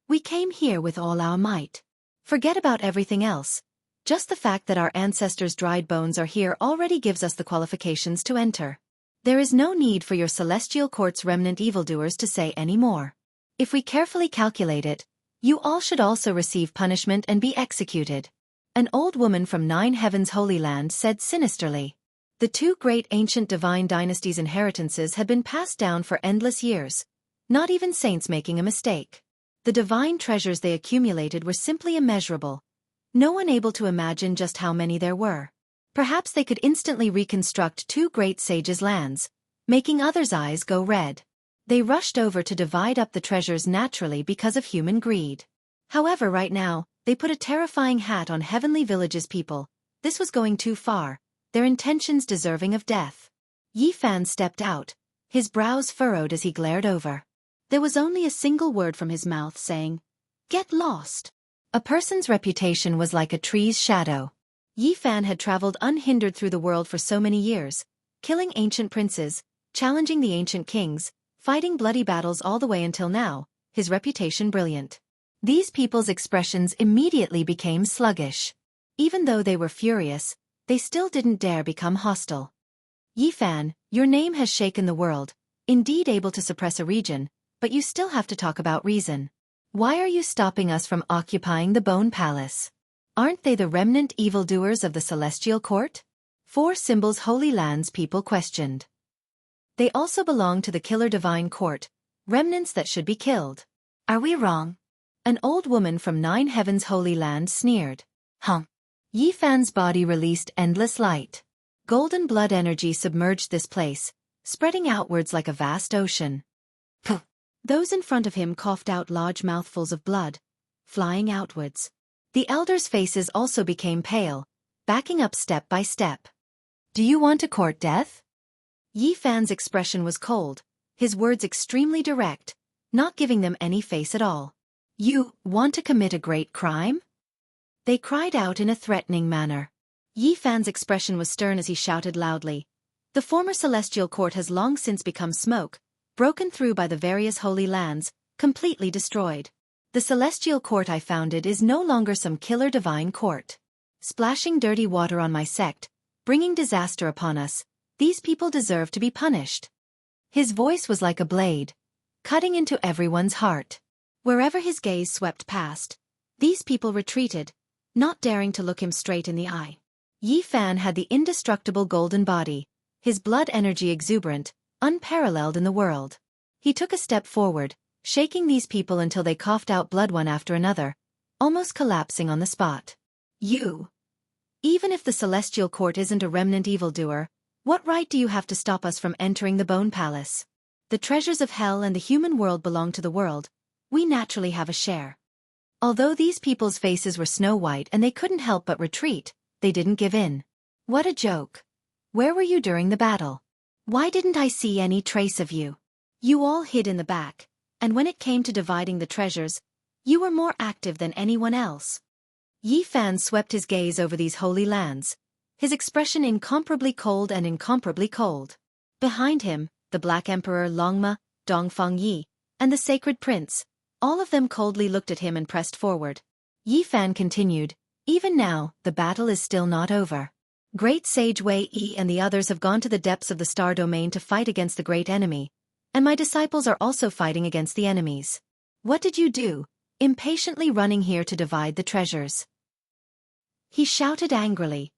S1: We came here with all our might. Forget about everything else. Just the fact that our ancestors' dried bones are here already gives us the qualifications to enter. There is no need for your celestial court's remnant evildoers to say any more. If we carefully calculate it, you all should also receive punishment and be executed. An old woman from 9 heavens Holy Land said sinisterly. The 2 great ancient divine dynasties' inheritances had been passed down for endless years, not even saints making a mistake. The divine treasures they accumulated were simply immeasurable. No one able to imagine just how many there were. Perhaps they could instantly reconstruct 2 great sages' lands, making others' eyes go red. They rushed over to divide up the treasures naturally because of human greed. However, right now, they put a terrifying hat on Heavenly Village's people. This was going too far, their intentions deserving of death. Yi Fan stepped out, his brows furrowed as he glared over. There was only a single word from his mouth saying, "Get lost." A person's reputation was like a tree's shadow. Yi Fan had traveled unhindered through the world for so many years, killing ancient princes, challenging the ancient kings, fighting bloody battles all the way until now, his reputation brilliant. These people's expressions immediately became sluggish. Even though they were furious, they still didn't dare become hostile. Yi Fan, your name has shaken the world, indeed able to suppress a region, but you still have to talk about reason. Why are you stopping us from occupying the Bone Palace? Aren't they the remnant evildoers of the Celestial Court? 4 Symbols Holy Land's people questioned. They also belong to the Killer Divine Court, remnants that should be killed. Are we wrong? An old woman from 9 heavens Holy Land sneered. Yi Fan's body released endless light. Golden blood energy submerged this place, spreading outwards like a vast ocean. Those in front of him coughed out large mouthfuls of blood, flying outwards. The elders' faces also became pale, backing up step by step. Do you want to court death? Yi Fan's expression was cold, his words extremely direct, not giving them any face at all. You want to commit a great crime? They cried out in a threatening manner. Yi Fan's expression was stern as he shouted loudly. The former celestial court has long since become smoke, broken through by the various holy lands, completely destroyed. The celestial court I founded is no longer some killer divine court. Splashing dirty water on my sect, bringing disaster upon us, these people deserve to be punished. His voice was like a blade, cutting into everyone's heart.
S2: Wherever his gaze swept past, these people retreated, not daring to look him straight in the eye.
S1: Yi Fan had the indestructible golden body, his blood energy exuberant, unparalleled in the world. He took a step forward, shaking these people until they coughed out blood one after another, almost collapsing on the spot. You! Even if the celestial court isn't a remnant evildoer, what right do you have to stop us from entering the Bone Palace? The treasures of hell and the human world belong to the world. We naturally have a share. Although these people's faces were snow white and they couldn't help but retreat, they didn't give in. What a joke. Where were you during the battle? Why didn't I see any trace of you?
S2: You all hid in the back, and when it came to dividing the treasures, you were more active than anyone else.
S1: Yi Fan swept his gaze over these holy lands, his expression incomparably cold and incomparably cold. Behind him, the Black Emperor Longma, Dongfang Yi, and the Sacred Prince, all of them coldly looked at him and pressed forward. Yi Fan continued, even now, the battle is still not over. Great Sage Wei Yi and the others have gone to the depths of the Star Domain to fight against the great enemy, and my disciples are also fighting against the enemies. What did you do, impatiently running here to divide the treasures? He shouted angrily,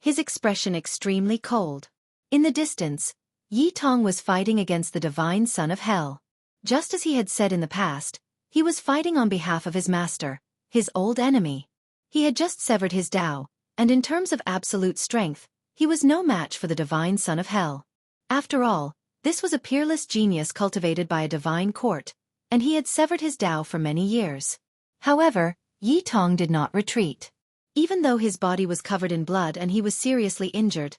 S1: his expression extremely cold. In the distance, Yi Tong was fighting against the divine son of hell. Just as he had said in the past, he was fighting on behalf of his master, his old enemy. He had just severed his Tao, and in terms of absolute strength, he was no match for the divine son of hell. After all, this was a peerless genius cultivated by a divine court, and he had severed his Tao for many years. However, Yi Tong did not retreat. Even though his body was covered in blood and he was seriously injured,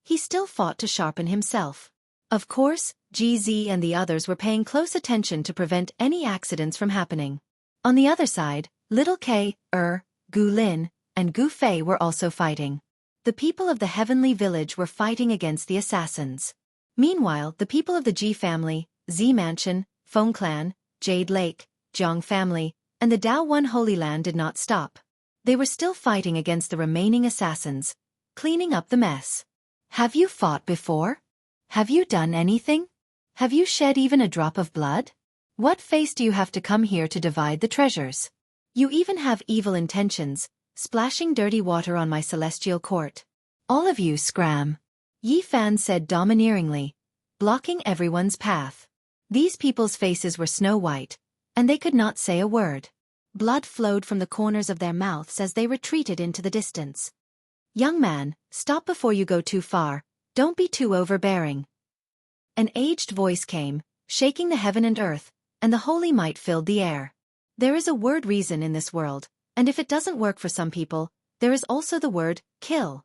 S1: he still fought to sharpen himself. Of course, GZ and the others were paying close attention to prevent any accidents from happening. On the other side, Little K, Gu Lin, and Gu Fei were also fighting. The people of the Heavenly Village were fighting against the assassins. Meanwhile, the people of the Ji family, Z Mansion, Feng Clan, Jade Lake, Jiang family, and the Dao One Holy Land did not stop. They were still fighting against the remaining assassins, cleaning up the mess. Have you fought before? Have you done anything? Have you shed even a drop of blood? What face do you have to come here to divide the treasures? You even have evil intentions, splashing dirty water on my celestial court. All of you scram. Yi Fan said domineeringly, blocking everyone's path. These people's faces were snow white, and they could not say a word.
S2: Blood flowed from the corners of their mouths as they retreated into the distance.
S1: Young man, stop before you go too far, don't be too overbearing. An aged voice came, shaking the heaven and earth, and the holy might filled the air. There is a word reason in this world, and if it doesn't work for some people, there is also the word kill.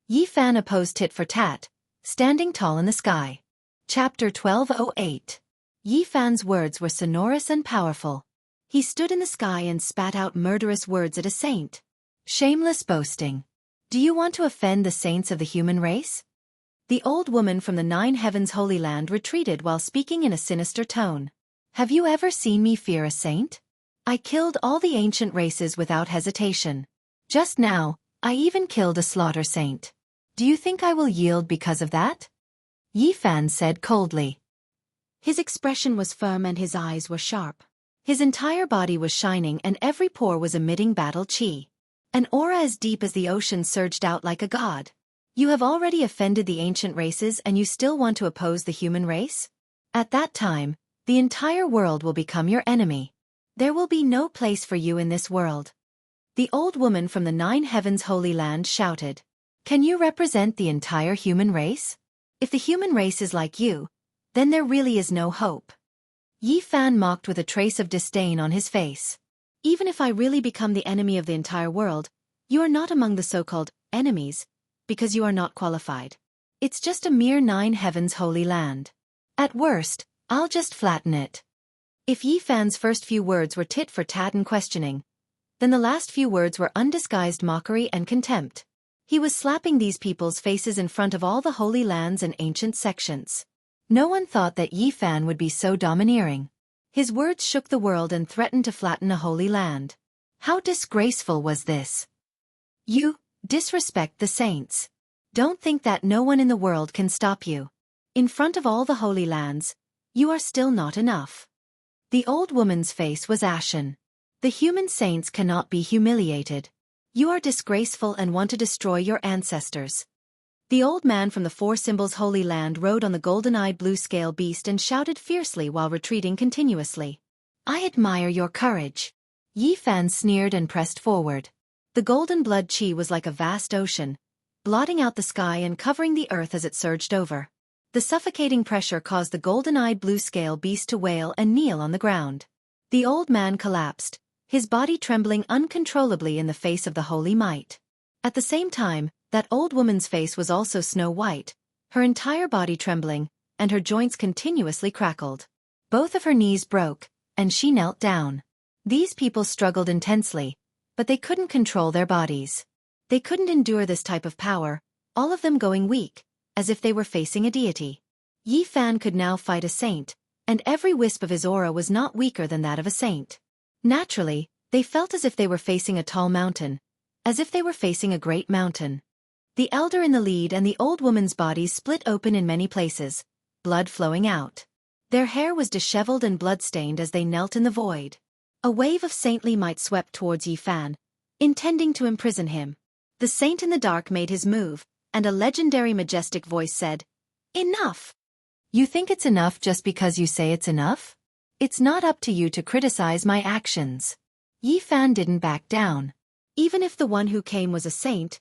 S1: Yi Fan opposed tit for tat, standing tall in the sky. Chapter 1208. Yi Fan's words were sonorous and powerful. He stood in the sky and spat out murderous words at a saint. Shameless boasting. Do you want to offend the saints of the human race? The old woman from the 9 Heavens Holy Land retreated while speaking in a sinister tone. Have you ever seen me fear a saint? I killed all the ancient races without hesitation. Just now, I even killed a slaughter saint. Do you think I will yield because of that? Yi Fan said coldly.
S2: His expression was firm and his eyes were sharp.
S1: His entire body was shining and every pore was emitting battle chi. An aura as deep as the ocean surged out like a god. You have already offended the ancient races and you still want to oppose the human race? At that time, the entire world will become your enemy. There will be no place for you in this world. The old woman from the 9 Heavens Holy Land shouted. Can you represent the entire human race? If the human race is like you, then there really is no hope. Yi Fan mocked with a trace of disdain on his face. Even if I really become the enemy of the entire world, you are not among the so-called enemies, because you are not qualified. It's just a mere 9 Heavens Holy Land. At worst, I'll just flatten it. If Yi Fan's first few words were tit for tat and questioning, then the last few words were undisguised mockery and contempt. He was slapping these people's faces in front of all the holy lands and ancient sections. No one thought that Yi Fan would be so domineering. His words shook the world and threatened to flatten a holy land. How disgraceful was this? You disrespect the saints. Don't think that no one in the world can stop you. In front of all the holy lands, you are still not enough. The old woman's face was ashen. The human saints cannot be humiliated. You are disgraceful and want to destroy your ancestors. The old man from the Four Symbols Holy Land rode on the golden-eyed blue-scale beast and shouted fiercely while retreating continuously. I admire your courage. Yi Fan sneered and pressed forward. The golden blood chi was like a vast ocean, blotting out the sky and covering the earth as it surged over. The suffocating pressure caused the golden-eyed blue-scale beast to wail and kneel on the ground. The old man collapsed, his body trembling uncontrollably in the face of the holy might. At the same time, that old woman's face was also snow white, her entire body trembling, and her joints continuously crackled. Both of her knees broke, and she knelt down. These people struggled intensely, but they couldn't control their bodies. They couldn't endure this type of power, all of them going weak, as if they were facing a deity. Yi Fan could now fight a saint, and every wisp of his aura was not weaker than that of a saint. Naturally, they felt as if they were facing a tall mountain, as if they were facing a great mountain. The elder in the lead and the old woman's bodies split open in many places, blood flowing out. Their hair was disheveled and blood-stained as they knelt in the void. A wave of saintly might swept towards Yi Fan, intending to imprison him. The saint in the dark made his move, and a legendary majestic voice said, Enough! You think it's enough just because you say it's enough? It's not up to you to criticize my actions. Yi Fan didn't back down. Even if the one who came was a saint,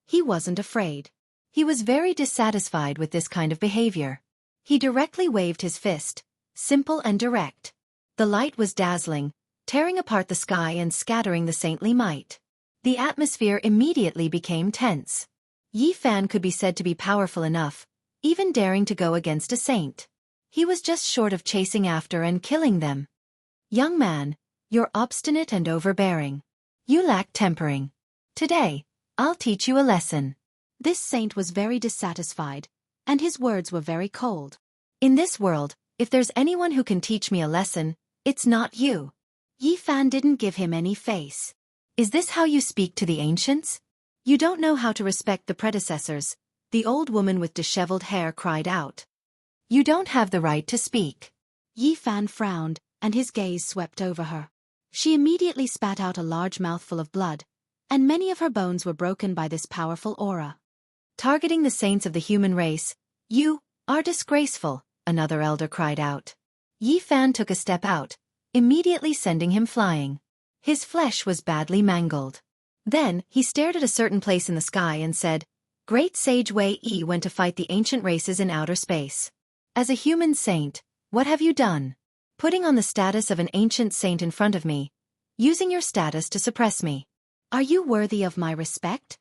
S1: he wasn't afraid. He was very dissatisfied with this kind of behavior. He directly waved his fist, simple and direct. The light was dazzling, tearing apart the sky and scattering the saintly might. The atmosphere immediately became tense. Yi Fan could be said to be powerful enough, even daring to go against a saint. He was just short of chasing after and killing them. Young man, you're obstinate and overbearing. You lack tempering. Today, I'll teach you a lesson.
S2: This saint was very dissatisfied, and his words were very cold.
S1: In this world, if there's anyone who can teach me a lesson, it's not you.
S2: Yi Fan didn't give him any face.
S1: Is this how you speak to the ancients? You don't know how to respect the predecessors, the old woman with disheveled hair cried out. You don't have the right to speak.
S2: Yi Fan frowned, and his gaze swept over her. She immediately spat out a large mouthful of blood, and many of her bones were broken by this powerful aura.
S1: Targeting the saints of the human race, you are disgraceful, another elder cried out. Yi Fan took a step out, immediately sending him flying. His flesh was badly mangled. Then, he stared at a certain place in the sky and said, Great Sage Wei Yi went to fight the ancient races in outer space. As a human saint, what have you done? Putting on the status of an ancient saint in front of me, using your status to suppress me.
S2: Are you worthy of my respect?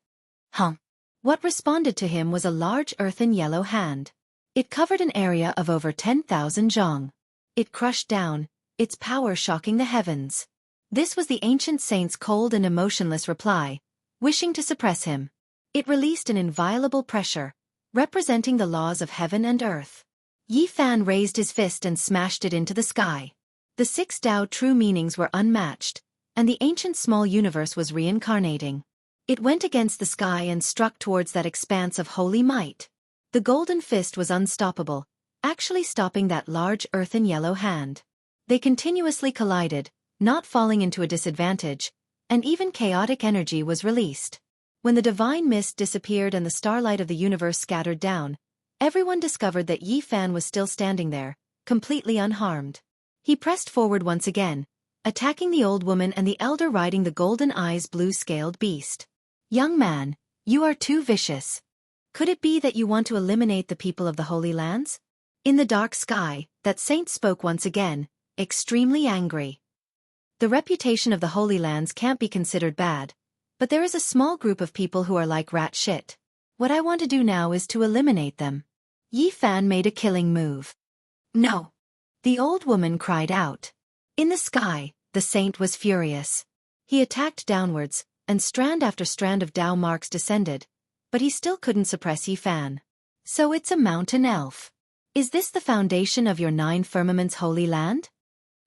S1: What responded to him was a large earthen yellow hand. It covered an area of over 10,000 zhong. It crushed down, its power shocking the heavens. This was the ancient saint's cold and emotionless reply, wishing to suppress him. It released an inviolable pressure, representing the laws of heaven and earth. Yi Fan raised his fist and smashed it into the sky. The 6 Tao true meanings were unmatched, and the ancient small universe was reincarnating. It went against the sky and struck towards that expanse of holy might. The golden fist was unstoppable, actually stopping that large earthen yellow hand. They continuously collided, not falling into a disadvantage, and even chaotic energy was released. When the divine mist disappeared and the starlight of the universe scattered down, everyone discovered that Yi Fan was still standing there, completely unharmed. He pressed forward once again, attacking the old woman and the elder riding the golden eyes blue-scaled beast. Young man, you are too vicious. Could it be that you want to eliminate the people of the Holy Lands? In the dark sky, that saint spoke once again, extremely angry. The reputation of the Holy Lands can't be considered bad, but there is a small group of people who are like rat shit. What I want to do now is to eliminate them. Yi Fan made a killing move. No! The old woman cried out. In the sky, the saint was furious. He attacked downwards, and strand after strand of Tao marks descended, but he still couldn't suppress Yi Fan. So it's a mountain elf. Is this the foundation of your 9 firmaments holy land?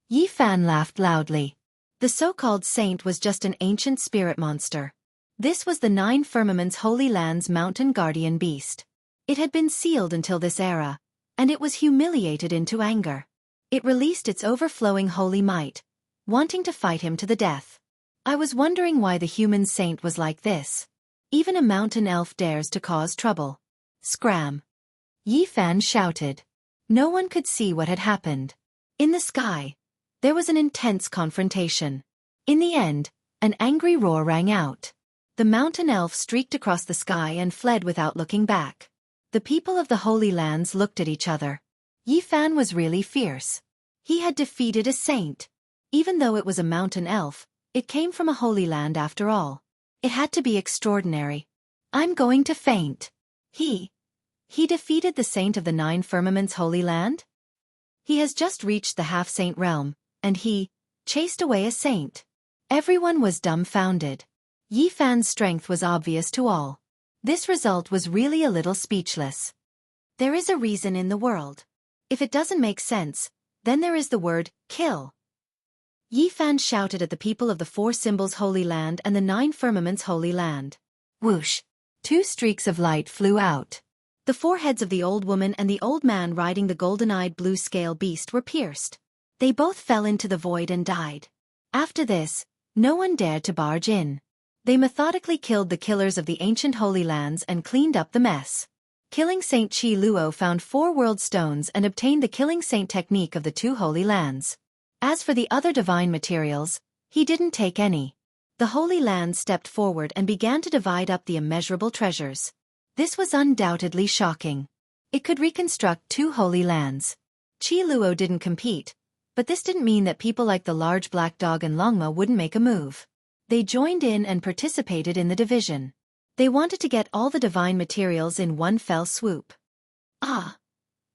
S1: Yi Fan laughed loudly. The so-called saint was just an ancient spirit monster. This was the Nine Firmaments Holy Land's mountain guardian beast. It had been sealed until this era, and it was humiliated into anger. It released its overflowing holy might, wanting to fight him to the death. I was wondering why the human saint was like this. Even a mountain elf dares to cause trouble. Scram! Yi Fan shouted. No one could see what had happened. In the sky, there was an intense confrontation. In the end, an angry roar rang out. The mountain elf streaked across the sky and fled without looking back. The people of the Holy Lands looked at each other. Yi Fan was really fierce. He had defeated a saint. Even though it was a mountain elf, it came from a holy land after all. It had to be extraordinary. I'm going to faint. He defeated the saint of the Nine Firmaments Holy Land? He has just reached the half-saint realm, and he chased away a saint. Everyone was dumbfounded. Yi Fan's strength was obvious to all. This result was really a little speechless. There is a reason in the world. If it doesn't make sense, then there is the word, kill. Yi Fan shouted at the people of the Four Symbols Holy Land and the Nine Firmaments Holy Land. Whoosh! 2 streaks of light flew out. The foreheads of the old woman and the old man riding the golden-eyed blue-scale beast were pierced. They both fell into the void and died. After this, no one dared to barge in. They methodically killed the killers of the ancient Holy Lands and cleaned up the mess. Killing Saint Chi Luo found 4 world stones and obtained the killing saint technique of the 2 Holy Lands. As for the other divine materials, he didn't take any. The Holy Lands stepped forward and began to divide up the immeasurable treasures. This was undoubtedly shocking. It could reconstruct 2 Holy Lands. Chi Luo didn't compete, but this didn't mean that people like the large black dog and Longma wouldn't make a move. They joined in and participated in the division. They wanted to get all the divine materials in one fell swoop. Ah!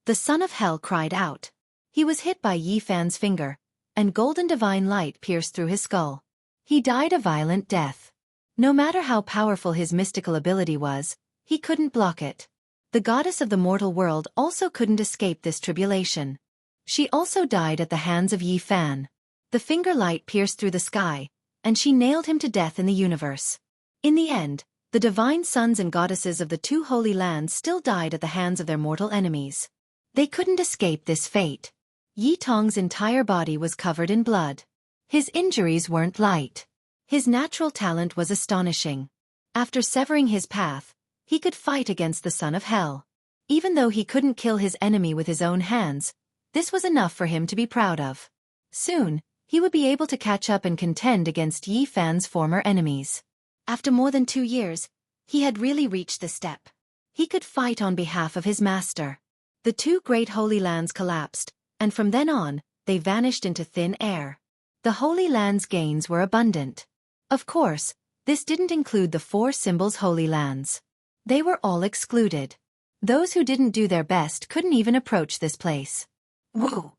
S1: The son of hell cried out. He was hit by Yi Fan's finger, and golden divine light pierced through his skull. He died a violent death. No matter how powerful his mystical ability was, he couldn't block it. The goddess of the mortal world also couldn't escape this tribulation. She also died at the hands of Yi Fan. The finger light pierced through the sky, and she nailed him to death in the universe. In the end, the divine sons and goddesses of the 2 Holy Lands still died at the hands of their mortal enemies. They couldn't escape this fate. Yi Tong's entire body was covered in blood. His injuries weren't light. His natural talent was astonishing. After severing his path, he could fight against the son of hell. Even though he couldn't kill his enemy with his own hands, this was enough for him to be proud of. Soon, he would be able to catch up and contend against Yi Fan's former enemies. After more than 2 years, he had really reached the step. He could fight on behalf of his master. The 2 great Holy Lands collapsed, and from then on, they vanished into thin air. The Holy Lands' gains were abundant. Of course, this didn't include the 4 Symbols Holy Lands. They were all excluded. Those who didn't do their best couldn't even approach this place. Woo!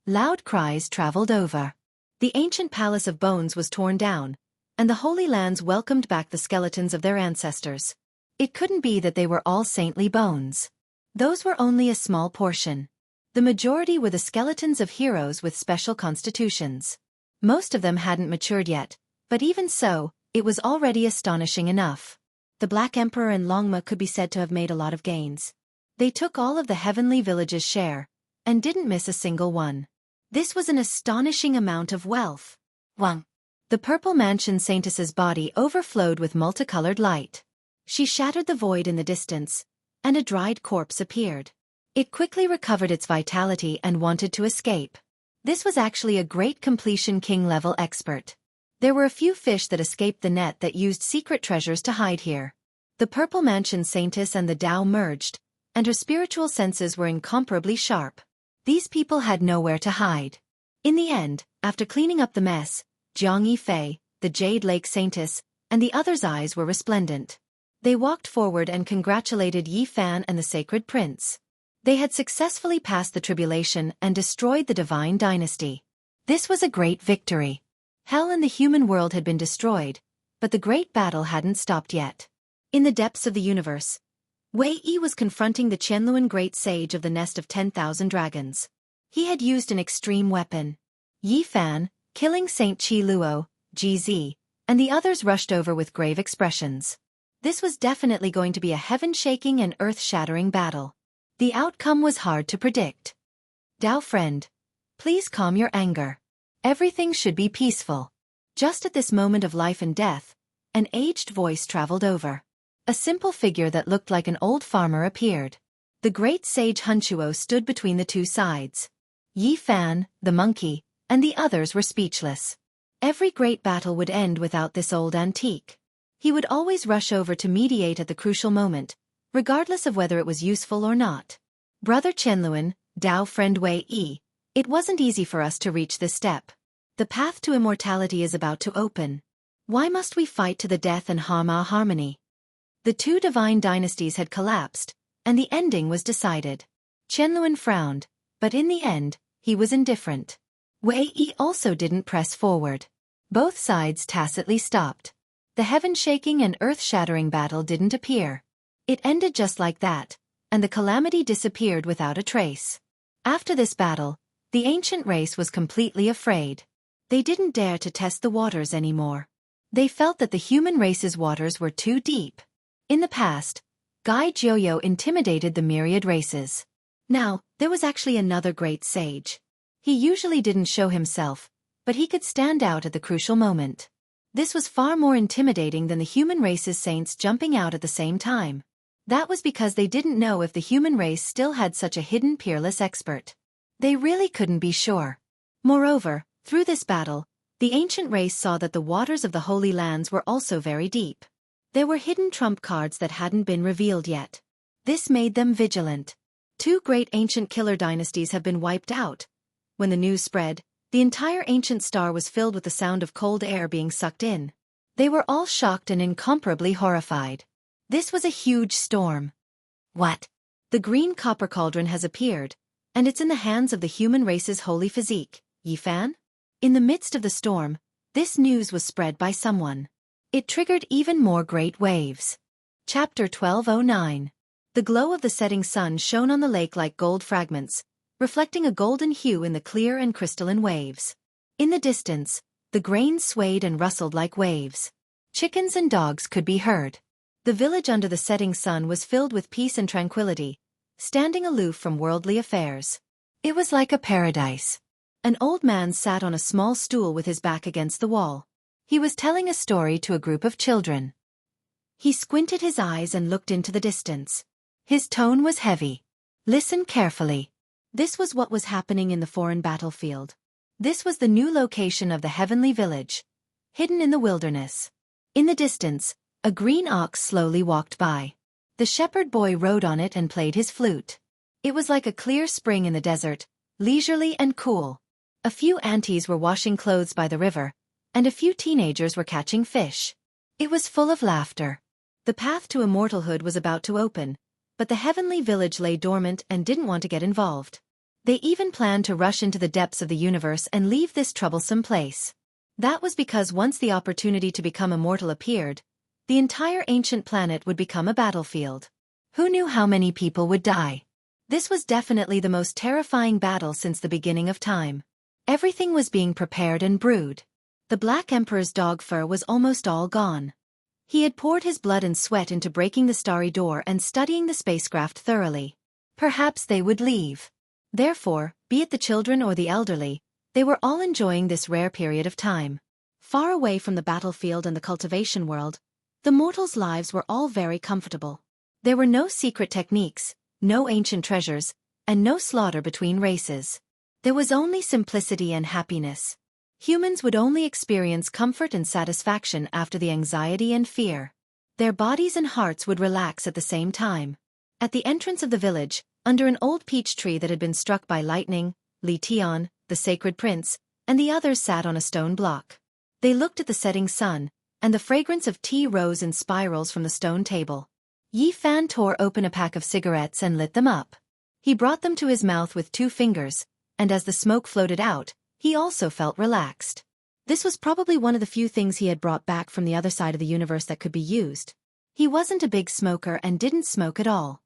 S1: Loud cries traveled over. The ancient palace of bones was torn down, and the Holy Lands welcomed back the skeletons of their ancestors. It couldn't be that they were all saintly bones. Those were only a small portion. The majority were the skeletons of heroes with special constitutions. Most of them hadn't matured yet, but even so, it was already astonishing enough. The Black Emperor and Longma could be said to have made a lot of gains. They took all of the heavenly villages' share, and didn't miss a single one. This was an astonishing amount of wealth. Wang. The purple mansion saintess's body overflowed with multicolored light. She shattered the void in the distance, and a dried corpse appeared. It quickly recovered its vitality and wanted to escape. This was actually a great completion king-level expert. There were a few fish that escaped the net that used secret treasures to hide here. The purple mansion saintess and the Tao merged, and her spiritual senses were incomparably sharp. These people had nowhere to hide. In the end, after cleaning up the mess, Jianghu, the Jade Lake Saintess, and the others' eyes were resplendent. They walked forward and congratulated Yi Fan and the Sacred Prince. They had successfully passed the tribulation and destroyed the divine dynasty. This was a great victory. Hell and the human world had been destroyed, but the great battle hadn't stopped yet. In the depths of the universe, Wei Yi was confronting the Qianluan great sage of the nest of 10,000 dragons. He had used an extreme weapon. Yi Fan, killing Saint Qi Luo, GZ, and the others rushed over with grave expressions. This was definitely going to be a heaven-shaking and earth-shattering battle. The outcome was hard to predict. Dao friend, please calm your anger. Everything should be peaceful. Just at this moment of life and death, an aged voice traveled over. A simple figure that looked like an old farmer appeared. The great sage Hunchuo stood between the two sides. Yi Fan, the monkey, and the others were speechless. Every great battle would end without this old antique. He would always rush over to mediate at the crucial moment, regardless of whether it was useful or not. Brother Qianluan, Dao friend Wei Yi, it wasn't easy for us to reach this step. The path to immortality is about to open. Why must we fight to the death and harm our harmony? The two divine dynasties had collapsed, and the ending was decided. Qianluan frowned, but in the end, he was indifferent. Wei Yi also didn't press forward. Both sides tacitly stopped. The heaven-shaking and earth-shattering battle didn't appear. It ended just like that, and the calamity disappeared without a trace. After this battle, the ancient race was completely afraid. They didn't dare to test the waters anymore. They felt that the human race's waters were too deep. In the past, Gai Jiuyo intimidated the myriad races. Now, there was actually another great sage. He usually didn't show himself, but he could stand out at the crucial moment. This was far more intimidating than the human race's saints jumping out at the same time. That was because they didn't know if the human race still had such a hidden peerless expert. They really couldn't be sure. Moreover, through this battle, the ancient race saw that the waters of the Holy Lands were also very deep. There were hidden trump cards that hadn't been revealed yet. This made them vigilant. Two great ancient killer dynasties have been wiped out. When the news spread, the entire ancient star was filled with the sound of cold air being sucked in. They were all shocked and incomparably horrified. This was a huge storm. What? The green copper cauldron has appeared, and it's in the hands of the human race's holy physique, Yi Fan? In the midst of the storm, this news was spread by someone. It triggered even more great waves. Chapter 1209. The glow of the setting sun shone on the lake like gold fragments, reflecting a golden hue in the clear and crystalline waves. In the distance, the grains swayed and rustled like waves. Chickens and dogs could be heard. The village under the setting sun was filled with peace and tranquility, standing aloof from worldly affairs. It was like a paradise. An old man sat on a small stool with his back against the wall. He was telling a story to a group of children. He squinted his eyes and looked into the distance. His tone was heavy. Listen carefully. This was what was happening in the foreign battlefield. This was the new location of the heavenly village, hidden in the wilderness. In the distance, a green ox slowly walked by. The shepherd boy rode on it and played his flute. It was like a clear spring in the desert, leisurely and cool. A few aunties were washing clothes by the river, and a few teenagers were catching fish. It was full of laughter. The path to immortalhood was about to open, but the heavenly village lay dormant and didn't want to get involved. They even planned to rush into the depths of the universe and leave this troublesome place. That was because once the opportunity to become immortal appeared, the entire ancient planet would become a battlefield. Who knew how many people would die? This was definitely the most terrifying battle since the beginning of time. Everything was being prepared and brewed. The Black Emperor's dog fur was almost all gone. He had poured his blood and sweat into breaking the starry door and studying the spacecraft thoroughly. Perhaps they would leave. Therefore, be it the children or the elderly, they were all enjoying this rare period of time. Far away from the battlefield and the cultivation world, the mortals' lives were all very comfortable. There were no secret techniques, no ancient treasures, and no slaughter between races. There was only simplicity and happiness. Humans would only experience comfort and satisfaction after the anxiety and fear. Their bodies and hearts would relax at the same time. At the entrance of the village, under an old peach tree that had been struck by lightning, Li Tian, the sacred prince, and the others sat on a stone block. They looked at the setting sun, and the fragrance of tea rose in spirals from the stone table. Yi Fan tore open a pack of cigarettes and lit them up. He brought them to his mouth with 2 fingers, and as the smoke floated out, he also felt relaxed. This was probably one of the few things he had brought back from the other side of the universe that could be used. He wasn't a big smoker and didn't smoke at all.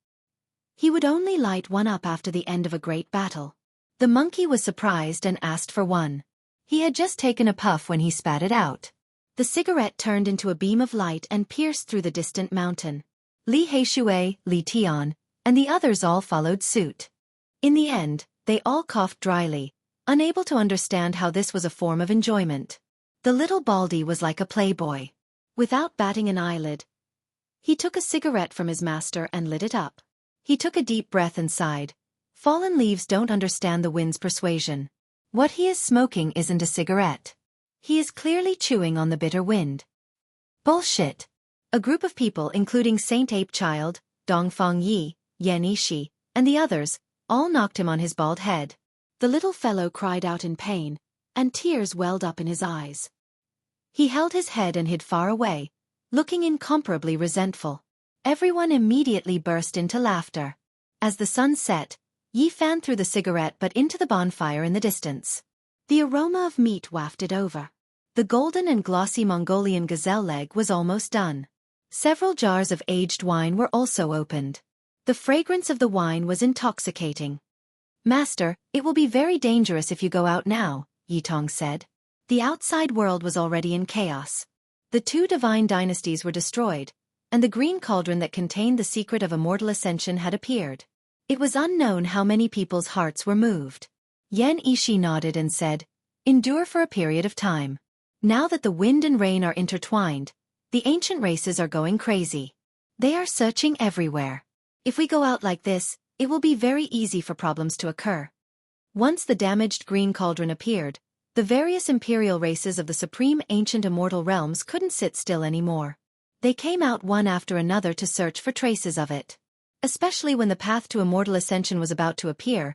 S1: He would only light one up after the end of a great battle. The monkey was surprised and asked for one. He had just taken a puff when he spat it out.
S2: The cigarette turned into a beam of light and pierced through the distant mountain.
S1: Li Heishui, Li Tian, and the others all followed suit. In the end, they all coughed dryly, unable to understand how this was a form of enjoyment. The little baldy was like a playboy.
S2: Without batting an eyelid, he took a cigarette from his master and lit it up.
S1: He took a deep breath and sighed. Fallen leaves don't understand the wind's persuasion. What he is smoking isn't a cigarette. He is clearly chewing on the bitter wind. Bullshit. A group of people including Saint Ape Child, Dongfang Yi, Yan Yishi, and the others, all knocked him on his bald head.
S2: The little fellow cried out in pain, and tears welled up in his eyes.
S1: He held his head and hid far away, looking incomparably resentful. Everyone immediately burst into laughter. As the sun set, Yi Fan threw the cigarette butt into the bonfire in the distance.
S2: The aroma of meat wafted over.
S1: The golden and glossy Mongolian gazelle leg was almost done. Several jars of aged wine were also opened. The fragrance of the wine was intoxicating. Master, it will be very dangerous if you go out now, Yi Tong said. The outside world was already in chaos. The two divine dynasties were destroyed, and the green cauldron that contained the secret of immortal ascension had appeared. It was unknown how many people's hearts were moved. Yan Yishi nodded and said, "Endure for a period of time. Now that the wind and rain are intertwined, the ancient races are going crazy. They are searching everywhere. If we go out like this, it will be very easy for problems to occur." Once the damaged green cauldron appeared, the various imperial races of the supreme ancient immortal realms couldn't sit still anymore. They came out one after another to search for traces of it. Especially when the path to immortal ascension was about to appear,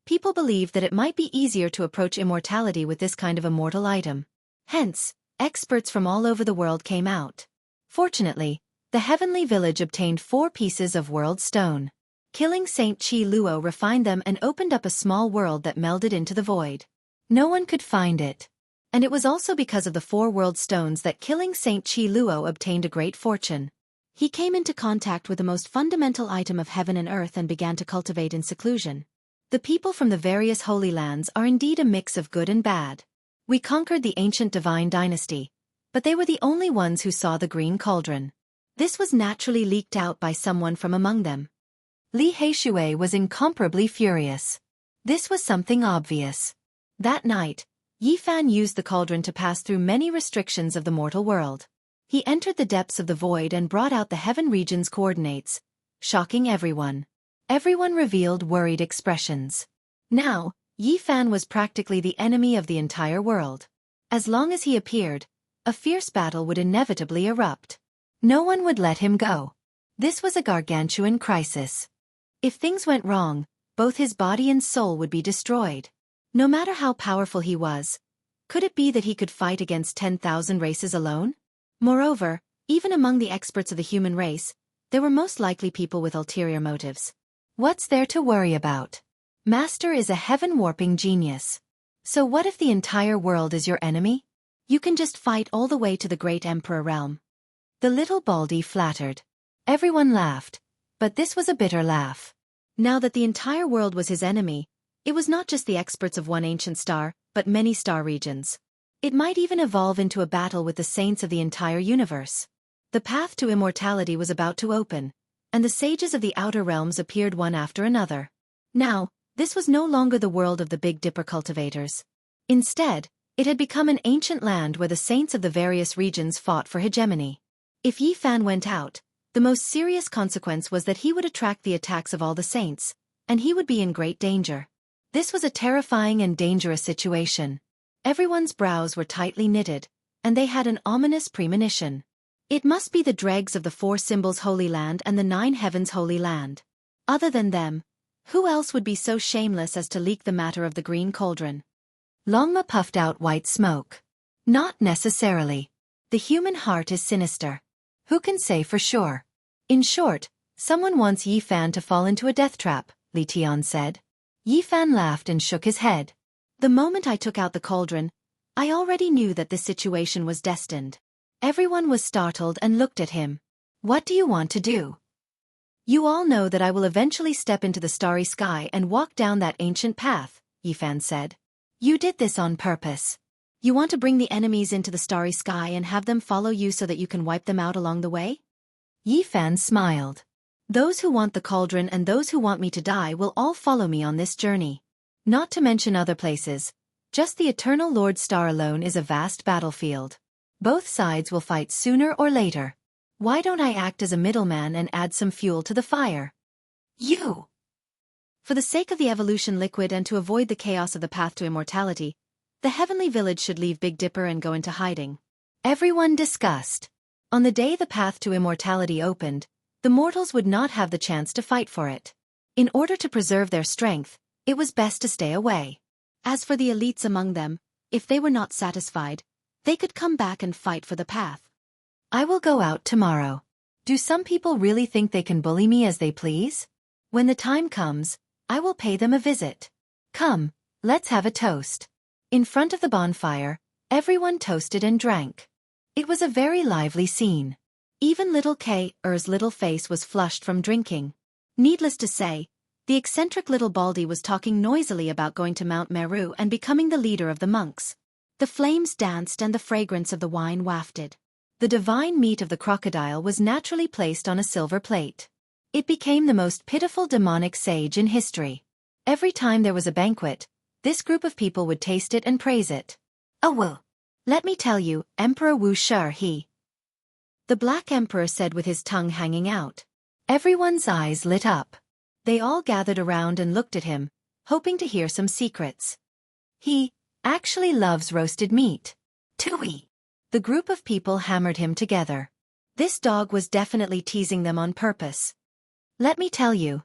S1: people believed that it might be easier to approach immortality with this kind of immortal item. Hence, experts from all over the world came out. Fortunately, the heavenly village obtained 4 pieces of world stone. Killing Saint Chi Luo refined them and opened up a small world that melded into the void. No one could find it. And it was also because of the 4 world stones that killing Saint Chi Luo obtained a great fortune.
S2: He came into contact with the most fundamental item of heaven and earth and began to cultivate in seclusion.
S1: The people from the various holy lands are indeed a mix of good and bad. We conquered the ancient divine dynasty, but they were the only ones who saw the green cauldron. This was naturally leaked out by someone from among them. Li Heishui was incomparably furious. This was something obvious. That night, Yi Fan used the cauldron to pass through many restrictions of the mortal world. He entered the depths of the void and brought out the heaven region's coordinates, shocking everyone. Everyone revealed worried expressions. Now, Yi Fan was practically the enemy of the entire world. As long as he appeared, a fierce battle would inevitably erupt. No one would let him go. This was a gargantuan crisis. If things went wrong, both his body and soul would be destroyed. No matter how powerful he was, could it be that he could fight against 10,000 races alone? Moreover, even among the experts of the human race, there were most likely people with ulterior motives. What's there to worry about? Master is a heaven-warping genius. So what if the entire world is your enemy? You can just fight all the way to the great emperor realm. The little baldy flattered. Everyone laughed, but this was a bitter laugh. Now that the entire world was his enemy, it was not just the experts of one ancient star, but many star regions. It might even evolve into a battle with the saints of the entire universe. The path to immortality was about to open, and the sages of the outer realms appeared one after another. Now, this was no longer the world of the Big Dipper cultivators. Instead, it had become an ancient land where the saints of the various regions fought for hegemony. If Yi Fan went out, the most serious consequence was that he would attract the attacks of all the saints, and he would be in great danger. This was a terrifying and dangerous situation. Everyone's brows were tightly knitted, and they had an ominous premonition. It must be the dregs of the 4 symbols Holy Land and the 9 heavens Holy Land. Other than them, who else would be so shameless as to leak the matter of the green cauldron? Longma puffed out white smoke. Not necessarily. The human heart is sinister. Who can say for sure? In short, someone wants Yi Fan to fall into a death trap, Li Tian said. Yi Fan laughed and shook his head. The moment I took out the cauldron, I already knew that this situation was destined. Everyone was startled and looked at him. What do you want to do? You all know that I will eventually step into the starry sky and walk down that ancient path, Yi Fan said. You did this on purpose.
S2: You want to bring the enemies into the starry sky and have them follow you so that you can wipe them out along the way?
S1: Yi Fan smiled. Those who want the cauldron and those who want me to die will all follow me on this journey. Not to mention other places. Just the eternal Lord Star alone is a vast battlefield. Both sides will fight sooner or later. Why don't I act as a middleman and add some fuel to the fire?
S2: You! For the sake of the evolution liquid and to avoid the chaos of the path to immortality, the heavenly village should leave Big Dipper and go into hiding.
S1: Everyone discussed. On the day the path to immortality opened, the mortals would not have the chance to fight for it. In order to preserve their strength, it was best to stay away.
S2: As for the elites among them, if they were not satisfied, they could come back and fight for the path.
S1: I will go out tomorrow. Do some people really think they can bully me as they please? When the time comes, I will pay them a visit. Come, let's have a toast. In front of the bonfire, everyone toasted and drank. It was a very lively scene. Even little K.'s little face was flushed from drinking. Needless to say, the eccentric little Baldy was talking noisily about going to Mount Meru and becoming the leader of the monks.
S2: The flames danced and the fragrance of the wine wafted.
S1: The divine meat of the crocodile was naturally placed on a silver plate. It became the most pitiful demonic sage in history. Every time there was a banquet, this group of people would taste it and praise it.
S2: Oh well,
S1: let me tell you, Emperor Wuxia, the Black Emperor said with his tongue hanging out. Everyone's eyes lit up. They all gathered around and looked at him, hoping to hear some secrets. He actually loves roasted meat.
S2: Tui!
S1: The group of people hammered him together. This dog was definitely teasing them on purpose. Let me tell you.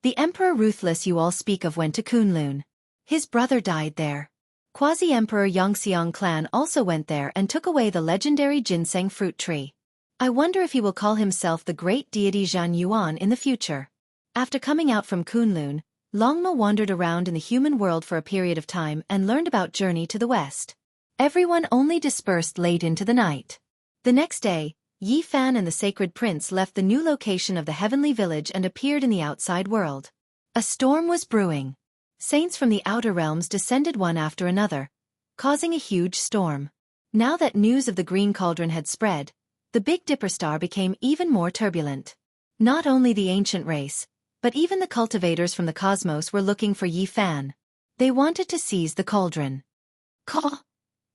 S1: The Emperor Ruthless you all speak of went to Kunlun. His brother died there. Quasi-Emperor Xianxia clan also went there and took away the legendary ginseng fruit tree. I wonder if he will call himself the great deity Zhan Yuan in the future. After coming out from Kunlun, Longma wandered around in the human world for a period of time and learned about Journey to the West. Everyone only dispersed late into the night. The next day, Yi Fan and the Sacred Prince left the new location of the Heavenly Village and appeared in the outside world. A storm was brewing. Saints from the outer realms descended one after another, causing a huge storm. Now that news of the Green Cauldron had spread, the Big Dipper star became even more turbulent. Not only the ancient race, but even the cultivators from the cosmos were looking for Yi Fan. They wanted to seize the cauldron.
S2: Caw!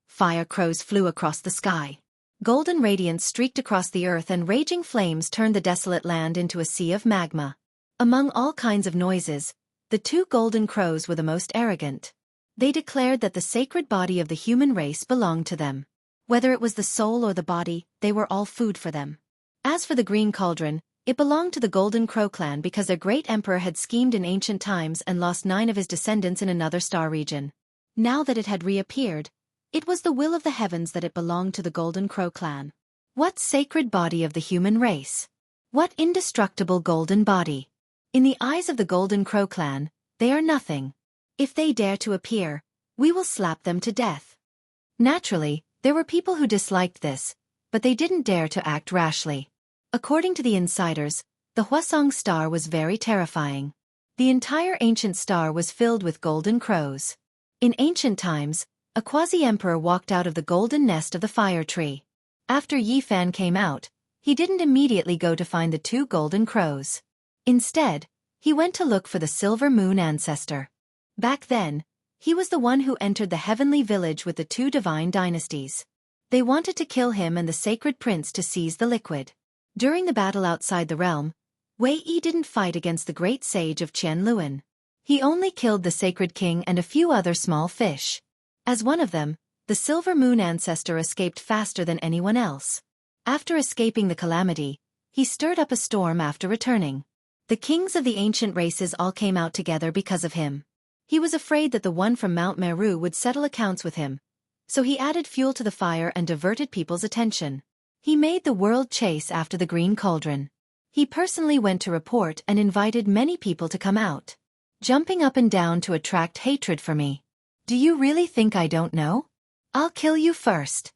S1: Fire crows flew across the sky. Golden radiance streaked across the earth and raging flames turned the desolate land into a sea of magma. Among all kinds of noises, the two golden crows were the most arrogant. They declared that the sacred body of the human race belonged to them. Whether it was the soul or the body, they were all food for them. As for the Green Cauldron, it belonged to the Golden Crow clan because their great emperor had schemed in ancient times and lost 9 of his descendants in another star region. Now that it had reappeared, it was the will of the heavens that it belonged to the Golden Crow clan. What sacred body of the human race? What indestructible golden body? In the eyes of the Golden Crow clan, they are nothing. If they dare to appear, we will slap them to death. Naturally, there were people who disliked this, but they didn't dare to act rashly. According to the insiders, the Hwasong star was very terrifying. The entire ancient star was filled with golden crows. In ancient times, a quasi-emperor walked out of the golden nest of the fire tree. After Yi Fan came out, he didn't immediately go to find the 2 golden crows. Instead, he went to look for the silver moon ancestor. Back then, he was the one who entered the heavenly village with the 2 divine dynasties. They wanted to kill him and the sacred prince to seize the liquid. During the battle outside the realm, Wei Yi didn't fight against the great sage of Qianluan. He only killed the sacred king and a few other small fish. As one of them, the silver moon ancestor escaped faster than anyone else. After escaping the calamity, he stirred up a storm after returning. The kings of the ancient races all came out together because of him. He was afraid that the one from Mount Meru would settle accounts with him, so he added fuel to the fire and diverted people's attention. He made the world chase after the Green Cauldron. He personally went to report and invited many people to come out, jumping up and down to attract hatred for me. Do you really think I don't know? I'll kill you first.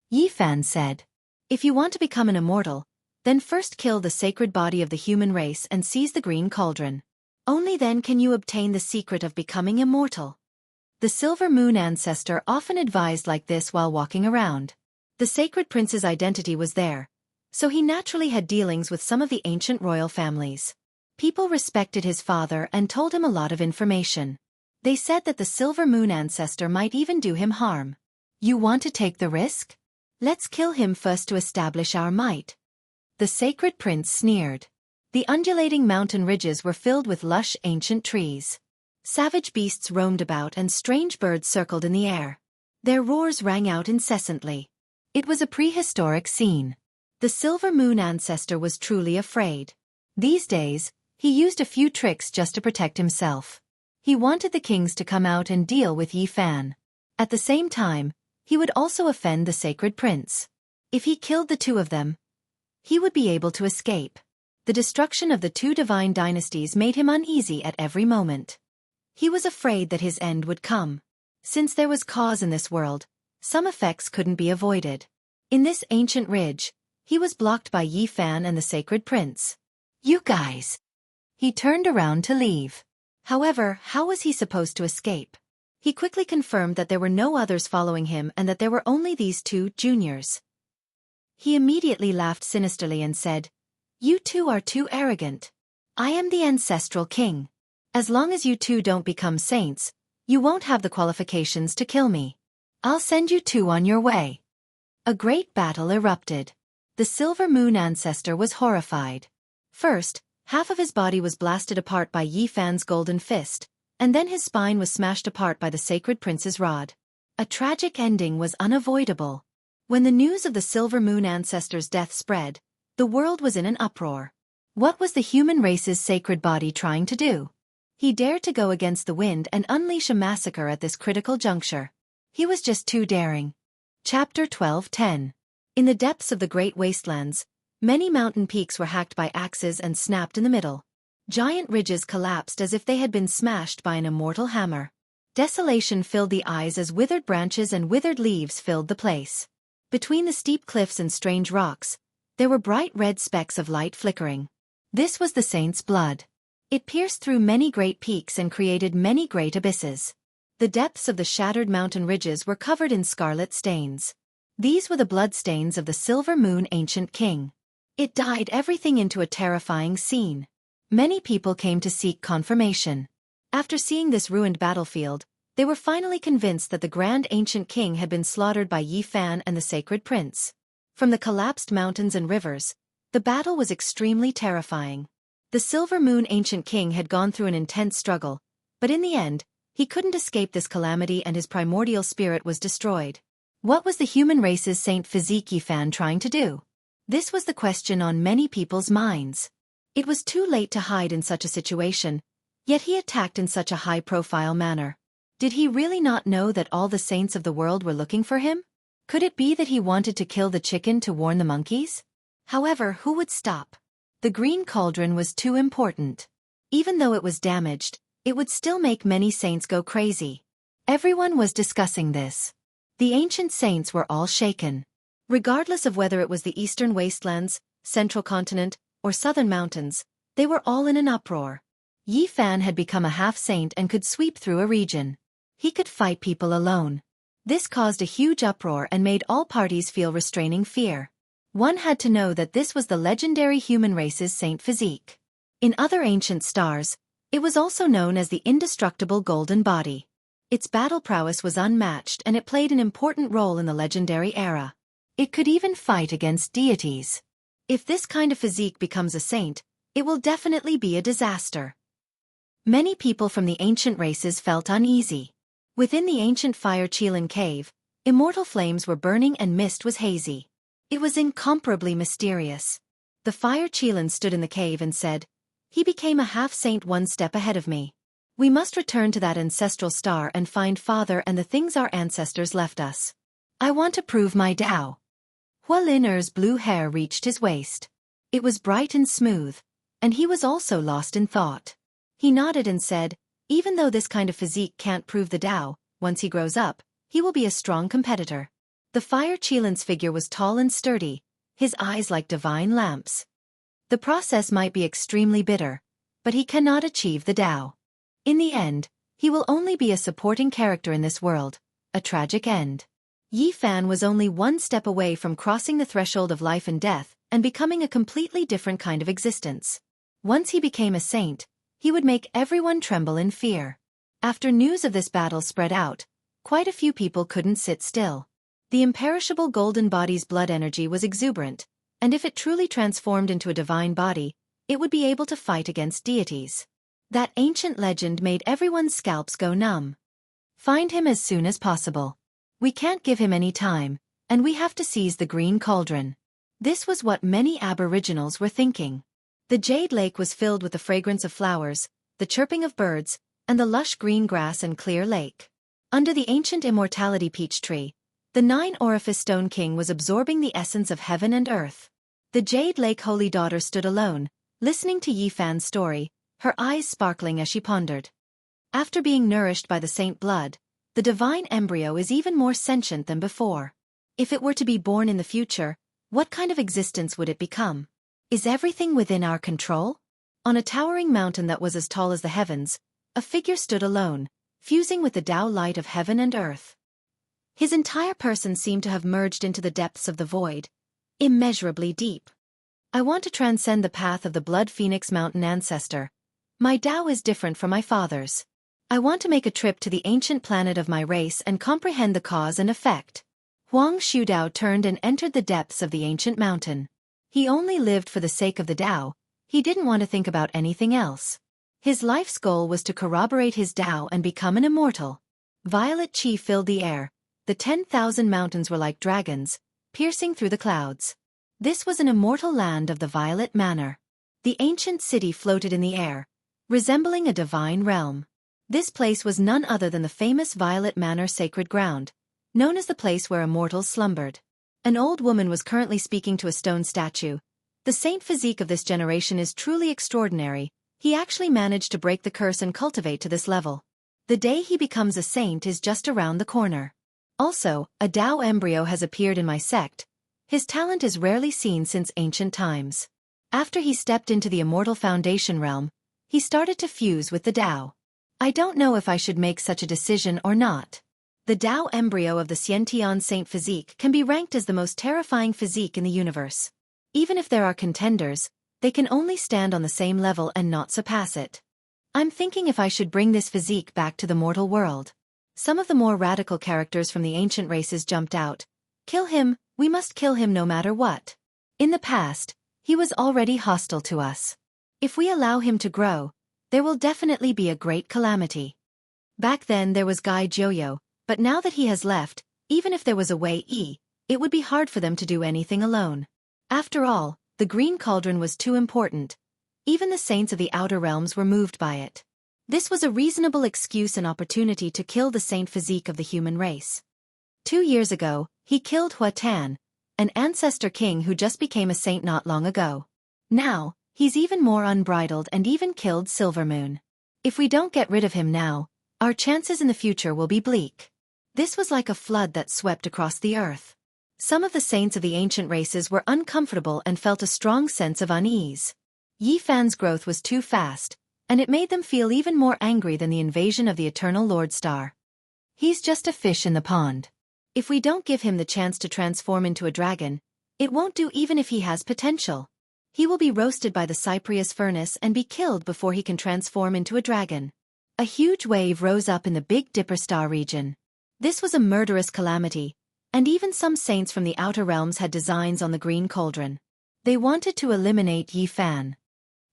S1: Yi Fan said. If you want to become an immortal, then first kill the sacred body of the human race and seize the Green Cauldron. Only then can you obtain the secret of becoming immortal. The Silver Moon ancestor often advised like this while walking around. The sacred prince's identity was there, so he naturally had dealings with some of the ancient royal families. People respected his father and told him a lot of information. They said that the Silver Moon ancestor might even do him harm. You want to take the risk? Let's kill him first to establish our might. The sacred prince sneered. The undulating mountain ridges were filled with lush ancient trees. Savage beasts roamed about and strange birds circled in the air. Their roars rang out incessantly. It was a prehistoric scene. The Silver Moon ancestor was truly afraid. These days, he used a few tricks just to protect himself. He wanted the kings to come out and deal with Yi Fan. At the same time, he would also offend the sacred prince. If he killed the two of them, he would be able to escape. The destruction of the two divine dynasties made him uneasy at every moment. He was afraid that his end would come. Since there was cause in this world, some effects couldn't be avoided. In this ancient ridge, he was blocked by Yi Fan and the sacred prince. You guys! He turned around to leave. However, how was he supposed to escape? He quickly confirmed that there were no others following him and that there were only these two juniors. He immediately laughed sinisterly and said, "You two are too arrogant. I am the ancestral king. As long as you two don't become saints, you won't have the qualifications to kill me. I'll send you two on your way." A great battle erupted. The Silver Moon ancestor was horrified. First, half of his body was blasted apart by Yi Fan's golden fist, and then his spine was smashed apart by the sacred prince's rod. A tragic ending was unavoidable. When the news of the Silver Moon ancestor's death spread, the world was in an uproar. What was the human race's sacred body trying to do? He dared to go against the wind and unleash a massacre at this critical juncture. He was just too daring. Chapter 12:10. In the depths of the Great Wastelands, many mountain peaks were hacked by axes and snapped in the middle. Giant ridges collapsed as if they had been smashed by an immortal hammer. Desolation filled the eyes as withered branches and withered leaves filled the place. Between the steep cliffs and strange rocks, there were bright red specks of light flickering. This was the saint's blood. It pierced through many great peaks and created many great abysses. The depths of the shattered mountain ridges were covered in scarlet stains. These were the blood stains of the Silver Moon ancient king. It dyed everything into a terrifying scene. Many people came to seek confirmation. After seeing this ruined battlefield, they were finally convinced that the grand ancient king had been slaughtered by Yi Fan and the sacred prince. From the collapsed mountains and rivers, the battle was extremely terrifying. The Silver Moon ancient king had gone through an intense struggle, but in the end, he couldn't escape this calamity and his primordial spirit was destroyed. What was the human race's Saint Physique Yi Fan trying to do? This was the question on many people's minds. It was too late to hide in such a situation, yet he attacked in such a high-profile manner. Did he really not know that all the saints of the world were looking for him? Could it be that he wanted to kill the chicken to warn the monkeys? However, who would stop? The green cauldron was too important. Even though it was damaged, it would still make many saints go crazy. Everyone was discussing this. The ancient saints were all shaken. Regardless of whether it was the eastern wastelands, central continent, or southern mountains, they were all in an uproar. Yi Fan had become a half-saint and could sweep through a region. He could fight people alone. This caused a huge uproar and made all parties feel restraining fear. One had to know that this was the legendary human race's Saint Physique. In other ancient stars, it was also known as the indestructible golden body. Its battle prowess was unmatched and it played an important role in the legendary era. It could even fight against deities. If this kind of physique becomes a saint, it will definitely be a disaster. Many people from the ancient races felt uneasy. Within the ancient Fire Qilin cave, immortal flames were burning and mist was hazy. It was incomparably mysterious. The Fire Qilin stood in the cave and said, "He became a half-saint one step ahead of me. We must return to that ancestral star and find Father and the things our ancestors left us. I want to prove my Tao." Hua Lin Er's blue hair reached his waist. It was bright and smooth, and he was also lost in thought. He nodded and said, "Even though this kind of physique can't prove the Tao, once he grows up, he will be a strong competitor." The Fire Qilin's figure was tall and sturdy, his eyes like divine lamps. The process might be extremely bitter, but he cannot achieve the Tao. In the end, He will only be a supporting character in this world, a tragic end. Yi Fan was only one step away from crossing the threshold of life and death and becoming a completely different kind of existence. Once he became a saint, he would make everyone tremble in fear. After news of this battle spread out, quite a few people couldn't sit still. The imperishable golden body's blood energy was exuberant, and if it truly transformed into a divine body, it would be able to fight against deities. That ancient legend made everyone's scalps go numb. Find him as soon as possible. We can't give him any time, and we have to seize the green cauldron. This was what many aboriginals were thinking. The Jade Lake was filled with the fragrance of flowers, the chirping of birds, and the lush green grass and clear lake. Under the ancient immortality peach tree, the nine-orifice stone king was absorbing the essence of heaven and earth. The Jade Lake holy daughter stood alone, listening to Yi Fan's story, her eyes sparkling as she pondered. After being nourished by the saint blood, the divine embryo is even more sentient than before. If it were to be born in the future, what kind of existence would it become? Is everything within our control? On a towering mountain that was as tall as the heavens, a figure stood alone, fusing with the Tao light of heaven and earth. His entire person seemed to have merged into the depths of the void, immeasurably deep. I want to transcend the path of the Blood Phoenix Mountain ancestor. My Tao is different from my father's. I want to make a trip to the ancient planet of my race and comprehend the cause and effect. Huang Shudao turned and entered the depths of the ancient mountain. He only lived for the sake of the Tao. He didn't want to think about anything else. His life's goal was to corroborate his Tao and become an immortal. Violet chi filled the air. The 10,000 mountains were like dragons, piercing through the clouds. This was an immortal land of the Violet Manor. The ancient city floated in the air, resembling a divine realm. This place was none other than the famous Violet Manor sacred ground, known as the place where immortals slumbered. An old woman was currently speaking to a stone statue. The saint physique of this generation is truly extraordinary. He actually managed to break the curse and cultivate to this level. The day he becomes a saint is just around the corner. Also, a Tao embryo has appeared in my sect. His talent is rarely seen since ancient times. After he stepped into the immortal foundation realm, he started to fuse with the Tao. I don't know if I should make such a decision or not. The Tao embryo of the Xianxia saint physique can be ranked as the most terrifying physique in the universe. Even if there are contenders, they can only stand on the same level and not surpass it. I'm thinking if I should bring this physique back to the mortal world. Some of the more radical characters from the ancient races jumped out. Kill him, we must kill him no matter what. In the past, he was already hostile to us. If we allow him to grow, there will definitely be a great calamity. Back then there was Guy Joyo, but now that he has left, even if there was a Wei Yi, it would be hard for them to do anything alone. After all, the Green Cauldron was too important. Even the saints of the outer realms were moved by it. This was a reasonable excuse and opportunity to kill the saint physique of the human race. 2 years ago, he killed Hua Tan, an ancestor king who just became a saint not long ago. Now, he's even more unbridled and even killed Silvermoon. If we don't get rid of him now, our chances in the future will be bleak. This was like a flood that swept across the earth. Some of the saints of the ancient races were uncomfortable and felt a strong sense of unease. Yi Fan's growth was too fast, and it made them feel even more angry than the invasion of the Eternal Lord Star. He's just a fish in the pond. If we don't give him the chance to transform into a dragon, it won't do even if he has potential. He will be roasted by the Cyprius furnace and be killed before he can transform into a dragon. A huge wave rose up in the Big Dipper star region. This was a murderous calamity, and even some saints from the outer realms had designs on the Green Cauldron. They wanted to eliminate Yi Fan.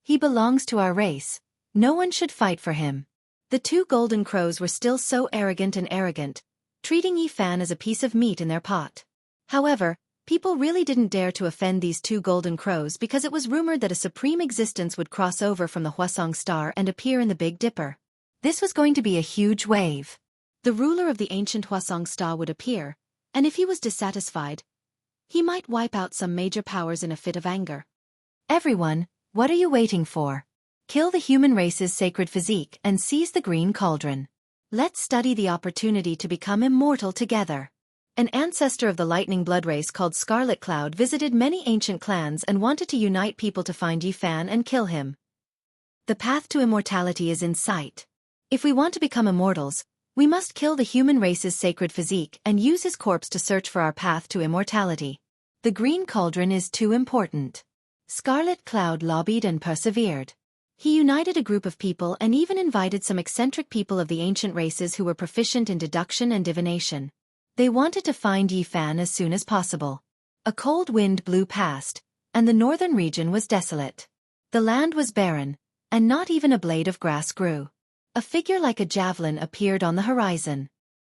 S1: He belongs to our race. No one should fight for him. The 2 golden crows were still so arrogant, treating Yi Fan as a piece of meat in their pot. However, people really didn't dare to offend these 2 golden crows because it was rumored that a supreme existence would cross over from the Hwasong star and appear in the Big Dipper. This was going to be a huge wave. The ruler of the ancient Hwasong star would appear, and if he was dissatisfied, he might wipe out some major powers in a fit of anger. Everyone, what are you waiting for? Kill the human race's sacred physique and seize the Green Cauldron. Let's study the opportunity to become immortal together. An ancestor of the lightning blood race called Scarlet Cloud visited many ancient clans and wanted to unite people to find Yi Fan and kill him. The path to immortality is in sight. If we want to become immortals, we must kill the human race's sacred physique and use his corpse to search for our path to immortality. The green cauldron is too important. Scarlet Cloud lobbied and persevered. He united a group of people and even invited some eccentric people of the ancient races who were proficient in deduction and divination. They wanted to find Yi Fan as soon as possible. A cold wind blew past, and the northern region was desolate. The land was barren, and not even a blade of grass grew. A figure like a javelin appeared on the horizon.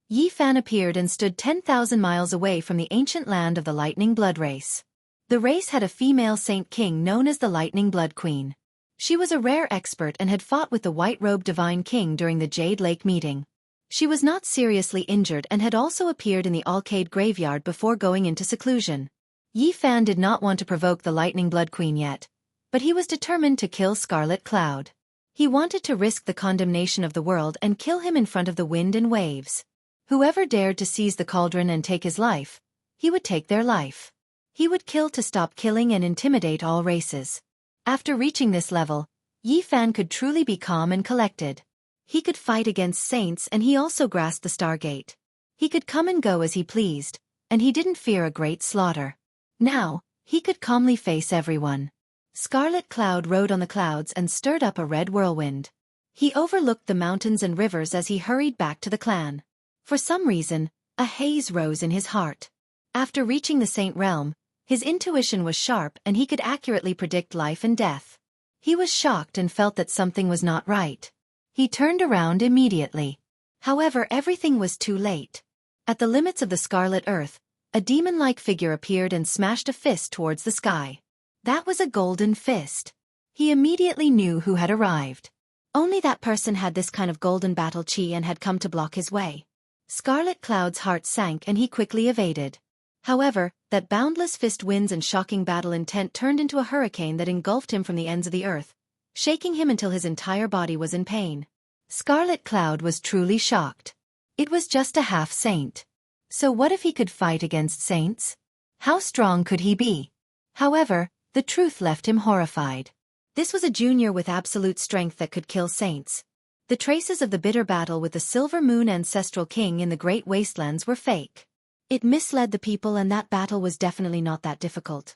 S1: Yi Fan appeared and stood 10,000 miles away from the ancient land of the Lightning Blood race. The race had a female saint king known as the Lightning Blood Queen. She was a rare expert and had fought with the white-robed divine king during the Jade Lake meeting. She was not seriously injured and had also appeared in the Alcade graveyard before going into seclusion. Yi Fan did not want to provoke the Lightning Blood Queen yet, but he was determined to kill Scarlet Cloud. He wanted to risk the condemnation of the world and kill him in front of the wind and waves. Whoever dared to seize the cauldron and take his life, he would take their life. He would kill to stop killing and intimidate all races. After reaching this level, Yi Fan could truly be calm and collected. He could fight against saints and he also grasped the Stargate. He could come and go as he pleased, and he didn't fear a great slaughter. Now, he could calmly face everyone. Scarlet Cloud rode on the clouds and stirred up a red whirlwind. He overlooked the mountains and rivers as he hurried back to the clan. For some reason, a haze rose in his heart. After reaching the Saint Realm, his intuition was sharp and he could accurately predict life and death. He was shocked and felt that something was not right. He turned around immediately. However, everything was too late. At the limits of the Scarlet Earth, a demon-like figure appeared and smashed a fist towards the sky. That was a golden fist. He immediately knew who had arrived. Only that person had this kind of golden battle chi and had come to block his way. Scarlet Cloud's heart sank and he quickly evaded. However, that boundless fist winds and shocking battle intent turned into a hurricane that engulfed him from the ends of the earth, shaking him until his entire body was in pain. Scarlet Cloud was truly shocked. It was just a half-saint. So what if he could fight against saints? How strong could he be? However, the truth left him horrified. This was a junior with absolute strength that could kill saints. The traces of the bitter battle with the Silver Moon Ancestral King in the Great Wastelands were fake. It misled the people and that battle was definitely not that difficult.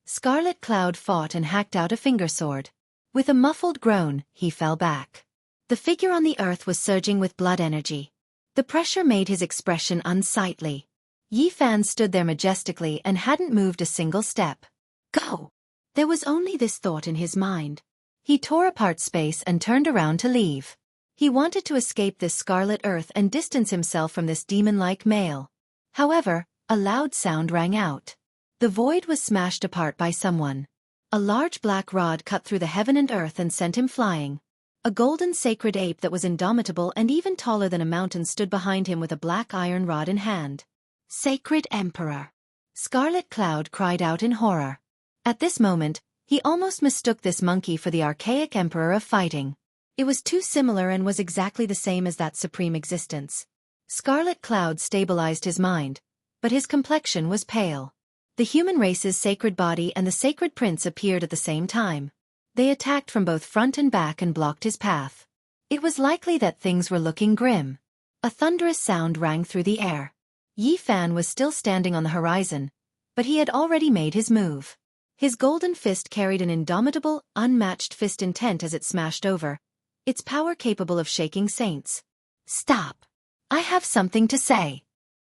S1: Scarlet Cloud fought and hacked out a finger sword. With a muffled groan, he fell back. The figure on the earth was surging with blood energy. The pressure made his expression unsightly. Yi Fan stood there majestically and hadn't moved a single step. Go! There was only this thought in his mind. He tore apart space and turned around to leave. He wanted to escape this scarlet earth and distance himself from this demon-like male. However, a loud sound rang out. The void was smashed apart by someone. A large black rod cut through the heaven and earth and sent him flying. A golden sacred ape that was indomitable and even taller than a mountain stood behind him with a black iron rod in hand. Sacred Emperor! Scarlet Cloud cried out in horror. At this moment, he almost mistook this monkey for the archaic emperor of fighting. It was too similar and was exactly the same as that supreme existence. Scarlet Cloud stabilized his mind, but his complexion was pale. The human race's sacred body and the sacred prince appeared at the same time. They attacked from both front and back and blocked his path. It was likely that things were looking grim. A thunderous sound rang through the air. Yi Fan was still standing on the horizon, but he had already made his move. His golden fist carried an indomitable, unmatched fist intent as it smashed over, its power capable of shaking saints. Stop! I have something to say.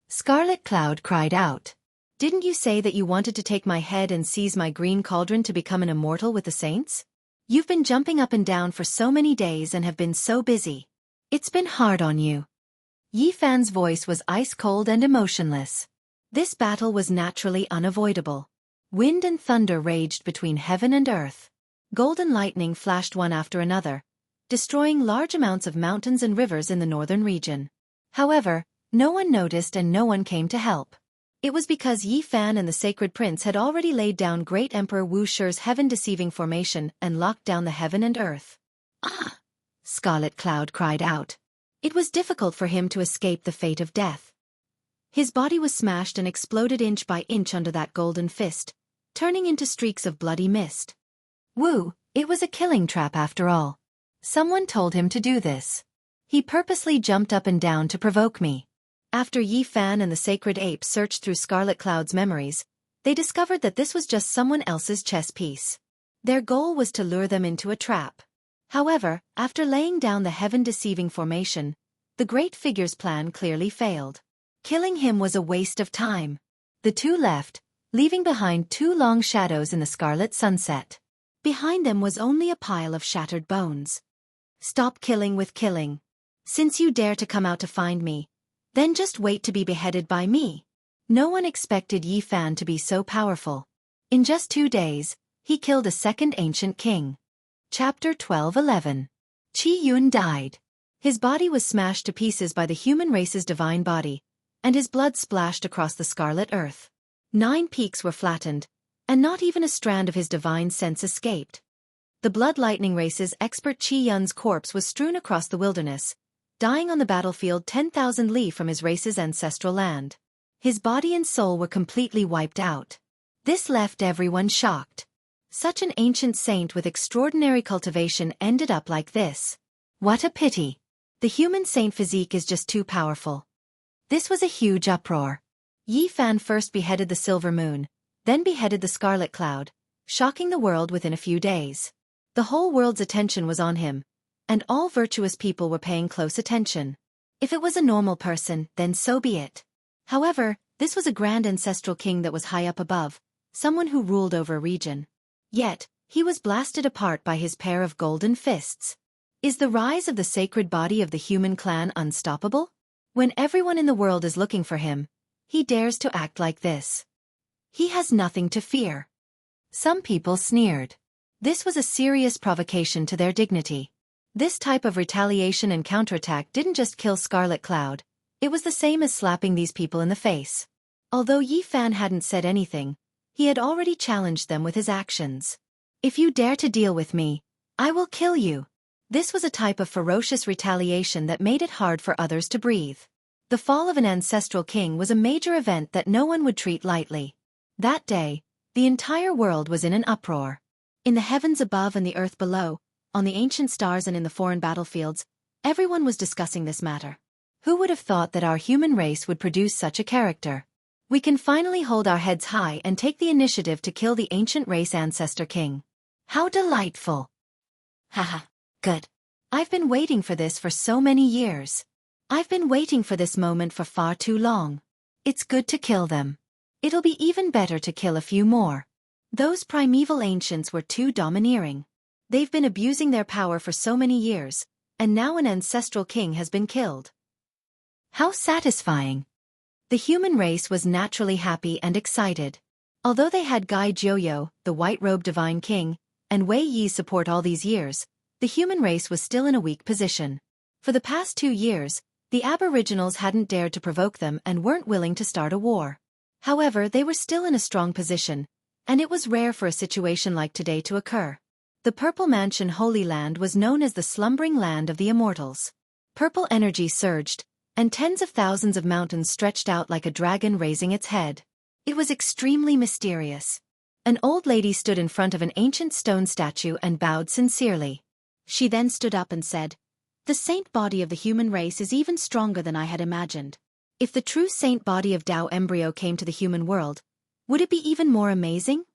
S1: Scarlet Cloud cried out. Didn't you say that you wanted to take my head and seize my green cauldron to become an immortal with the saints? You've been jumping up and down for so many days and have been so busy. It's been hard on you. Yi Fan's voice was ice-cold and emotionless. This battle was naturally unavoidable. Wind and thunder raged between heaven and earth. Golden lightning flashed one after another, destroying large amounts of mountains and rivers in the northern region. However, no one noticed and no one came to help. It was because Yi Fan and the Sacred Prince had already laid down Great Emperor Wuxia's heaven-deceiving formation and locked down the heaven and earth. Ah! Scarlet Cloud cried out. It was difficult for him to escape the fate of death. His body was smashed and exploded inch by inch under that golden fist, turning into streaks of bloody mist. Woo, it was a killing trap after all. Someone told him to do this. He purposely jumped up and down to provoke me. After Yi Fan and the sacred ape searched through Scarlet Cloud's memories, they discovered that this was just someone else's chess piece. Their goal was to lure them into a trap. However, after laying down the heaven-deceiving formation, the Great Figure's plan clearly failed. Killing him was a waste of time. The two left, leaving behind two long shadows in the scarlet sunset. Behind them was only a pile of shattered bones. Stop killing with killing. Since you dare to come out to find me, then just wait to be beheaded by me. No one expected Yi Fan to be so powerful. In just 2 days, he killed a second ancient king. Chapter 12:11. Qi Yun died. His body was smashed to pieces by the human race's divine body, and his blood splashed across the scarlet earth. 9 peaks were flattened, and not even a strand of his divine sense escaped. The blood lightning race's expert Qi Yun's corpse was strewn across the wilderness, dying on the battlefield 10,000 li from his race's ancestral land. His body and soul were completely wiped out. This left everyone shocked. Such an ancient saint with extraordinary cultivation ended up like this. What a pity. The human saint physique is just too powerful. This was a huge uproar. Yi Fan first beheaded the Silver Moon, then beheaded the Scarlet Cloud, shocking the world within a few days. The whole world's attention was on him, and all virtuous people were paying close attention. If it was a normal person, then so be it. However, this was a grand ancestral king that was high up above, someone who ruled over a region. Yet, he was blasted apart by his pair of golden fists. Is the rise of the sacred body of the human clan unstoppable? When everyone in the world is looking for him, he dares to act like this. He has nothing to fear. Some people sneered. This was a serious provocation to their dignity. This type of retaliation and counterattack didn't just kill Scarlet Cloud, it was the same as slapping these people in the face. Although Yi Fan hadn't said anything, he had already challenged them with his actions. If you dare to deal with me, I will kill you. This was a type of ferocious retaliation that made it hard for others to breathe. The fall of an ancestral king was a major event that no one would treat lightly. That day, the entire world was in an uproar. In the heavens above and the earth below, on the ancient stars and in the foreign battlefields, everyone was discussing this matter. Who would have thought that our human race would produce such a character? We can finally hold our heads high and take the initiative to kill the ancient race ancestor king. How delightful! Haha, good. I've been waiting for this for so many years. I've been waiting for this moment for far too long. It's good to kill them. It'll be even better to kill a few more. Those primeval ancients were too domineering. They've been abusing their power for so many years, and now an ancestral king has been killed. How satisfying! The human race was naturally happy and excited. Although they had Gai Jiuyo, the white-robed divine king, and Wei Yi's support all these years, the human race was still in a weak position. For the past 2 years, the aboriginals hadn't dared to provoke them and weren't willing to start a war. However, they were still in a strong position, and it was rare for a situation like today to occur. The Purple Mansion Holy Land was known as the slumbering land of the immortals. Purple energy surged, and tens of thousands of mountains stretched out like a dragon raising its head. It was extremely mysterious. An old lady stood in front of an ancient stone statue and bowed sincerely. She then stood up and said, "The saint body of the human race is even stronger than I had imagined. If the true saint body of Tao embryo came to the human world, would it be even more amazing?"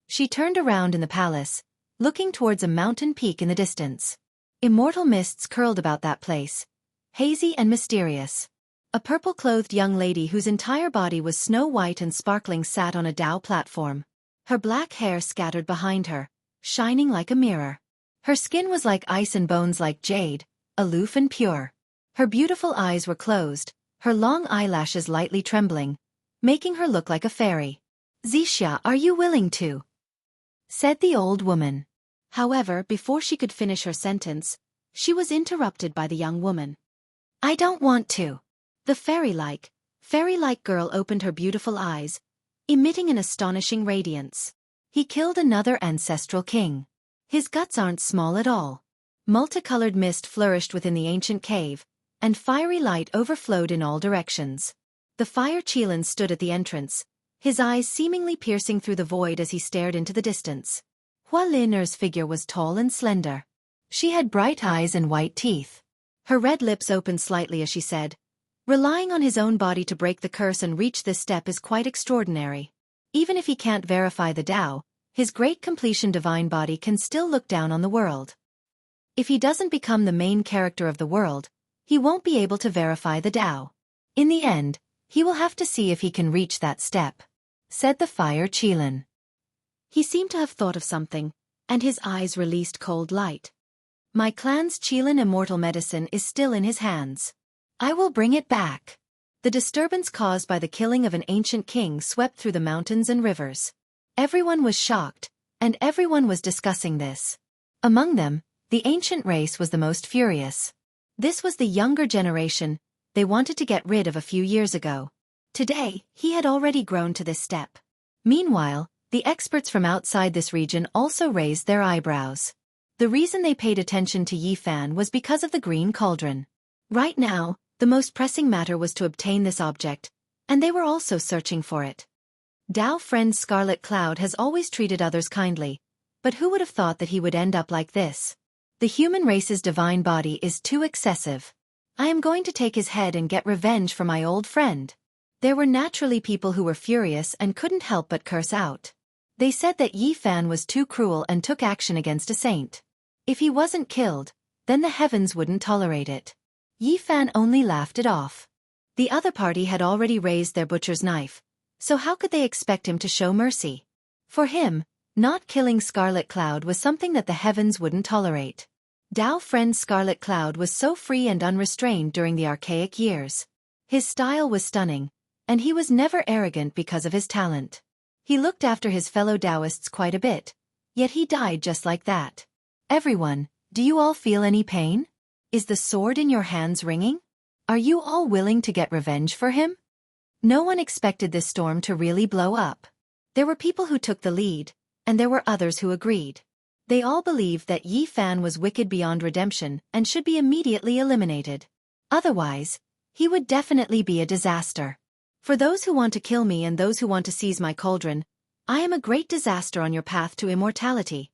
S1: She turned around in the palace, looking towards a mountain peak in the distance. Immortal mists curled about that place, hazy and mysterious. A purple-clothed young lady whose entire body was snow-white and sparkling sat on a Tao platform. Her black hair scattered behind her, shining like a mirror. Her skin was like ice and bones like jade, aloof and pure. Her beautiful eyes were closed, her long eyelashes lightly trembling, making her look like a fairy. "Xianxia, are you willing to?" said the old woman. However, before she could finish her sentence, she was interrupted by the young woman. "I don't want to." The fairy-like girl opened her beautiful eyes, emitting an astonishing radiance. He killed another ancestral king. His guts aren't small at all. Multicolored mist flourished within the ancient cave, and fiery light overflowed in all directions. The fire Qilin stood at the entrance, his eyes seemingly piercing through the void as he stared into the distance. Hua Liner's figure was tall and slender. She had bright eyes and white teeth. Her red lips opened slightly as she said, "Relying on his own body to break the curse and reach this step is quite extraordinary. Even if he can't verify the Tao, his great completion divine body can still look down on the world. If he doesn't become the main character of the world, he won't be able to verify the Tao. In the end, he will have to see if he can reach that step," said the fire Qilin.
S2: He seemed to have thought of something, and his eyes released cold light.
S1: "My clan's Qilin immortal medicine is still in his hands. I will bring it back." The disturbance caused by the killing of an ancient king swept through the mountains and rivers. Everyone was shocked, and everyone was discussing this. Among them, the ancient race was the most furious. This was the younger generation they wanted to get rid of a few years ago. Today, he had already grown to this step. Meanwhile, the experts from outside this region also raised their eyebrows. The reason they paid attention to Yi Fan was because of the green cauldron. Right now, the most pressing matter was to obtain this object, and they were also searching for it. Dao friend Scarlet Cloud has always treated others kindly, but who would have thought that he would end up like this? The human race's divine body is too excessive. I am going to take his head and get revenge for my old friend. There were naturally people who were furious and couldn't help but curse out. They said that Yi Fan was too cruel and took action against a saint. If he wasn't killed, then the heavens wouldn't tolerate it. Yi Fan only laughed it off. The other party had already raised their butcher's knife, so how could they expect him to show mercy? For him, not killing Scarlet Cloud was something that the heavens wouldn't tolerate. Dao friend Scarlet Cloud was so free and unrestrained during the archaic years. His style was stunning, and he was never arrogant because of his talent. He looked after his fellow Taoists quite a bit, yet he died just like that. "Everyone, do you all feel any pain? Is the sword in your hands ringing? Are you all willing to get revenge for him?" No one expected this storm to really blow up. There were people who took the lead, and there were others who agreed. They all believed that Yi Fan was wicked beyond redemption and should be immediately eliminated. Otherwise, he would definitely be a disaster. "For those who want to kill me and those who want to seize my cauldron, I am a great disaster on your path to immortality."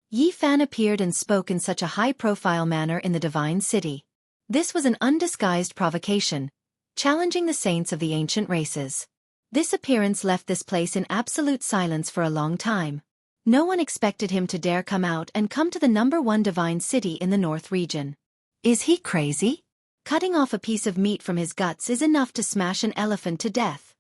S1: Yi Fan appeared and spoke in such a high-profile manner in the Divine City. This was an undisguised provocation, challenging the saints of the ancient races. This appearance left this place in absolute silence for a long time. No one expected him to dare come out and come to the #1 Divine City in the North region. Is he crazy? Cutting off a piece of meat from his guts is enough to smash an elephant to death.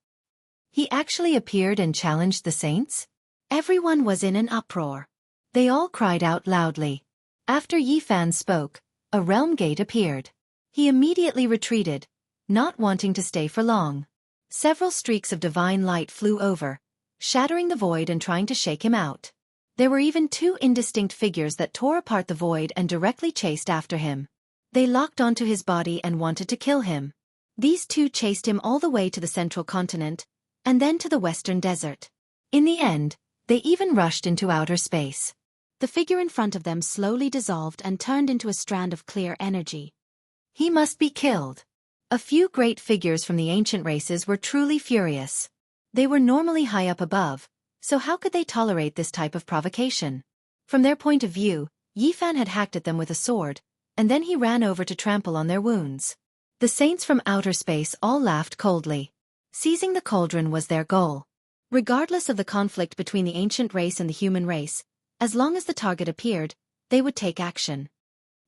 S1: He actually appeared and challenged the saints? Everyone was in an uproar. They all cried out loudly. After Yi Fan spoke, a realm gate appeared. He immediately retreated, not wanting to stay for long. Several streaks of divine light flew over, shattering the void and trying to shake him out. There were even 2 indistinct figures that tore apart the void and directly chased after him. They locked onto his body and wanted to kill him. These 2 chased him all the way to the central continent, and then to the western desert. In the end, they even rushed into outer space.
S2: The figure in front of them slowly dissolved and turned into a strand of clear energy.
S1: He must be killed. A few great figures from the ancient races were truly furious. They were normally high up above, so how could they tolerate this type of provocation? From their point of view, Yi Fan had hacked at them with a sword, and then he ran over to trample on their wounds. The saints from outer space all laughed coldly. Seizing the cauldron was their goal. Regardless of the conflict between the ancient race and the human race, as long as the target appeared, they would take action.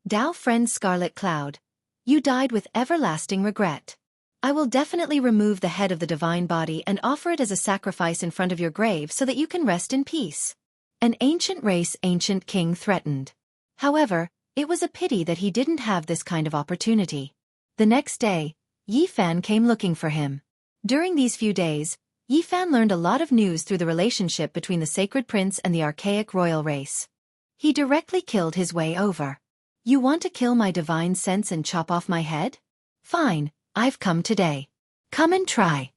S1: Dao friend Scarlet Cloud, you died with everlasting regret. I will definitely remove the head of the divine body and offer it as a sacrifice in front of your grave so that you can rest in peace. An ancient race ancient king threatened. However, it was a pity that he didn't have this kind of opportunity. The next day, Yi Fan came looking for him. During these few days, Yi Fan learned a lot of news through the relationship between the sacred prince and the archaic royal race. He directly killed his way over. You want to kill my divine sense and chop off my head? Fine, I've come today. Come and try.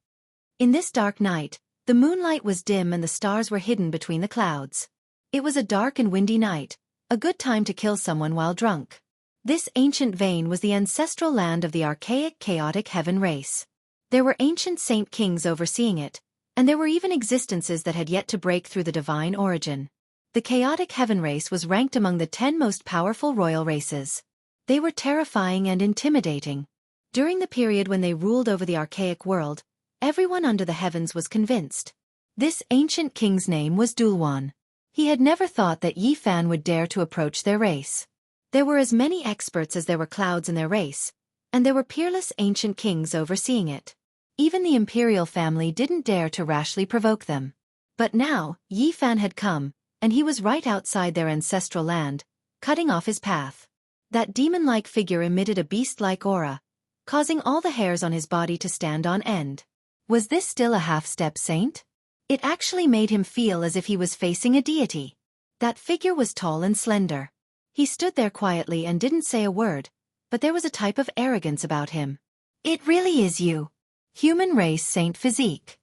S1: In this dark night, the moonlight was dim and the stars were hidden between the clouds. It was a dark and windy night, a good time to kill someone while drunk. This ancient vein was the ancestral land of the archaic chaotic heaven race. There were ancient saint kings overseeing it, and there were even existences that had yet to break through the divine origin. The chaotic heaven race was ranked among the 10 most powerful royal races. They were terrifying and intimidating. During the period when they ruled over the archaic world, everyone under the heavens was convinced. This ancient king's name was Dulwan. He had never thought that Yi Fan would dare to approach their race. There were as many experts as there were clouds in their race, and there were peerless ancient kings overseeing it. Even the imperial family didn't dare to rashly provoke them. But now, Yi Fan had come, and he was right outside their ancestral land, cutting off his path. That demon-like figure emitted a beast-like aura, causing all the hairs on his body to stand on end. Was this still a half-step saint? It actually made him feel as if he was facing a deity. That figure was tall and slender. He stood there quietly and didn't say a word, but there was a type of arrogance about him. "It really is you. Human race saint physique."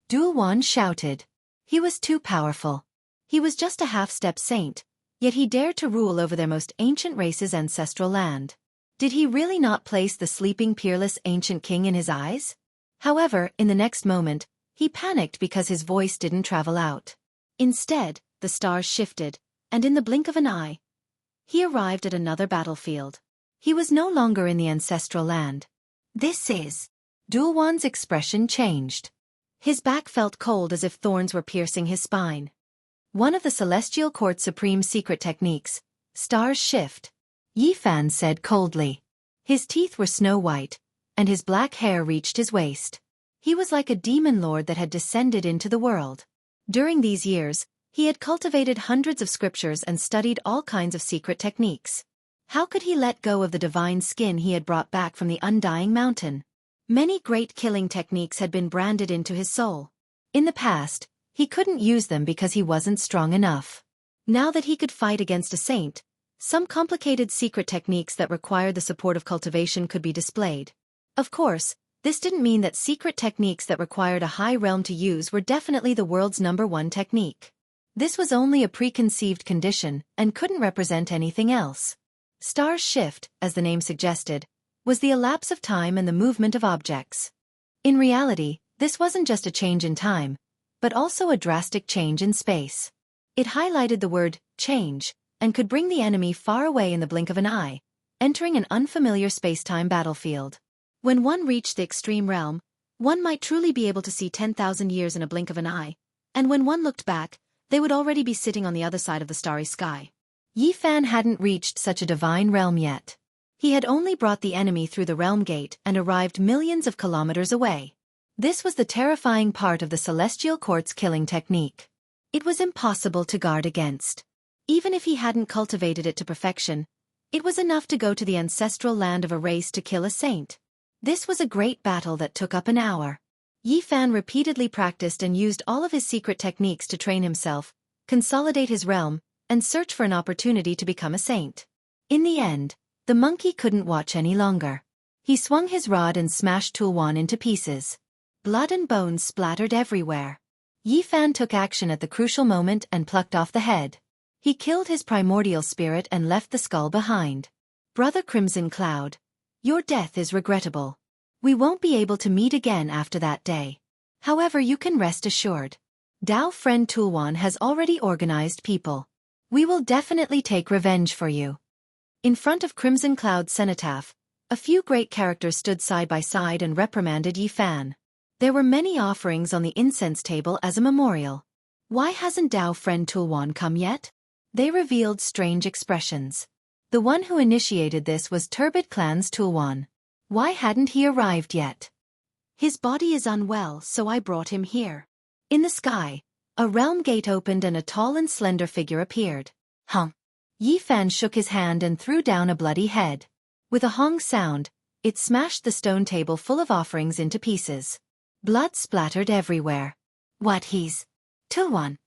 S1: Dulwan shouted. He was too powerful. He was just a half-step saint, yet he dared to rule over their most ancient race's ancestral land. Did he really not place the sleeping peerless ancient king in his eyes? However, in the next moment, he panicked because his voice didn't travel out. Instead, the stars shifted, and in the blink of an eye, he arrived at another battlefield. He was no longer in the ancestral land. "This is..." Dulwan's expression changed. His back felt cold as if thorns were piercing his spine. One of the Celestial Court's supreme secret techniques, stars shift, Yi Fan said coldly. His teeth were snow-white, and his black hair reached his waist. He was like a demon lord that had descended into the world. During these years, he had cultivated hundreds of scriptures and studied all kinds of secret techniques. How could he let go of the divine skin he had brought back from the undying mountain? Many great killing techniques had been branded into his soul. In the past, he couldn't use them because he wasn't strong enough. Now that he could fight against a saint, some complicated secret techniques that required the support of cultivation could be displayed. Of course, this didn't mean that secret techniques that required a high realm to use were definitely the world's #1 technique. This was only a preconceived condition and couldn't represent anything else. Stars shift, as the name suggested, was the elapse of time and the movement of objects. In reality, this wasn't just a change in time, but also a drastic change in space. It highlighted the word change and could bring the enemy far away in the blink of an eye, entering an unfamiliar space-time battlefield. When one reached the extreme realm, one might truly be able to see 10,000 years in a blink of an eye, and when one looked back, they would already be sitting on the other side of the starry sky. Yi Fan hadn't reached such a divine realm yet. He had only brought the enemy through the realm gate and arrived millions of kilometers away. This was the terrifying part of the Celestial Court's killing technique. It was impossible to guard against. Even if he hadn't cultivated it to perfection, it was enough to go to the ancestral land of a race to kill a saint. This was a great battle that took up an hour. Yi Fan repeatedly practiced and used all of his secret techniques to train himself, consolidate his realm, and search for an opportunity to become a saint. In the end, the monkey couldn't watch any longer. He swung his rod and smashed Dulwan into pieces. Blood and bones splattered everywhere. Yi Fan took action at the crucial moment and plucked off the head. He killed his primordial spirit and left the skull behind. "Brother Crimson Cloud, your death is regrettable. We won't be able to meet again after that day. However, you can rest assured. Dao friend Dulwan has already organized people. We will definitely take revenge for you." In front of Crimson Cloud's cenotaph, a few great characters stood side by side and reprimanded Yi Fan. There were many offerings on the incense table as a memorial. Why hasn't Dao friend Dulwan come yet? They revealed strange expressions. The one who initiated this was Turbid Clan's Dulwan. Why hadn't he arrived yet? "His body is unwell, so I brought him here." In the sky, a realm gate opened and a tall and slender figure appeared. "Huh." Yi Fan shook his hand and threw down a bloody head. With a hong sound, it smashed the stone table full of offerings into pieces. Blood splattered everywhere. "What, he's... Dulwan?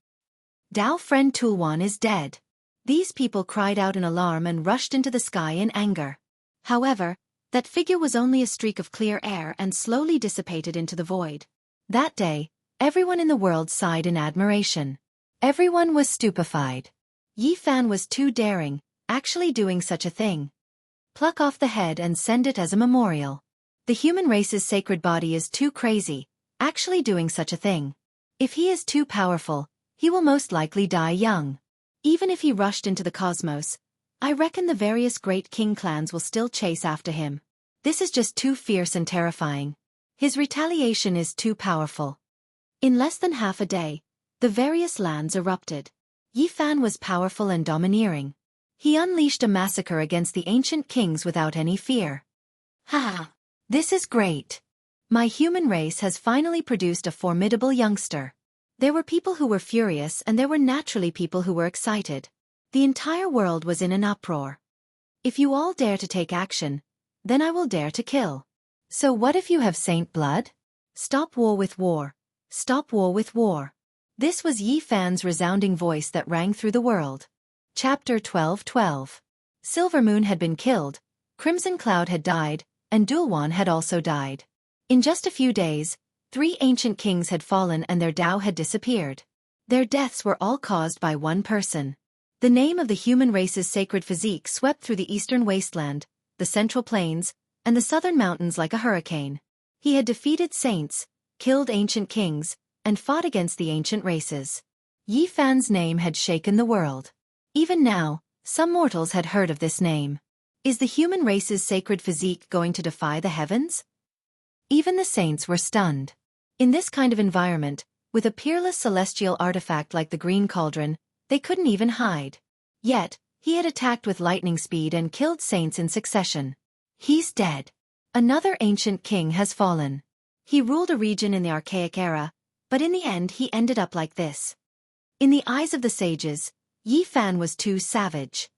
S1: Dao friend Dulwan is dead." These people cried out in alarm and rushed into the sky in anger. However, that figure was only a streak of clear air and slowly dissipated into the void. That day, everyone in the world sighed in admiration. Everyone was stupefied. Yi Fan was too daring, actually doing such a thing. Pluck off the head and send it as a memorial. The human race's sacred body is too crazy, actually doing such a thing. If he is too powerful, he will most likely die young.
S2: Even if he rushed into the cosmos, I reckon the various great king clans will still chase after him. This is just too fierce and terrifying. His retaliation is too powerful. In less than half a day, the various lands erupted. Yi Fan was powerful and domineering. He unleashed a massacre against the ancient kings without any fear. Ha! This is great. My human race has finally produced a formidable youngster. There were people who were furious and there were naturally people who were excited. The entire world was in an uproar. If you all dare to take action, then I will dare to kill. So what if you have saint blood? Stop war with war. Stop war with war. This was Yi Fan's resounding voice that rang through the world. Chapter 12:12. Silvermoon had been killed, Crimson Cloud had died, and Dulwan had also died. In just a few days, 3 ancient kings had fallen and their Tao had disappeared. Their deaths were all caused by one person. The name of the human race's sacred physique swept through the eastern wasteland, the central plains, and the southern mountains like a hurricane. He had defeated saints, killed ancient kings, and fought against the ancient races. Yi Fan's name had shaken the world. Even now, some mortals had heard of this name. Is the human race's sacred physique going to defy the heavens? Even the saints were stunned. In this kind of environment, with a peerless celestial artifact like the Green Cauldron, they couldn't even hide. Yet, he had attacked with lightning speed and killed saints in succession. He's dead. Another ancient king has fallen. He ruled a region in the archaic era, but in the end he ended up like this. In the eyes of the sages, Yi Fan was too savage.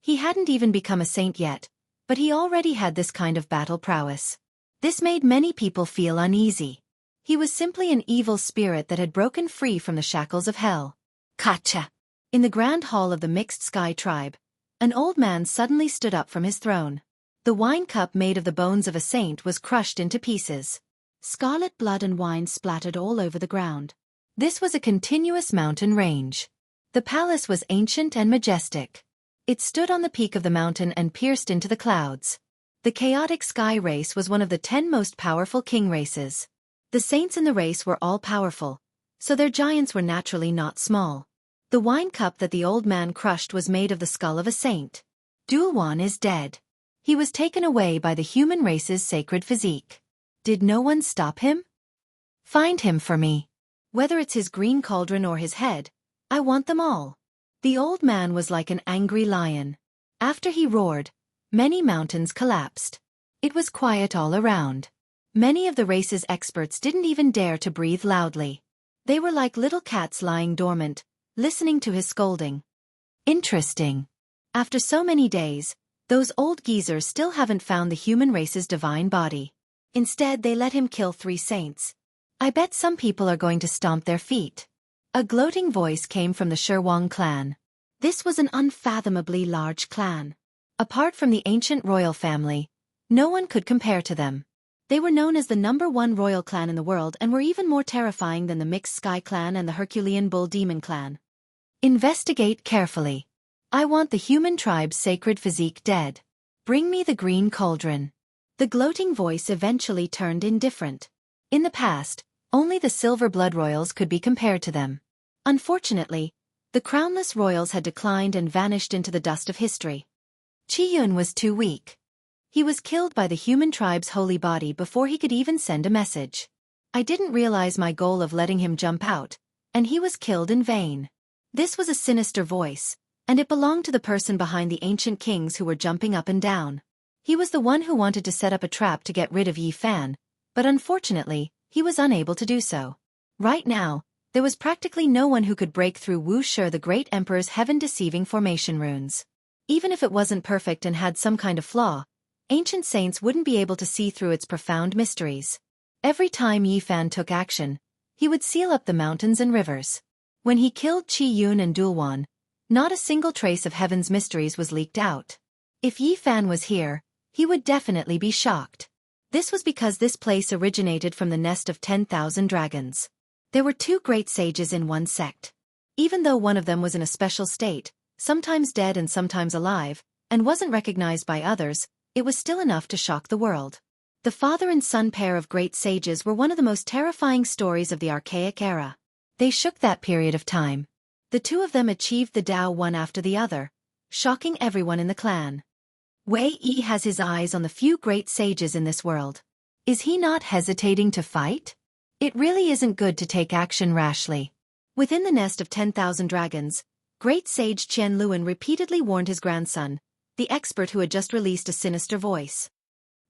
S2: He hadn't even become a saint yet, but he already had this kind of battle prowess. This made many people feel uneasy. He was simply an evil spirit that had broken free from the shackles of hell. Kacha! In the grand hall of the Mixed Sky tribe, an old man suddenly stood up from his throne. The wine cup made of the bones of a saint was crushed into pieces. Scarlet blood and wine splattered all over the ground. This was a continuous mountain range. The palace was ancient and majestic. It stood on the peak of the mountain and pierced into the clouds. The chaotic sky race was one of the 10 most powerful king races. The saints in the race were all powerful, so their giants were naturally not small. The wine cup that the old man crushed was made of the skull of a saint. Dulwan is dead. He was taken away by the human race's sacred physique. Did no one stop him? Find him for me. Whether it's his green cauldron or his head, I want them all. The old man was like an angry lion. After he roared, many mountains collapsed. It was quiet all around. Many of the race's experts didn't even dare to breathe loudly. They were like little cats lying dormant, listening to his scolding. Interesting. After so many days, those old geezers still haven't found the human race's divine body. Instead, they let him kill 3 saints. I bet some people are going to stomp their feet. A gloating voice came from the Sherwang clan. This was an unfathomably large clan. Apart from the ancient royal family, no one could compare to them. They were known as the #1 royal clan in the world and were even more terrifying than the Mixed Sky clan and the Herculean Bull Demon clan. Investigate carefully. I want the human tribe's sacred physique dead. Bring me the green cauldron. The gloating voice eventually turned indifferent. In the past, only the silver blood royals could be compared to them. Unfortunately, the crownless royals had declined and vanished into the dust of history. Qiyun was too weak. He was killed by the human tribe's holy body before he could even send a message. I didn't realize my goal of letting him jump out, and he was killed in vain. This was a sinister voice, and it belonged to the person behind the ancient kings who were jumping up and down. He was the one who wanted to set up a trap to get rid of Yi Fan, but unfortunately, he was unable to do so. Right now, there was practically no one who could break through Wuxia the Great Emperor's heaven-deceiving formation runes. Even if it wasn't perfect and had some kind of flaw, ancient saints wouldn't be able to see through its profound mysteries. Every time Yi Fan took action, he would seal up the mountains and rivers. When he killed Qiyun and Dulwan, not a single trace of heaven's mysteries was leaked out. If Yi Fan was here, he would definitely be shocked. This was because this place originated from the nest of 10,000 dragons. There were 2 great sages in one sect. Even though one of them was in a special state, sometimes dead and sometimes alive, and wasn't recognized by others, it was still enough to shock the world. The father and son pair of great sages were one of the most terrifying stories of the archaic era. They shook that period of time.
S1: The two of them achieved the Tao one after the other, shocking everyone in the clan. Wei Yi has his eyes on the few great sages in this world. Is he not hesitating to fight? It really isn't good to take action rashly. Within the nest of 10,000 dragons, great sage Qian Luan repeatedly warned his grandson, the expert who had just released a sinister voice.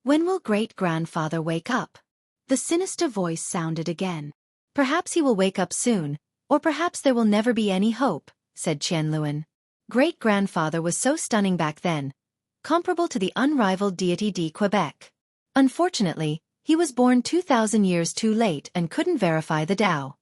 S1: When will great-grandfather wake up? The sinister voice sounded again. Perhaps he will wake up soon, or perhaps there will never be any hope, said Qian Luan. Great-grandfather was so stunning back then, comparable to the unrivaled deity de Quebec. Unfortunately, he was born 2,000 years too late and couldn't verify the Tao.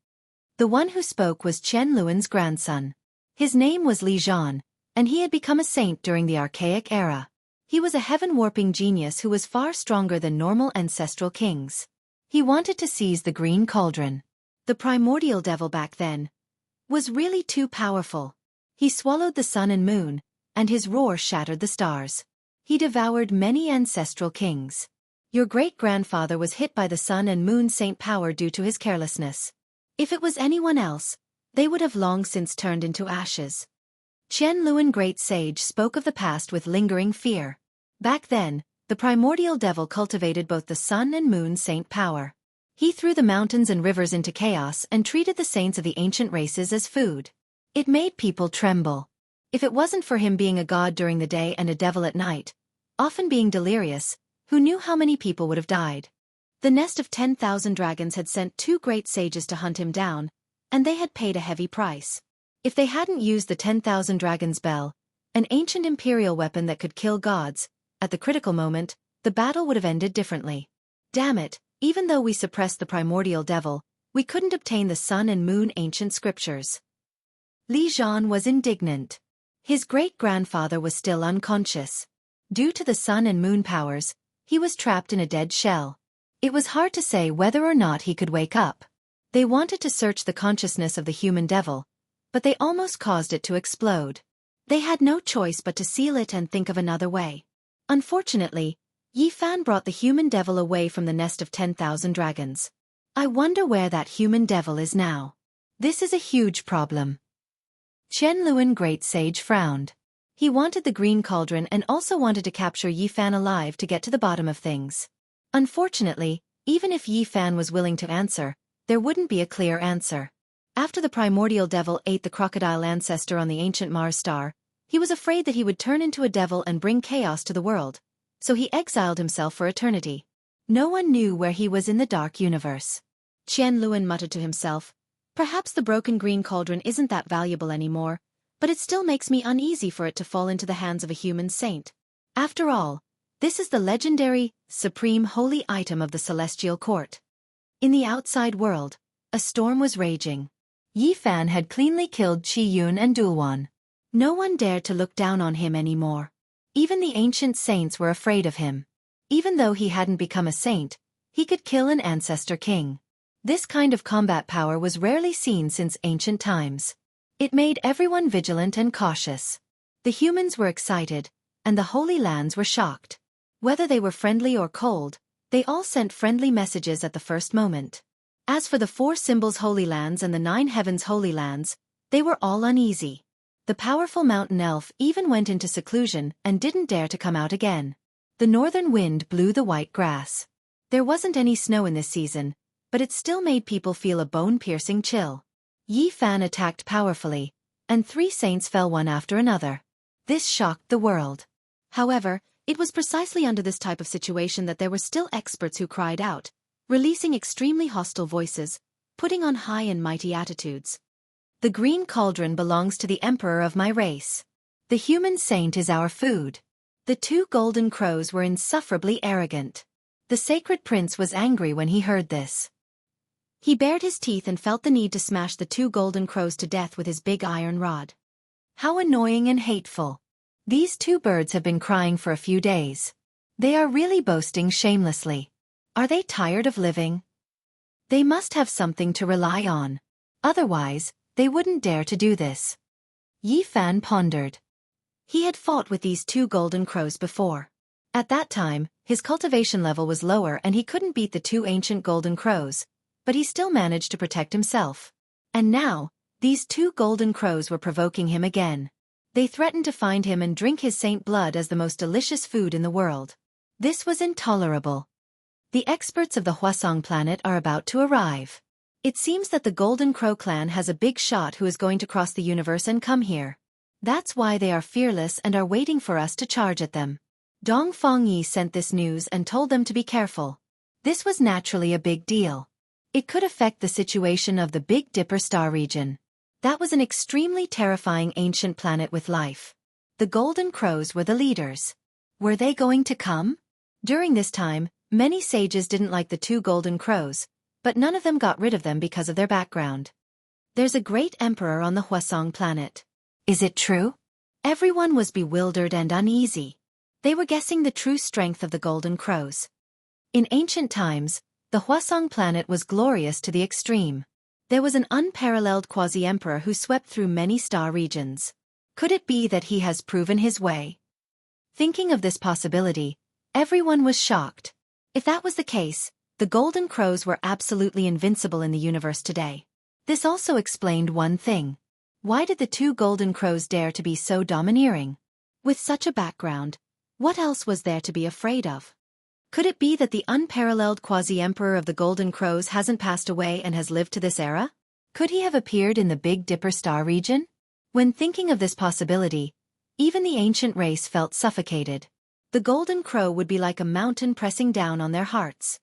S1: The one who spoke was Qian Luan's grandson. His name was Li Zhan, and he had become a saint during the archaic era. He was a heaven-warping genius who was far stronger than normal ancestral kings. He wanted to seize the green cauldron. The primordial devil back then was really too powerful. He swallowed the sun and moon, and his roar shattered the stars. He devoured many ancestral kings. Your great-grandfather was hit by the sun and moon saint power due to his carelessness. If it was anyone else, they would have long since turned into ashes. Qian Luan Great Sage spoke of the past with lingering fear. Back then, the primordial devil cultivated both the sun and moon saint power. He threw the mountains and rivers into chaos and treated the saints of the ancient races as food. It made people tremble. If it wasn't for him being a god during the day and a devil at night, often being delirious, who knew how many people would have died? The nest of 10,000 dragons had sent two great sages to hunt him down, and they had paid a heavy price. If they hadn't used the 10,000 dragons bell, an ancient imperial weapon that could kill gods, at the critical moment, the battle would have ended differently. Damn it, even though we suppressed the primordial devil, we couldn't obtain the sun and moon ancient scriptures. Li Zhan was indignant. His great-grandfather was still unconscious. Due to the sun and moon powers, he was trapped in a dead shell. It was hard to say whether or not he could wake up. They wanted to search the consciousness of the human devil, but they almost caused it to explode. They had no choice but to seal it and think of another way. Unfortunately, Yi Fan brought the human devil away from the nest of 10,000 dragons. I wonder where that human devil is now. This is a huge problem. Qian Luan Great Sage frowned. He wanted the green cauldron and also wanted to capture Yi Fan alive to get to the bottom of things. Unfortunately, even if Yi Fan was willing to answer, there wouldn't be a clear answer. After the primordial devil ate the crocodile ancestor on the ancient Mars star, he was afraid that he would turn into a devil and bring chaos to the world, so he exiled himself for eternity. No one knew where he was in the dark universe. Qian Luan muttered to himself, perhaps the broken green cauldron isn't that valuable anymore, but it still makes me uneasy for it to fall into the hands of a human saint. After all, this is the legendary, supreme holy item of the celestial court. In the outside world, a storm was raging. Yi Fan had cleanly killed Qi Yun and Dulwan. No one dared to look down on him anymore. Even the ancient saints were afraid of him. Even though he hadn't become a saint, he could kill an ancestor king. This kind of combat power was rarely seen since ancient times. It made everyone vigilant and cautious. The humans were excited, and the Holy Lands were shocked. Whether they were friendly or cold, they all sent friendly messages at the first moment. As for the 4 symbols Holy Lands and the 9 heavens Holy Lands, they were all uneasy. The powerful mountain elf even went into seclusion and didn't dare to come out again. The northern wind blew the white grass. There wasn't any snow in this season, but it still made people feel a bone-piercing chill. Yi Fan attacked powerfully, and 3 saints fell one after another. This shocked the world. However, it was precisely under this type of situation that there were still experts who cried out, releasing extremely hostile voices, putting on high and mighty attitudes. The green cauldron belongs to the emperor of my race. The human saint is our food. The 2 golden crows were insufferably arrogant. The sacred prince was angry when he heard this. He bared his teeth and felt the need to smash the 2 golden crows to death with his big iron rod. How annoying and hateful. These 2 birds have been crying for a few days. They are really boasting shamelessly. Are they tired of living? They must have something to rely on. Otherwise, they wouldn't dare to do this. Yi Fan pondered. He had fought with these 2 golden crows before. At that time, his cultivation level was lower and he couldn't beat the 2 ancient golden crows, but he still managed to protect himself. And now,
S2: These two golden crows were provoking him again. They threatened to find him and drink his saint blood as the most delicious food in the world. This was intolerable. The experts of the Huasong planet are about to arrive. It seems that the Golden Crow clan has a big shot who is going to cross the universe and come here. That's why they are fearless and are waiting for us to charge at them. Dong Fengyi sent this news and told them to be careful. This was naturally a big deal. It could affect the situation of the Big Dipper star region. That was an extremely terrifying ancient planet with life. The Golden Crows were the leaders. Were they going to come? During this time, many sages didn't like the two Golden Crows, but none of them got rid of them because of their background. There's a great emperor on the Huasong planet. Is it true? Everyone was bewildered and uneasy. They were guessing the true strength of the Golden Crows. In ancient times, the Huasong planet was glorious to the extreme. There was an unparalleled quasi-emperor who swept through many star regions. Could it be that he has proven his way? Thinking of this possibility, everyone was shocked. If that was the case, the Golden Crows were absolutely invincible in the universe today. This also explained one thing. Why did the two Golden Crows dare to be so domineering? With such a background, what else was there to be afraid of? Could it be that the unparalleled quasi-emperor of the Golden Crows hasn't passed away and has lived to this era? Could he have appeared in the Big Dipper star region? When thinking of this possibility, even the ancient race felt suffocated. The Golden Crow would be like a mountain pressing down on their hearts.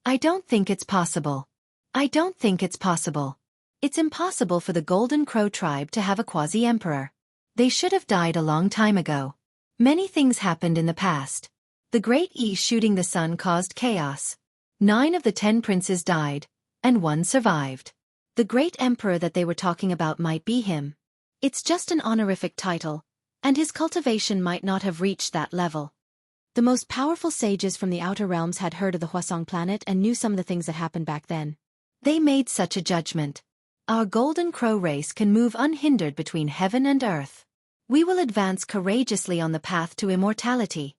S2: I don't think it's possible. I don't think it's possible. It's impossible for the Golden Crow tribe to have a quasi-emperor. They should have died a long time ago. Many things happened in the past. The Great E shooting the sun caused chaos. 9 of the 10 princes died, and 1 survived. The great emperor that they were talking about might be him. It's just an honorific title, and his cultivation might not have reached that level. The most powerful sages from the outer realms had heard of the Huasong planet and knew some of the things that happened back then. They made such a judgment. Our Golden Crow race can move unhindered between heaven and earth. We will advance courageously on the path to immortality.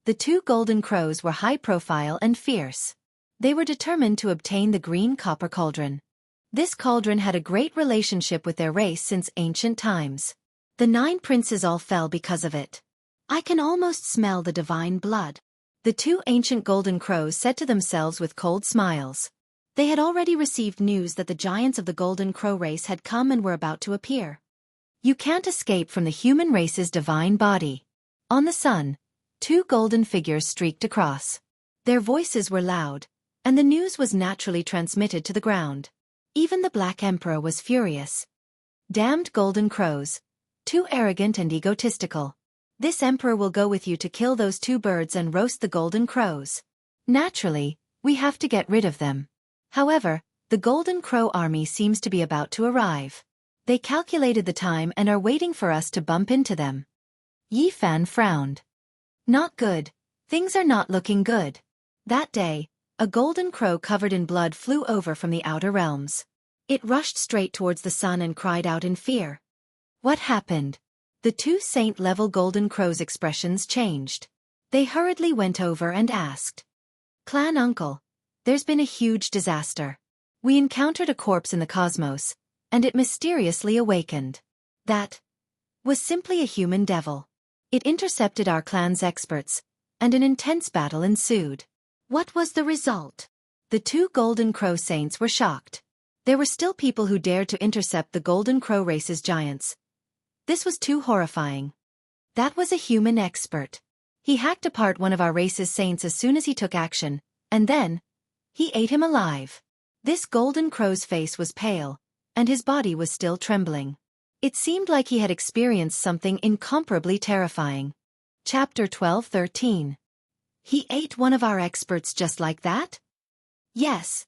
S2: The two Golden Crows were high-profile and fierce. They were determined to obtain the green copper cauldron. This cauldron had a great relationship with their race since ancient times. The 9 princes all fell because of it. I can almost smell the divine blood. The two ancient Golden Crows said to themselves with cold smiles. They had already received news that the giants of the Golden Crow race had come and were about to appear. You can't escape from the human race's divine body. On the sun, 2 golden figures streaked across. Their voices were loud, and the news was naturally transmitted to the ground. Even the Black Emperor was furious. Damned Golden Crows. Too arrogant and egotistical. This emperor will go with you to kill those 2 birds and roast the Golden Crows. Naturally, we have to get rid of them. However, the Golden Crow army seems to be about to arrive. They calculated the time and are waiting for us to bump into them. Yi Fan frowned. Not good. Things are not looking good. That day, a Golden Crow covered in blood flew over from the outer realms. It rushed straight towards the sun and cried out in fear. What happened? The 2 saint-level Golden Crows' expressions changed. They hurriedly went over and asked. Clan Uncle, there's been a huge disaster. We encountered a corpse in the cosmos, and it mysteriously awakened. That was simply a human devil. It intercepted our clan's experts, and an intense battle ensued. What was the result? The 2 Golden Crow saints were shocked. There were still people who dared to intercept the Golden Crow race's giants. This was too horrifying. That was a human expert. He hacked apart one of our race's saints as soon as he took action, and then he ate him alive. This Golden Crow's face was pale, and his body was still trembling. It seemed like he had experienced something incomparably terrifying. Chapter 12-13. He ate one of our experts just like that? Yes,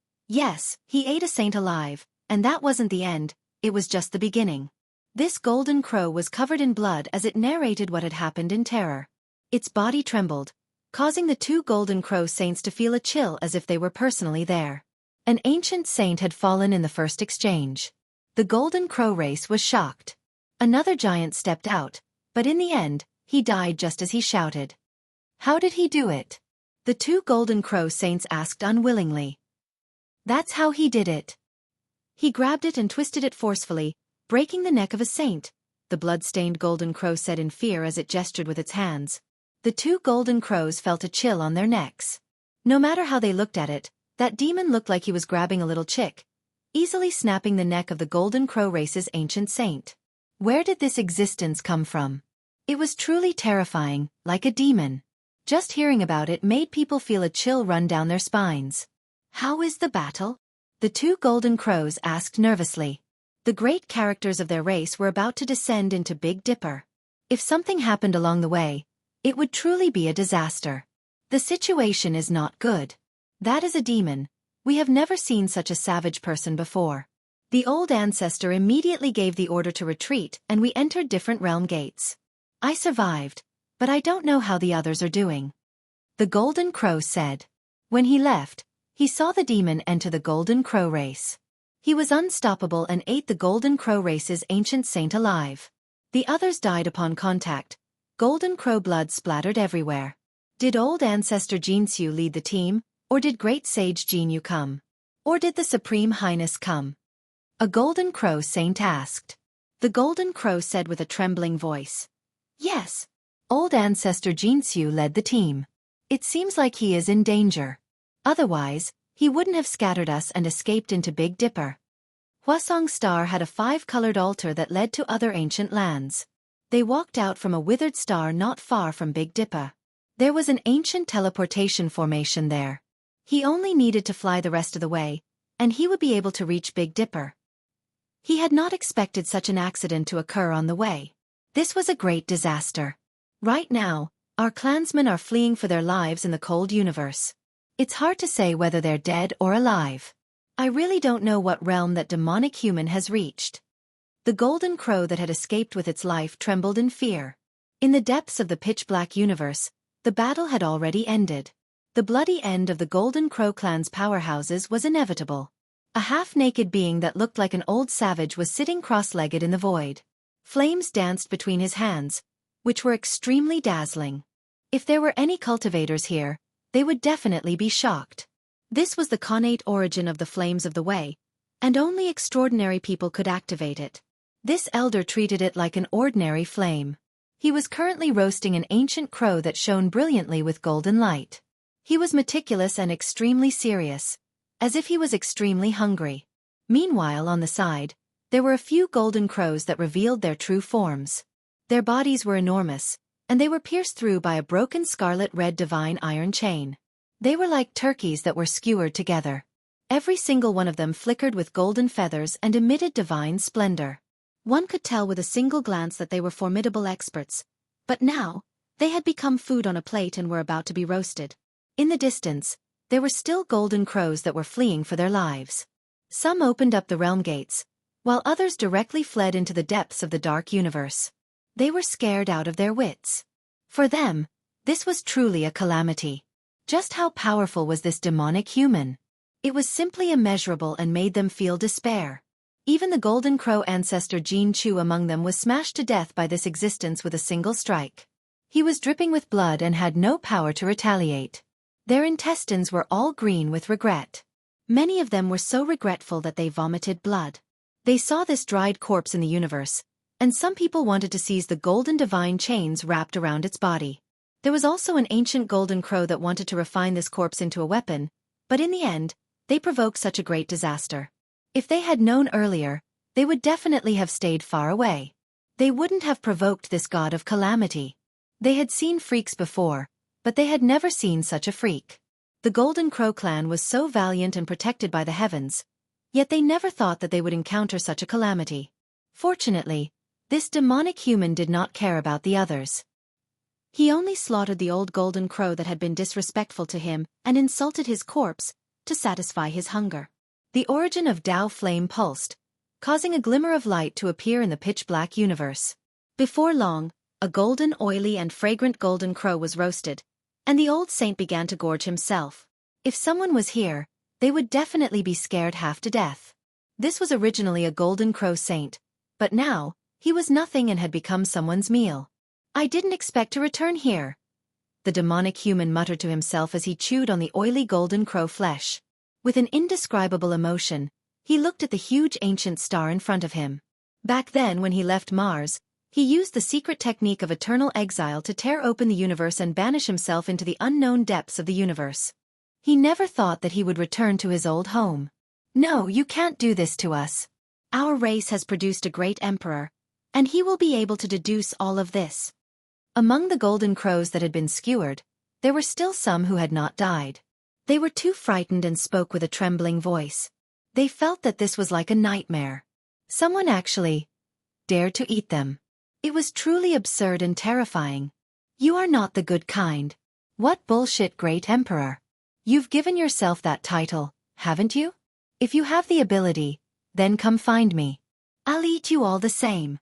S2: he ate a saint alive, and that wasn't the end, it was just the beginning. This Golden Crow was covered in blood as it narrated what had happened in terror. Its body trembled, causing the 2 Golden Crow saints to feel a chill as if they were personally there. An ancient saint had fallen in the first exchange. The Golden Crow race was shocked. Another giant stepped out, but in the end, he died just as he shouted. How did he do it? The 2 Golden Crow saints asked unwillingly. That's how he did it. He grabbed it and twisted it forcefully, Breaking the neck of a saint, the blood-stained golden crow said in fear as it gestured with its hands. The two golden crows felt a chill on their necks. No matter how they looked at it, that demon looked like he was grabbing a little chick, easily snapping the neck of the golden crow race's ancient saint. Where did this existence come from? It was truly terrifying, like a demon. Just hearing about it made people feel a chill run down their spines. How is the battle? The two golden crows asked nervously. The great characters of their race were about to descend into Big Dipper. If something happened along the way, it would truly be a disaster. The situation is not good. That is a demon. We have never seen such a savage person before. The old ancestor immediately gave the order to retreat and we entered different realm gates. I survived, but I don't know how the others are doing. The golden crow said. When he left, he saw the demon enter the golden crow race. He was unstoppable and ate the golden crow race's ancient saint alive. The others died upon contact. Golden crow blood splattered everywhere. Did old ancestor Xianxia lead the team, or did great sage Jianghu come? Or did the Supreme Highness come? A golden crow saint asked. The golden crow said with a trembling voice. Yes. Old ancestor Xianxia led the team. It seems like he is in danger. Otherwise, he wouldn't have scattered us and escaped into Big Dipper. Huasong Star had a 5-colored altar that led to other ancient lands. They walked out from a withered star not far from Big Dipper. There was an ancient teleportation formation there. He only needed to fly the rest of the way, and he would be able to reach Big Dipper. He had not expected such an accident to occur on the way. This was a great disaster. Right now, our clansmen are fleeing for their lives in the cold universe. It's hard to say whether they're dead or alive. I really don't know what realm that demonic human has reached. The golden crow that had escaped with its life trembled in fear. In the depths of the pitch-black universe, the battle had already ended. The bloody end of the Golden Crow clan's powerhouses was inevitable. A half-naked being that looked like an old savage was sitting cross-legged in the void. Flames danced between his hands, which were extremely dazzling. If there were any cultivators here, they would definitely be shocked. This was the connate origin of the Flames of the Way, and only extraordinary people could activate it. This elder treated it like an ordinary flame. He was currently roasting an ancient crow that shone brilliantly with golden light. He was meticulous and extremely serious, as if he was extremely hungry. Meanwhile, on the side, there were a few golden crows that revealed their true forms. Their bodies were enormous, and they were pierced through by a broken scarlet-red divine iron chain. They were like turkeys that were skewered together. Every single one of them flickered with golden feathers and emitted divine splendor. One could tell with a single glance that they were formidable experts. But now, they had become food on a plate and were about to be roasted. In the distance, there were still golden crows that were fleeing for their lives. Some opened up the realm gates, while others directly fled into the depths of the dark universe. They were scared out of their wits. For them, this was truly a calamity. Just how powerful was this demonic human? It was simply immeasurable and made them feel despair. Even the golden crow ancestor Jianghu among them was smashed to death by this existence with a single strike. He was dripping with blood and had no power to retaliate. Their intestines were all green with regret. Many of them were so regretful that they vomited blood. They saw this dried corpse in the universe, and some people wanted to seize the golden divine chains wrapped around its body. There was also an ancient golden crow that wanted to refine this corpse into a weapon, but in the end, they provoked such a great disaster. If they had known earlier, they would definitely have stayed far away. They wouldn't have provoked this god of calamity. They had seen freaks before, but they had never seen such a freak. The Golden Crow clan was so valiant and protected by the heavens, yet they never thought that they would encounter such a calamity. Fortunately, this demonic human did not care about the others. He only slaughtered the old Golden Crow that had been disrespectful to him and insulted his corpse to satisfy his hunger. The origin of Tao flame pulsed, causing a glimmer of light to appear in the pitch-black universe. Before long, a golden, oily and fragrant Golden Crow was roasted, and the old saint began to gorge himself. If someone was here, they would definitely be scared half to death. This was originally a Golden Crow saint, but now, he was nothing and had become someone's meal. I didn't expect to return here, the demonic human muttered to himself as he chewed on the oily Golden Crow flesh. With an indescribable emotion, he looked at the huge ancient star in front of him.
S1: Back then when he left Mars, he used the secret technique of eternal exile to tear open the universe and banish himself into the unknown depths of the universe. He never thought that he would return to his old home. No, you can't do this to us. Our race has produced a great emperor, and he will be able to deduce all of this. Among the golden crows that had been skewered, there were still some who had not died. They were too frightened and spoke with a trembling voice. They felt that this was like a nightmare. Someone actually dared to eat them. It was truly absurd and terrifying. You are not the good kind. What bullshit, great emperor. You've given yourself that title, haven't you? If you have the ability, then come find me. I'll eat you all the same.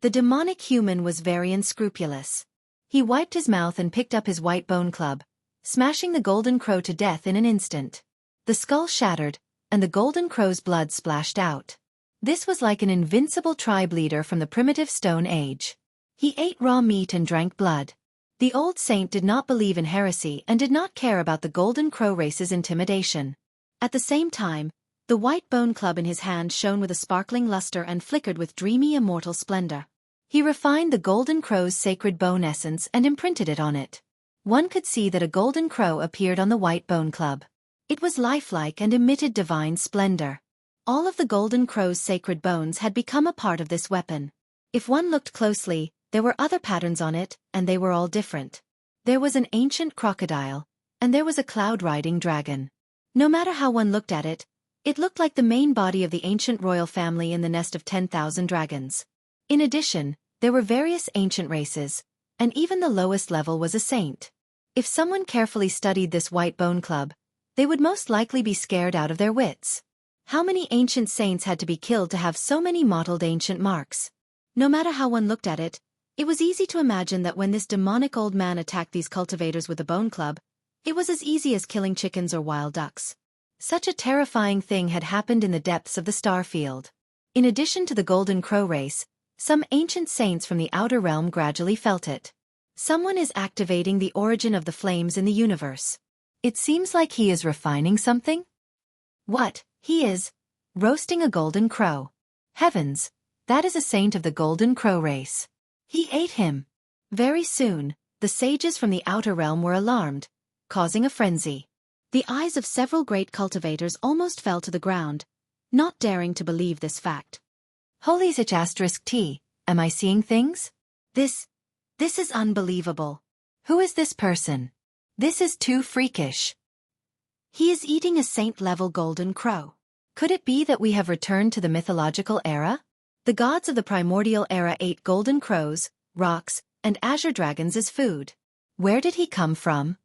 S1: The demonic human was very unscrupulous. He wiped his mouth and picked up his white bone club, smashing the golden crow to death in an instant. The skull shattered, and the golden crow's blood splashed out. This was like an invincible tribe leader from the primitive Stone Age. He ate raw meat and drank blood. The old saint did not believe in heresy and did not care about the golden crow race's intimidation. At the same time, the white bone club in his hand shone with a sparkling luster and flickered with dreamy immortal splendor. He refined the golden crow's sacred bone essence and imprinted it on it. One could see that a golden crow appeared on the white bone club. It was lifelike and emitted divine splendor. All of the golden crow's sacred bones had become a part of this weapon. If one looked closely, there were other patterns on it, and they were all different. There was an ancient crocodile, and there was a cloud-riding dragon. No matter how one looked at it, it looked like the main body of the ancient royal family in the nest of 10,000 dragons. In addition, there were various ancient races, and even the lowest level was a saint. If someone carefully studied this white bone club, they would most likely be scared out of their wits. How many ancient saints had to be killed to have so many mottled ancient marks? No matter how one looked at it, it was easy to imagine that when this demonic old man attacked these cultivators with a bone club, it was as easy as killing chickens or wild ducks. Such a terrifying thing had happened in the depths of the star field. In addition to the golden crow race, some ancient saints from the outer realm gradually felt it. Someone is activating the origin of the flames in the universe. It seems like he is refining something? What, he is? Roasting a golden crow. Heavens, that is a saint of the golden crow race. He ate him. Very soon, the sages from the outer realm were alarmed, causing a frenzy. The eyes of several great cultivators almost fell to the ground, not daring to believe this fact. Holy *T, am I seeing things? This is unbelievable. Who is this person? This is too freakish. He is eating a saint-level golden crow. Could it be that we have returned to the mythological era? The gods of the primordial era ate golden crows, rocks, and azure dragons as food. Where did he come from?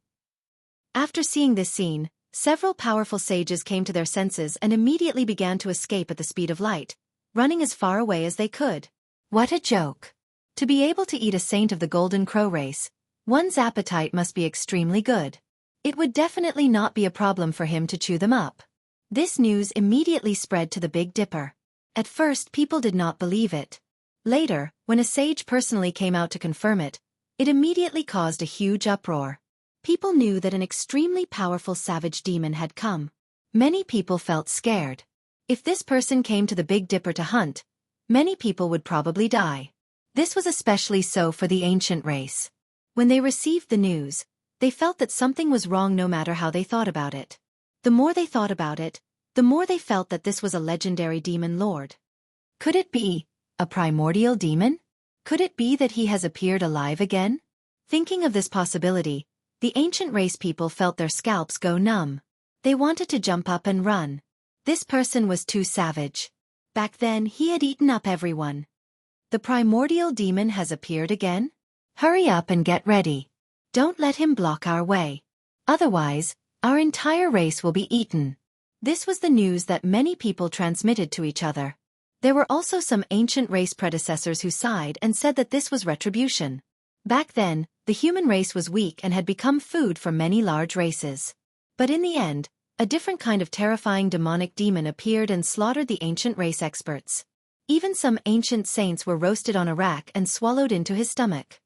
S1: After seeing this scene, several powerful sages came to their senses and immediately began to escape at the speed of light, running as far away as they could. What a joke! To be able to eat a saint of the golden crow race, one's appetite must be extremely good. It would definitely not be a problem for him to chew them up. This news immediately spread to the Big Dipper. At first people did not believe it. Later, when a sage personally came out to confirm it, it immediately caused a huge uproar. People knew that an extremely powerful savage demon had come. Many people felt scared. If this person came to the Big Dipper to hunt, many people would probably die. This was especially so for the ancient race. When they received the news, they felt that something was wrong no matter how they thought about it. The more they thought about it, the more they felt that this was a legendary demon lord. Could it be a primordial demon? Could it be that he has appeared alive again? Thinking of this possibility, the ancient race people felt their scalps go numb. They wanted to jump up and run. This person was too savage. Back then he had eaten up everyone. The primordial demon has appeared again? Hurry up and get ready. Don't let him block our way. Otherwise, our entire race will be eaten. This was the news that many people transmitted to each other. There were also some ancient race predecessors who sighed and said that this was retribution. Back then, the human race was weak and had become food for many large races. But in the end, a different kind of terrifying demonic demon appeared and slaughtered the ancient race experts. Even some ancient saints were roasted on a rack and swallowed into his stomach.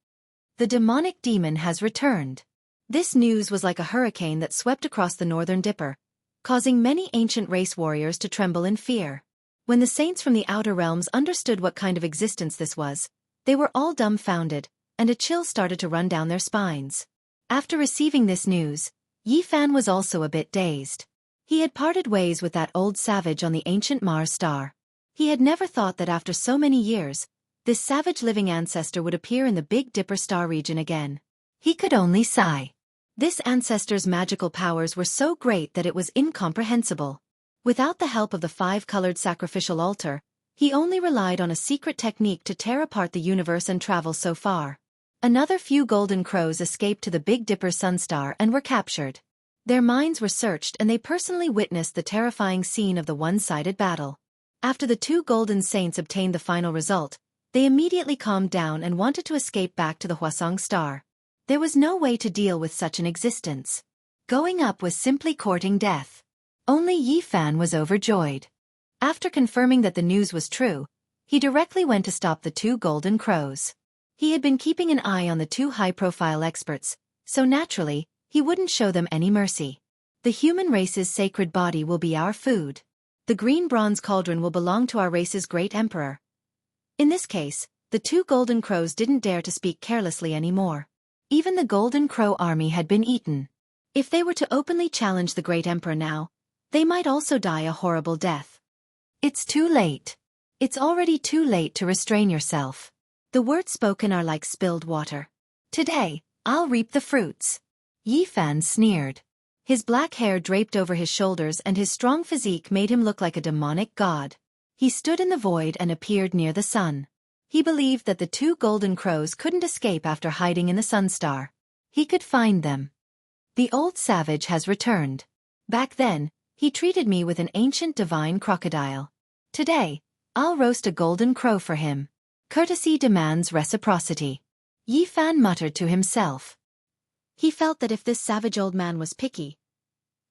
S1: The demonic demon has returned. This news was like a hurricane that swept across the northern Dipper, causing many ancient race warriors to tremble in fear. When the saints from the outer realms understood what kind of existence this was, they were all dumbfounded, and a chill started to run down their spines. After receiving this news, Yi Fan was also a bit dazed. He had parted ways with that old savage on the ancient Mars star. He had never thought that after so many years, this savage living ancestor would appear in the Big Dipper star region again. He could only sigh. This ancestor's magical powers were so great that it was incomprehensible. Without the help of the 5-colored sacrificial altar, he only relied on a secret technique to tear apart the universe and travel so far. Another few golden crows escaped to the Big Dipper sunstar and were captured. Their minds were searched and they personally witnessed the terrifying scene of the one-sided battle. After the 2 golden saints obtained the final result, they immediately calmed down and wanted to escape back to the Hwasong star. There was no way to deal with such an existence. Going up was simply courting death. Only Yi Fan was overjoyed. After confirming that the news was true, he directly went to stop the 2 golden crows. He had been keeping an eye on the 2 high-profile experts, so naturally, he wouldn't show them any mercy. The human race's sacred body will be our food. The green bronze cauldron will belong to our race's great emperor. In this case, the 2 golden crows didn't dare to speak carelessly anymore. Even the golden crow army had been eaten. If they were to openly challenge the great emperor now, they might also die a horrible death. It's too late. It's already too late to restrain yourself. The words spoken are like spilled water. Today, I'll reap the fruits. Yi Fan sneered. His black hair draped over his shoulders and his strong physique made him look like a demonic god. He stood in the void and appeared near the sun. He believed that the 2 golden crows couldn't escape after hiding in the sunstar. He could find them. The old savage has returned. Back then, he treated me with an ancient divine crocodile. Today, I'll roast a golden crow for him. Courtesy demands reciprocity. Yi Fan muttered to himself. He felt that if this savage old man was picky,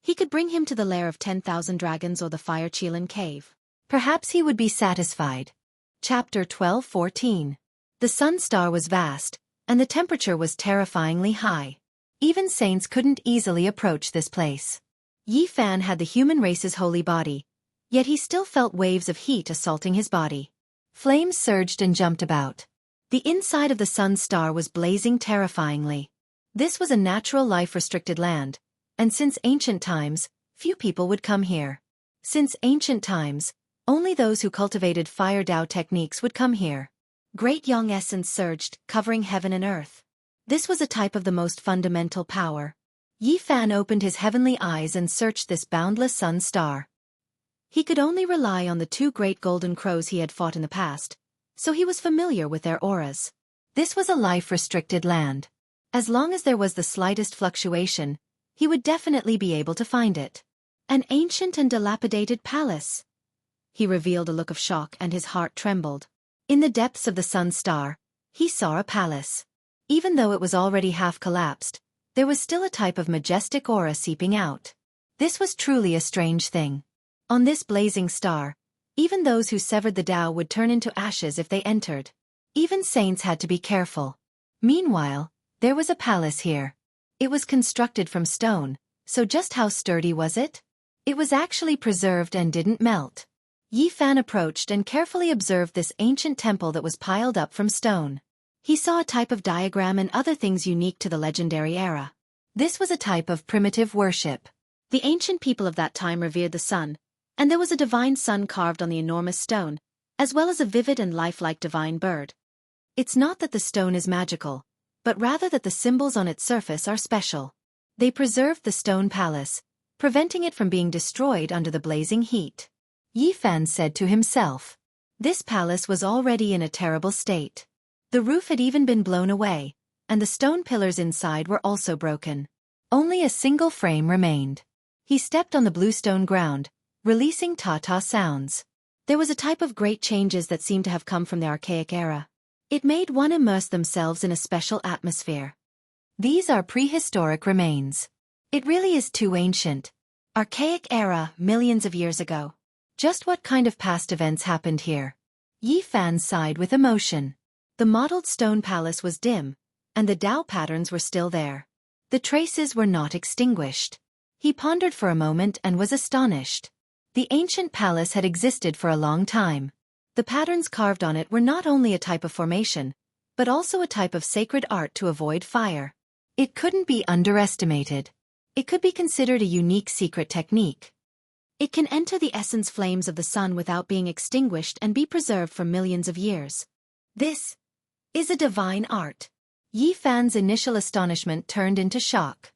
S1: he could bring him to the lair of 10,000 dragons or the Fire Qilin cave. Perhaps he would be satisfied. Chapter 12:14. The sun star was vast, and the temperature was terrifyingly high. Even saints couldn't easily approach this place. Yi Fan had the human race's holy body, yet he still felt waves of heat assaulting his body. Flames surged and jumped about. The inside of the sun star was blazing terrifyingly. This was a natural life-restricted land, and since ancient times, few people would come here. Since ancient times, only those who cultivated fire Dao techniques would come here. Great yang essence surged, covering heaven and earth. This was a type of the most fundamental power. Yi Fan opened his heavenly eyes and searched this boundless sun star. He could only rely on the 2 great golden crows he had fought in the past, so he was familiar with their auras. This was a life-restricted land. As long as there was the slightest fluctuation, he would definitely be able to find it. An ancient and dilapidated palace. He revealed a look of shock and his heart trembled. In the depths of the sun star, he saw a palace. Even though it was already half collapsed, there was still a type of majestic aura seeping out. This was truly a strange thing. On this blazing star, even those who severed the Tao would turn into ashes if they entered. Even saints had to be careful. Meanwhile, there was a palace here. It was constructed from stone, so just how sturdy was it? It was actually preserved and didn't melt. Yi Fan approached and carefully observed this ancient temple that was piled up from stone. He saw a type of diagram and other things unique to the legendary era. This was a type of primitive worship. The ancient people of that time revered the sun, and there was a divine sun carved on the enormous stone, as well as a vivid and lifelike divine bird. It's not that the stone is magical, but rather that the symbols on its surface are special. They preserved the stone palace, preventing it from being destroyed under the blazing heat. Yi Fan said to himself. This palace was already in a terrible state. The roof had even been blown away, and the stone pillars inside were also broken. Only a single frame remained. He stepped on the bluestone ground, releasing ta-ta sounds. There was a type of great changes that seemed to have come from the archaic era. It made one immerse themselves in a special atmosphere. These are prehistoric remains. It really is too ancient. Archaic era, millions of years ago. Just what kind of past events happened here? Yi Fan sighed with emotion. The mottled stone palace was dim, and the Tao patterns were still there. The traces were not extinguished. He pondered for a moment and was astonished. The ancient palace had existed for a long time. The patterns carved on it were not only a type of formation, but also a type of sacred art to avoid fire. It couldn't be underestimated. It could be considered a unique secret technique. It can enter the essence flames of the sun without being extinguished and be preserved for millions of years. This is a divine art. Yi Fan's initial astonishment turned into shock.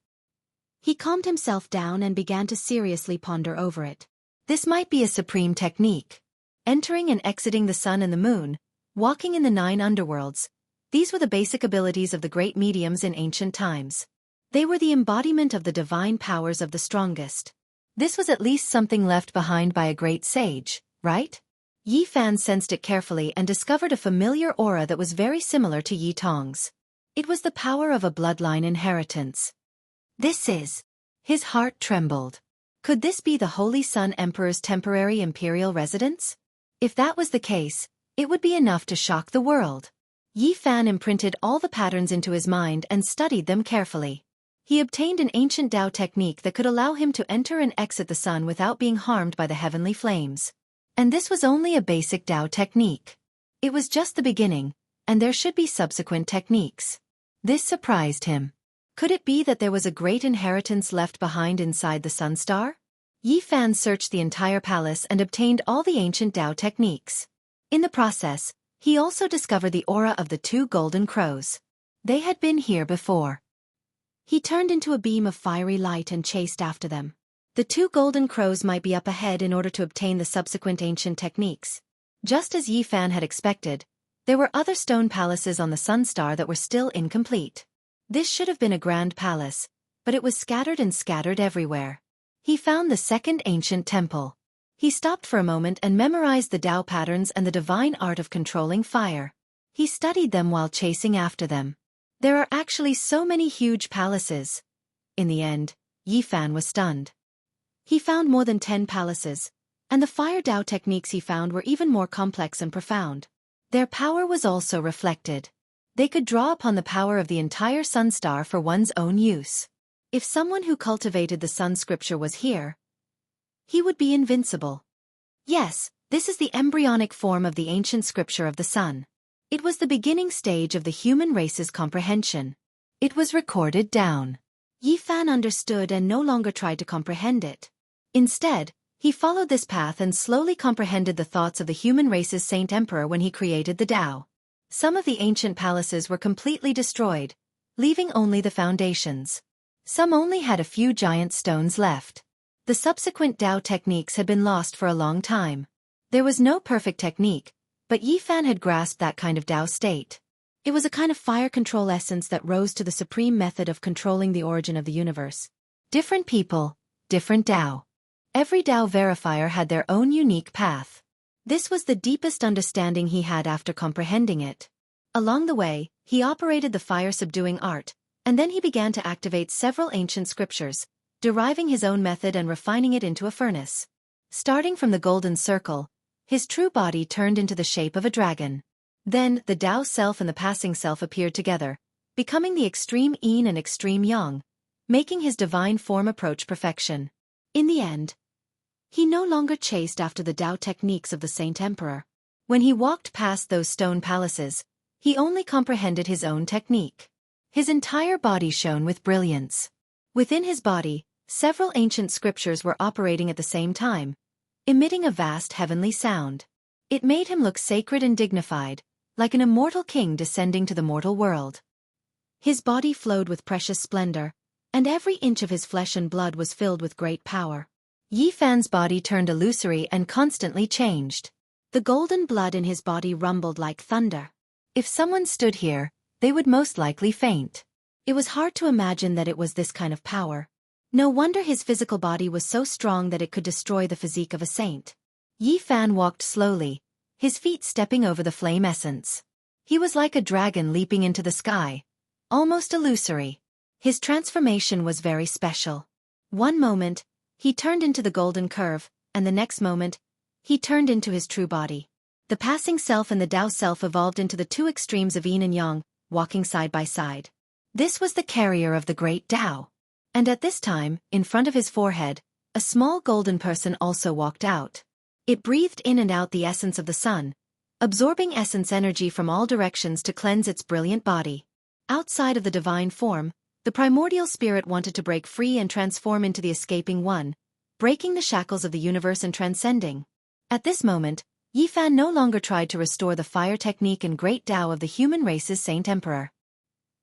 S1: He calmed himself down and began to seriously ponder over it. This might be a supreme technique. Entering and exiting the sun and the moon, walking in the 9 underworlds, these were the basic abilities of the great mediums in ancient times. They were the embodiment of the divine powers of the strongest. This was at least something left behind by a great sage, right? Yi Fan sensed it carefully and discovered a familiar aura that was very similar to Yi Tong's. It was the power of a bloodline inheritance. His heart trembled. Could this be the Holy Sun Emperor's temporary imperial residence? If that was the case, it would be enough to shock the world. Yi Fan imprinted all the patterns into his mind and studied them carefully. He obtained an ancient Tao technique that could allow him to enter and exit the sun without being harmed by the heavenly flames. And this was only a basic Tao technique. It was just the beginning, and there should be subsequent techniques. This surprised him. Could it be that there was a great inheritance left behind inside the Sun Star? Yi Fan searched the entire palace and obtained all the ancient Tao techniques. In the process, he also discovered the aura of the 2 golden crows. They had been here before. He turned into a beam of fiery light and chased after them. The 2 golden crows might be up ahead in order to obtain the subsequent ancient techniques. Just as Yi Fan had expected, there were other stone palaces on the Sun Star that were still incomplete. This should have been a grand palace, but it was scattered everywhere. He found the second ancient temple. He stopped for a moment and memorized the Tao patterns and the divine art of controlling fire. He studied them while chasing after them. There are actually so many huge palaces. In the end, Yi Fan was stunned. He found more than 10 palaces, and the fire Tao techniques he found were even more complex and profound. Their power was also reflected. They could draw upon the power of the entire Sun Star for one's own use. If someone who cultivated the Sun Scripture was here, he would be invincible. Yes, this is the embryonic form of the ancient scripture of the Sun. It was the beginning stage of the human race's comprehension. It was recorded down. Yi Fan understood and no longer tried to comprehend it. Instead, he followed this path and slowly comprehended the thoughts of the human race's Saint Emperor when he created the Tao. Some of the ancient palaces were completely destroyed, leaving only the foundations. Some only had a few giant stones left. The subsequent Tao techniques had been lost for a long time. There was no perfect technique, but Yi Fan had grasped that kind of Tao state. It was a kind of fire control essence that rose to the supreme method of controlling the origin of the universe. Different people, different Tao. Every Tao verifier had their own unique path. This was the deepest understanding he had after comprehending it. Along the way, he operated the fire-subduing art, and then he began to activate several ancient scriptures, deriving his own method and refining it into a furnace. Starting from the golden circle, his true body turned into the shape of a dragon. Then, the Tao self and the passing self appeared together, becoming the extreme yin and extreme yang, making his divine form approach perfection. In the end, he no longer chased after the Tao techniques of the Saint Emperor. When he walked past those stone palaces, he only comprehended his own technique. His entire body shone with brilliance. Within his body, several ancient scriptures were operating at the same time, emitting a vast heavenly sound. It made him look sacred and dignified, like an immortal king descending to the mortal world. His body flowed with precious splendor, and every inch of his flesh and blood was filled with great power. Yi Fan's body turned illusory and constantly changed. The golden blood in his body rumbled like thunder. If someone stood here, they would most likely faint. It was hard to imagine that it was this kind of power. No wonder his physical body was so strong that it could destroy the physique of a saint. Yi Fan walked slowly, his feet stepping over the flame essence. He was like a dragon leaping into the sky, almost illusory. His transformation was very special. One moment, he turned into the golden curve, and the next moment, he turned into his true body. The passing self and the Tao self evolved into the 2 extremes of yin and yang, walking side by side. This was the carrier of the great Tao. And at this time, in front of his forehead,
S2: A small golden person also walked out. It breathed in and out the essence of the sun, absorbing essence energy from all directions to cleanse its brilliant body. Outside of the divine form, the primordial spirit wanted to break free and transform into the escaping one, breaking the shackles of the universe and transcending. At this moment, Yifan no longer tried to restore the fire technique and great Tao of the human race's Saint Emperor.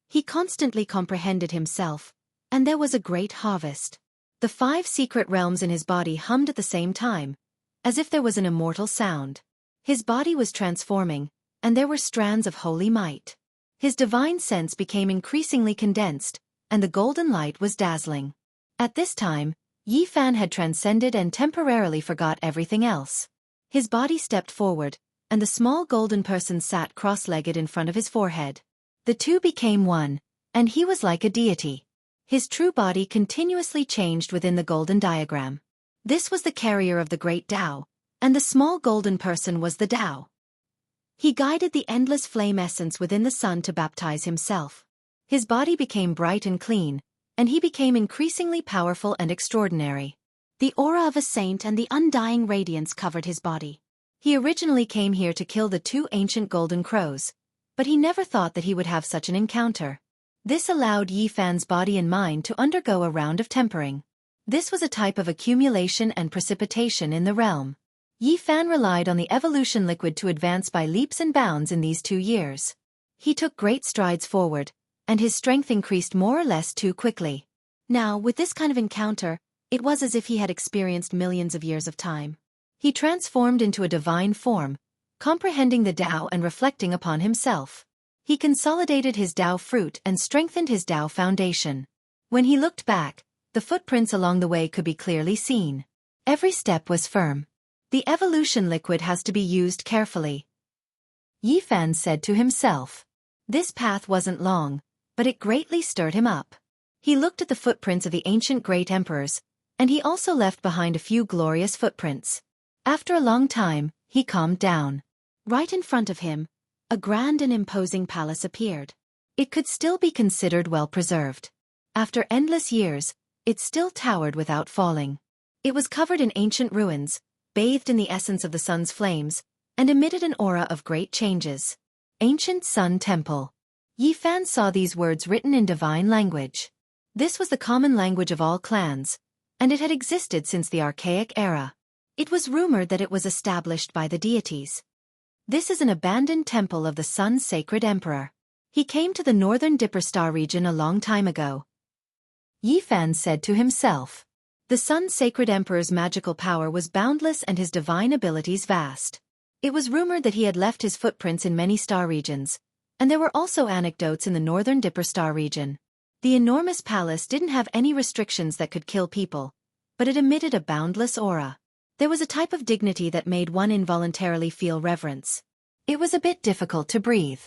S2: He constantly comprehended himself, and there was a great harvest. The 5 secret realms in his body hummed at the same time, as if there was an immortal sound. His body was transforming, and there were strands of holy might. His divine sense became increasingly condensed, and the golden light was dazzling. At this time, Yifan had transcended and temporarily forgot everything else. His body stepped forward, and the small golden person sat cross-legged in front of his forehead. The two became one, and he was like a deity. His true body continuously changed within the golden diagram. This was the carrier of the great Tao, and the small golden person was the Tao. He guided the endless flame essence within the sun to baptize himself. His body became bright and clean, and he became increasingly powerful and extraordinary. The aura of a saint and the undying radiance covered his body. He originally came here to kill the 2 ancient golden crows, but he never thought that he would have such an encounter. This allowed Yifan's body and mind to undergo a round of tempering. This was a type of accumulation and precipitation in the realm. Yifan relied on the evolution liquid to advance by leaps and bounds in these 2 years. He took great strides forward, and his strength increased more or less too quickly. Now, with this kind of encounter, it was as if he had experienced millions of years of time. He transformed into a divine form, comprehending the Tao and reflecting upon himself. He consolidated his Tao fruit and strengthened his Tao foundation. When he looked back, the footprints along the way could be clearly seen. Every step was firm. The evolution liquid has to be used carefully, Yifan said to himself. This path wasn't long, but it greatly stirred him up. He looked at the footprints of the ancient great emperors, and he also left behind a few glorious footprints. After a long time, he calmed down. Right in front of him, a grand and imposing palace appeared. It could still be considered well preserved. After endless years, it still towered without falling. It was covered in ancient ruins, bathed in the essence of the sun's flames, and emitted an aura of great changes. Ancient Sun Temple. Yifan saw these words written in divine language. This was the common language of all clans, and it had existed since the archaic era. It was rumored that it was established by the deities. This is an abandoned temple of the Sun's sacred emperor. He came to the northern Dipper Star region a long time ago, Yifan said to himself. The Sun's sacred emperor's magical power was boundless and his divine abilities vast. It was rumored that he had left his footprints in many star regions, and there were also anecdotes in the northern Dipper Star region. The enormous palace didn't have any restrictions that could kill people, but it emitted a boundless aura. There was a type of dignity that made one involuntarily feel reverence. It was a bit difficult to breathe.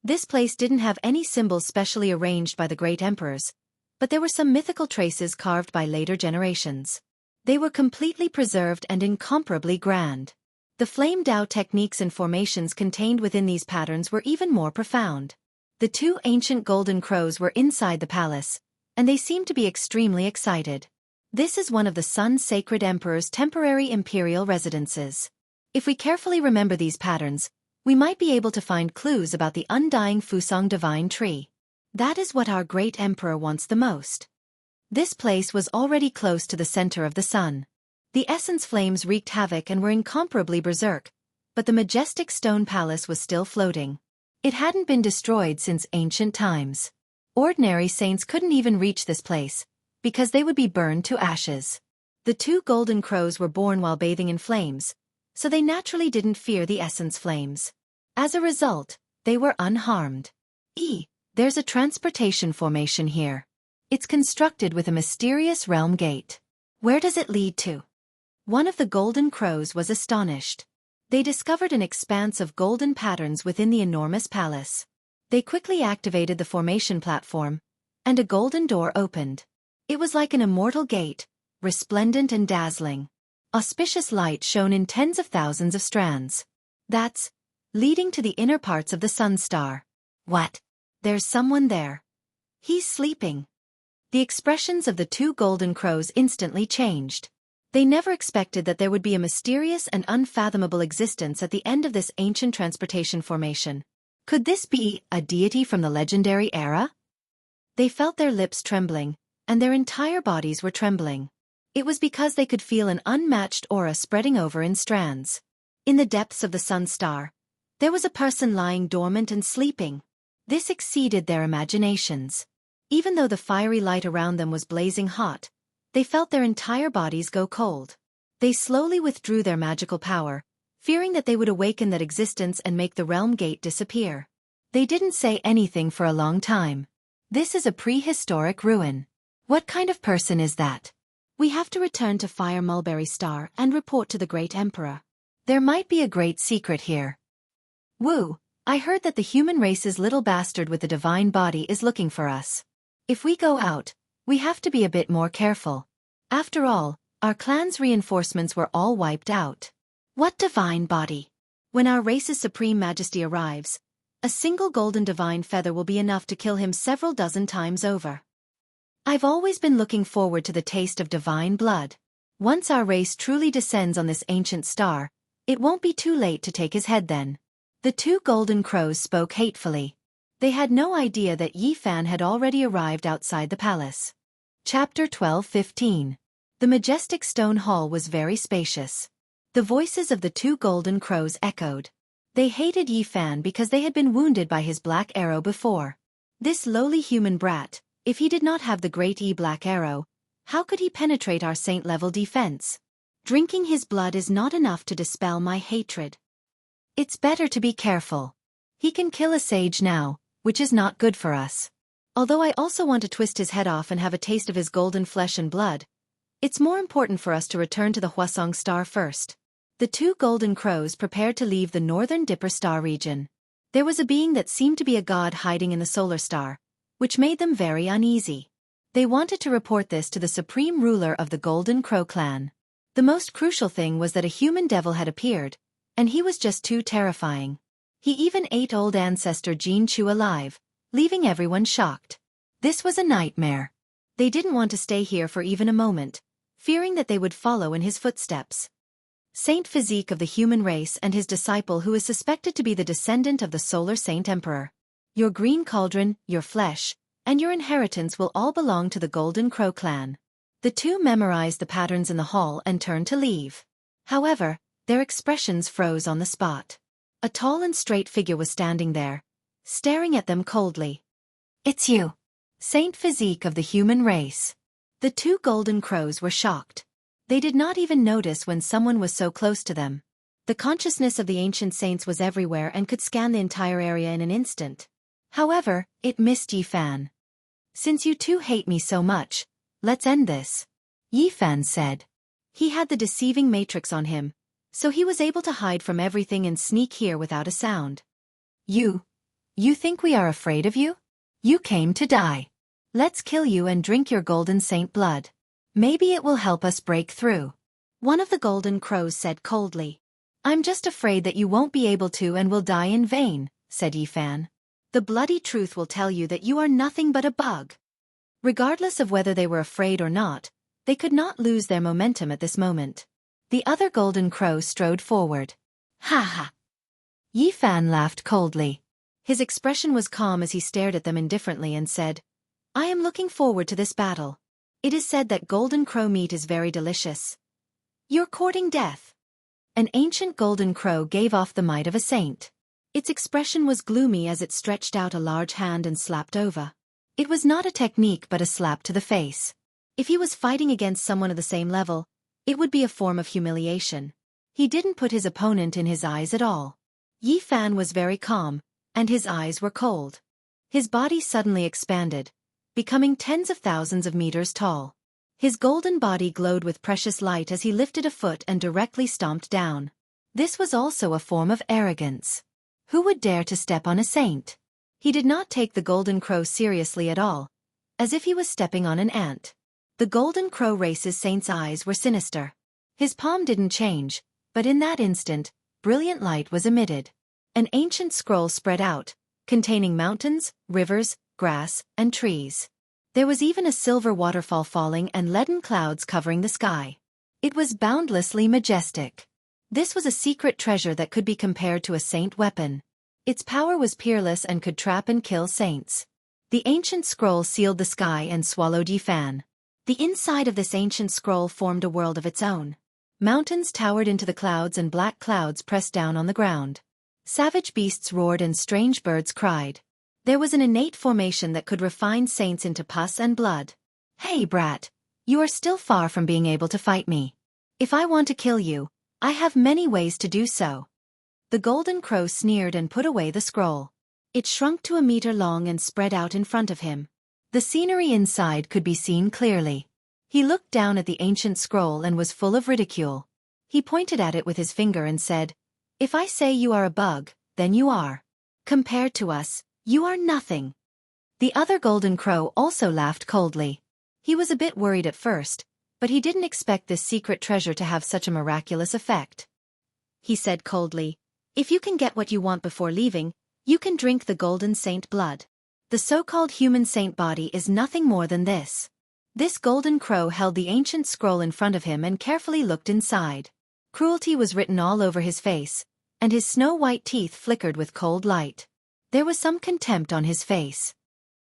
S2: This place didn't have any symbols specially arranged by the great emperors, but there were some mythical traces carved by later generations. They were completely preserved and incomparably grand. The flame Tao techniques and formations contained within these patterns were even more profound. The 2 ancient golden crows were inside the palace, and they seemed to be extremely excited. This is one of the Sun's sacred emperor's temporary imperial residences. If we carefully remember these patterns, we might be able to find clues about the undying Fusang divine tree. That is what our great emperor wants the most. This place was already close to the center of the sun. The essence flames wreaked havoc and were incomparably berserk, but the majestic stone palace was still floating. It hadn't been destroyed since ancient times. Ordinary saints couldn't even reach this place, because they would be burned to ashes. The 2 golden crows were born while bathing in flames, so they naturally didn't fear the essence flames. As a result, they were unharmed. There's a transportation formation here. It's constructed with a mysterious realm gate. Where does it lead to? One of the golden crows was astonished. They discovered an expanse of golden patterns within the enormous palace. They quickly activated the formation platform, and a golden door opened. It was like an immortal gate, resplendent and dazzling. Auspicious light shone in tens of thousands of strands. That's leading to the inner parts of the sun star. What? There's someone there. He's sleeping. The expressions of the 2 golden crows instantly changed.
S1: They never expected that there would be a mysterious and unfathomable existence at the end of this ancient transportation formation. Could this be a deity from the legendary era? They felt their lips trembling, and their entire bodies were trembling. It was because they could feel an unmatched aura spreading over in strands. In the depths of the sun star, there was a person lying dormant and sleeping. This exceeded their imaginations. Even though the fiery light around them was blazing hot, they felt their entire bodies go cold. They slowly withdrew their magical power, fearing that they would awaken that existence and make the realm gate disappear. They didn't say anything for a long time. This is a prehistoric ruin. What kind of person is that? We have to return to Fire Mulberry Star and report to the Great Emperor. There might be a great secret here. Wu, I heard that the human race's little bastard with the divine body is looking for us. If we go out, we have to be a bit more careful. After all, our clan's reinforcements were all wiped out. What divine body? When our race's supreme majesty arrives, a single golden divine feather will be enough to kill him several dozen times over. I've always been looking forward to the taste of divine blood. Once our race truly descends on this ancient star, it won't be too late to take his head then. The two golden crows spoke hatefully. They had no idea that Yi Fan had already arrived outside the palace. Chapter 12:15. The majestic stone hall was very spacious. The voices of the two golden crows echoed. They hated Yi Fan because they had been wounded by his black arrow before. This lowly human brat, if he did not have the great black arrow, how could he penetrate our saint-level defense? Drinking his blood is not enough to dispel my hatred. It's better to be careful. He can kill a sage now, which is not good for us. Although I also want to twist his head off and have a taste of his golden flesh and blood, it's more important for us to return to the Huasong Star first. The two golden crows prepared to leave the northern Dipper Star region. There was a being that seemed to be a god hiding in the solar star, which made them very uneasy. They wanted to report this to the supreme ruler of the Golden Crow clan. The most crucial thing was that a human devil had appeared, and he was just too terrifying. He even ate old ancestor Jianghu alive, leaving everyone shocked. This was a nightmare. They didn't want to stay here for even a moment, fearing that they would follow in his footsteps. Saint Physique of the human race and his disciple who is suspected to be the descendant of the Solar Saint Emperor. Your green cauldron, your flesh, and your inheritance will all belong to the Golden Crow clan. The two memorized the patterns in the hall and turned to leave. However, their expressions froze on the spot. A tall and straight figure was standing there, staring at them coldly. It's you, Saint Physique of the human race. The two golden crows were shocked. They did not even notice when someone was so close to them. The consciousness of the ancient saints was everywhere and could scan the entire area in an instant. However, it missed Yi Fan. Since you two hate me so much, let's end this, Yi Fan said. He had the deceiving matrix on him, so he was able to hide from everything and sneak here without a sound. You think we are afraid of you? You came to die. Let's kill you and drink your golden saint blood. Maybe it will help us break through. One of the golden crows said coldly. I'm just afraid that you won't be able to and will die in vain, said Yi Fan. The bloody truth will tell you that you are nothing but a bug. Regardless of whether they were afraid or not, they could not lose their momentum at this moment. The other golden crow strode forward. Ha ha! Yi Fan laughed coldly. His expression was calm as he stared at them indifferently and said, I am looking forward to this battle. It is said that golden crow meat is very delicious. You're courting death. An ancient golden crow gave off the might of a saint. Its expression was gloomy as it stretched out a large hand and slapped over. It was not a technique but a slap to the face. If he was fighting against someone of the same level, it would be a form of humiliation. He didn't put his opponent in his eyes at all. Yi Fan was very calm, and his eyes were cold. His body suddenly expanded, becoming tens of thousands of meters tall. His golden body glowed with precious light as he lifted a foot and directly stomped down. This was also a form of arrogance. Who would dare to step on a saint? He did not take the golden crow seriously at all, as if he was stepping on an ant. The golden crow race's saint's eyes were sinister. His palm didn't change, but in that instant, brilliant light was emitted. An ancient scroll spread out, containing mountains, rivers, grass, and trees. There was even a silver waterfall falling and leaden clouds covering the sky. It was boundlessly majestic. This was a secret treasure that could be compared to a saint weapon. Its power was peerless and could trap and kill saints. The ancient scroll sealed the sky and swallowed Yifan. The inside of this ancient scroll formed a world of its own. Mountains towered into the clouds and black clouds pressed down on the ground. Savage beasts roared and strange birds cried. There was an innate formation that could refine saints into pus and blood. Hey brat, you are still far from being able to fight me. If I want to kill you, I have many ways to do so. The golden crow sneered and put away the scroll. It shrunk to a meter long and spread out in front of him. The scenery inside could be seen clearly. He looked down at the ancient scroll and was full of ridicule. He pointed at it with his finger and said, "If I say you are a bug, then you are. Compared to us, you are nothing." The other golden crow also laughed coldly. He was a bit worried at first, but he didn't expect this secret treasure to have such a miraculous effect. He said coldly, "If you can get what you want before leaving, you can drink the golden saint blood. The so-called human saint body is nothing more than this." This golden crow held the ancient scroll in front of him and carefully looked inside. Cruelty was written all over his face, and his snow-white teeth flickered with cold light. There was some contempt on his face.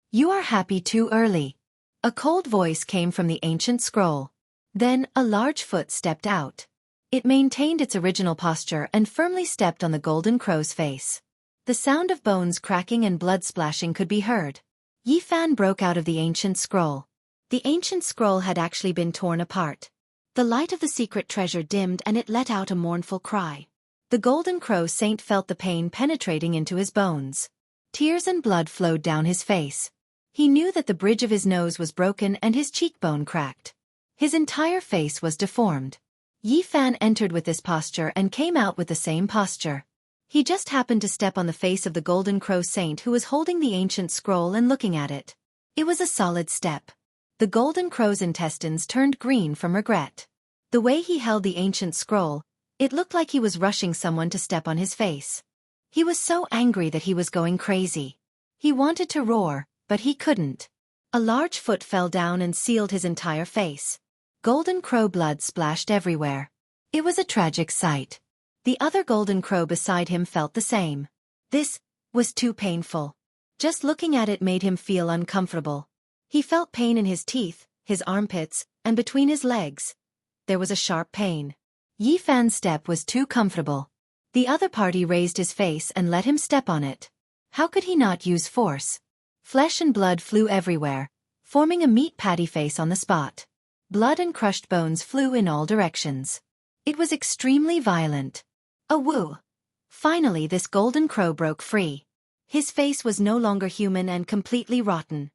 S1: "You are happy too early." A cold voice came from the ancient scroll. Then, a large foot stepped out. It maintained its original posture and firmly stepped on the golden crow's face. The sound of bones cracking and blood splashing could be heard. Yifan broke out of the ancient scroll. The ancient scroll had actually been torn apart. The light of the secret treasure dimmed and it let out a mournful cry. The golden crow saint felt the pain penetrating into his bones. Tears and blood flowed down his face. He knew that the bridge of his nose was broken and his cheekbone cracked. His entire face was deformed. Yifan entered with this posture and came out with the same posture. He just happened to step on the face of the golden crow saint who was holding the ancient scroll and looking at it. It was a solid step. The golden crow's intestines turned green from regret. The way he held the ancient scroll, it looked like he was rushing someone to step on his face. He was so angry that he was going crazy. He wanted to roar, but he couldn't. A large foot fell down and sealed his entire face. Golden crow blood splashed everywhere. It was a tragic sight. The other golden crow beside him felt the same. This was too painful. Just looking at it made him feel uncomfortable. He felt pain in his teeth, his armpits, and between his legs. There was a sharp pain. Yifan's step was too comfortable. The other party raised his face and let him step on it. How could he not use force? Flesh and blood flew everywhere, forming a meat patty face on the spot. Blood and crushed bones flew in all directions. It was extremely violent. A woo! Finally this golden crow broke free. His face was no longer human and completely rotten.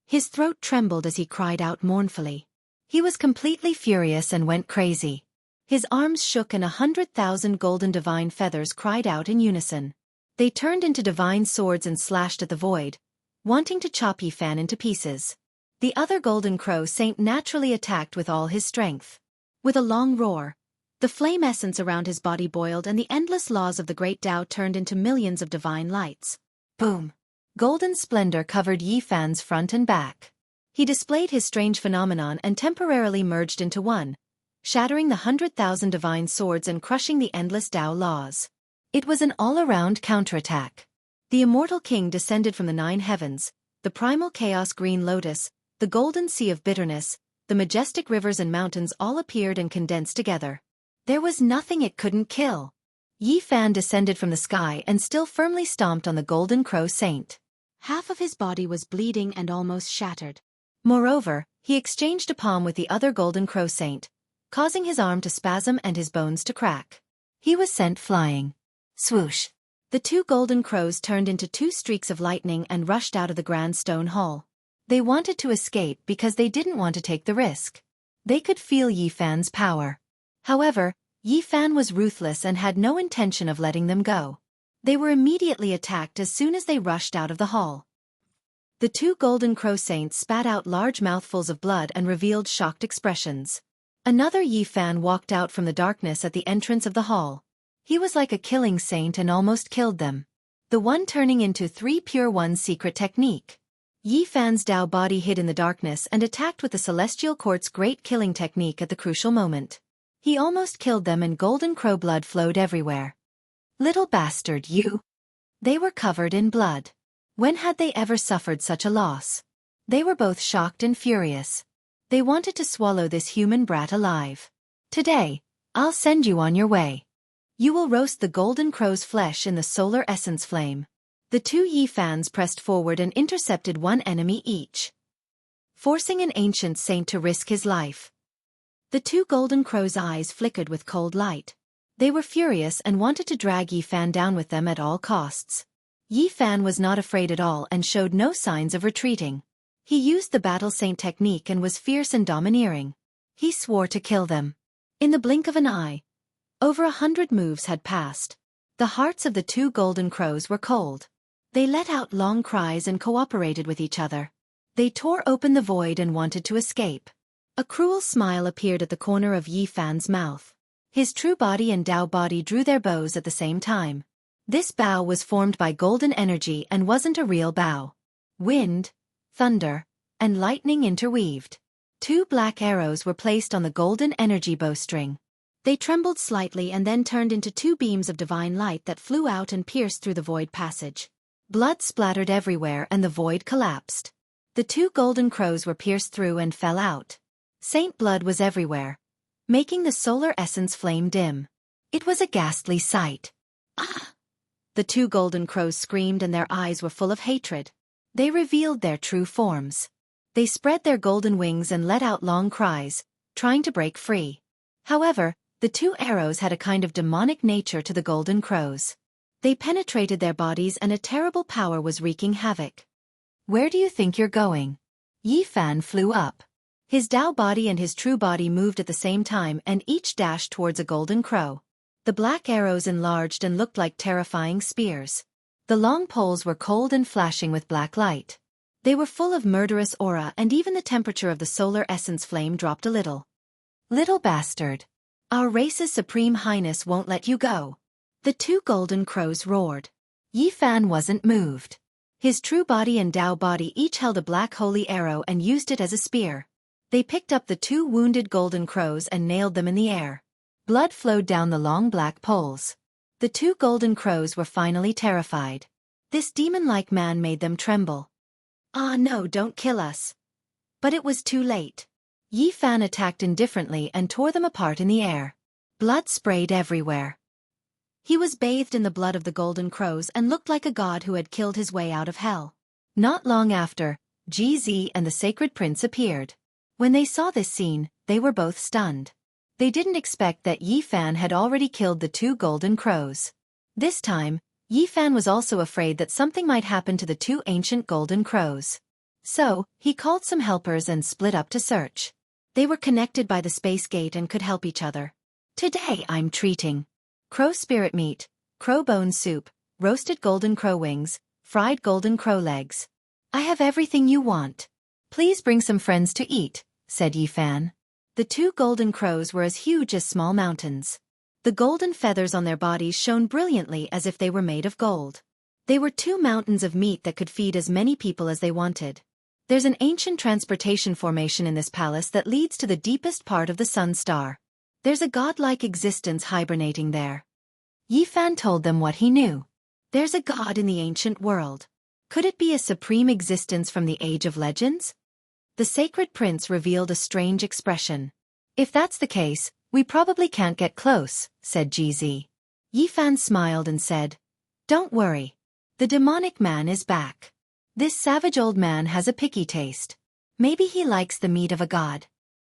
S1: His throat trembled as he cried out mournfully. He was completely furious and went crazy. His arms shook and 100,000 golden divine feathers cried out in unison. They turned into divine swords and slashed at the void, wanting to chop Yifan into pieces. The other golden crow saint naturally attacked with all his strength. With a long roar, the flame essence around his body boiled and the endless laws of the great Tao turned into millions of divine lights. Boom! Golden splendor covered Yifan's front and back. He displayed his strange phenomenon and temporarily merged into one, shattering the 100,000 divine swords and crushing the endless Tao laws. It was an all-around counterattack. The immortal king descended from the 9 heavens, the primal chaos green lotus, the golden sea of bitterness, the majestic rivers and mountains all appeared and condensed together. There was nothing it couldn't kill. Yifan descended from the sky and still firmly stomped on the golden crow saint. Half of his body was bleeding and almost shattered. Moreover, he exchanged a palm with the other golden crow saint, causing his arm to spasm and his bones to crack. He was sent flying. Swoosh! The 2 golden crows turned into 2 streaks of lightning and rushed out of the grand stone hall. They wanted to escape because they didn't want to take the risk. They could feel Yifan's power. However, Yifan was ruthless and had no intention of letting them go. They were immediately attacked as soon as they rushed out of the hall. The 2 golden crow saints spat out large mouthfuls of blood and revealed shocked expressions. Another Yifan walked out from the darkness at the entrance of the hall. He was like a killing saint and almost killed them. The one turning into 3 pure one's secret technique. Yifan's Tao body hid in the darkness and attacked with the celestial court's great killing technique at the crucial moment.
S2: He almost killed them and golden crow blood flowed everywhere. Little bastard, you! They were covered in blood. When had they ever suffered such a loss? They were both shocked and furious. They wanted to swallow this human brat alive. Today, I'll send you on your way. You will roast the golden crow's flesh in the solar essence flame. The two Yi fans pressed forward and intercepted one enemy each, forcing an ancient saint to risk his life. The two golden crows' eyes flickered with cold light. They were furious and wanted to drag Yi Fan down with them at all costs. Yi Fan was not afraid at all and showed no signs of retreating. He used the battle saint technique and was fierce and domineering. He swore to kill them. In the blink of an eye, over 100 moves had passed. The hearts of the two golden crows were cold. They let out long cries and cooperated with each other. They tore open the void and wanted to escape. A cruel smile appeared at the corner of Yi Fan's mouth. His true body and Dao body drew their bows at the same time. This bow was formed by golden energy and wasn't a real bow. Wind, thunder, and lightning interweaved. Two black arrows were placed on the golden energy bowstring. They trembled slightly and then turned into two beams of divine light that flew out and pierced through the void passage. Blood splattered everywhere and the void collapsed. The two golden crows were pierced through and fell out. Saint blood was everywhere, making the solar essence flame dim. It was a ghastly sight. Ah! The two golden crows screamed and their eyes were full of hatred. They revealed their true forms. They spread their golden wings and let out long cries, trying to break free. However, the two arrows had a kind of demonic nature to the golden crows. They penetrated their bodies and a terrible power was wreaking havoc. Where do you think you're going? Yi Fan flew up. His Dao body and his true body moved at the same time and each dashed towards a golden crow. The black arrows enlarged and looked like terrifying spears. The long poles were cold and flashing with black light. They were full of murderous aura and even the temperature of the solar essence flame dropped a little. Little bastard! Our race's supreme highness won't let you go. The two golden crows roared. Yi Fan wasn't moved. His true body and Dao body each held a black holy arrow and used it as a spear. They picked up the two wounded golden crows and nailed them in the air. Blood flowed down the long black poles. The two golden crows were finally terrified. This demon-like man made them tremble. Ah no, don't kill us. But it was too late. Yi Fan attacked indifferently and tore them apart in the air. Blood sprayed everywhere. He was bathed in the blood of the golden crows and looked like a god who had killed his way out of hell. Not long after, GZ and the sacred prince appeared. When they saw this scene, they were both stunned. They didn't expect that Yi Fan had already killed the two golden crows. This time, Yi Fan was also afraid that something might happen to the two ancient golden crows. So, he called some helpers and split up to search. They were connected by the space gate and could help each other. Today I'm treating crow spirit meat, crow bone soup, roasted golden crow wings, fried golden crow legs. I have everything you want. Please bring some friends to eat, said Yi Fan. The two golden crows were as huge as small mountains. The golden feathers on their bodies shone brilliantly as if they were made of gold. They were two mountains of meat that could feed as many people as they wanted. There's an ancient transportation formation in this palace that leads to the deepest part of the sun star. There's a godlike existence hibernating there. Yi Fan told them what he knew. There's a god in the ancient world. Could it be a supreme existence from the age of legends? The sacred prince revealed a strange expression. If that's the case, we probably can't get close, said GZ. Yi Fan smiled and said, Don't worry. The demonic man is back. This savage old man has a picky taste. Maybe he likes the meat of a god.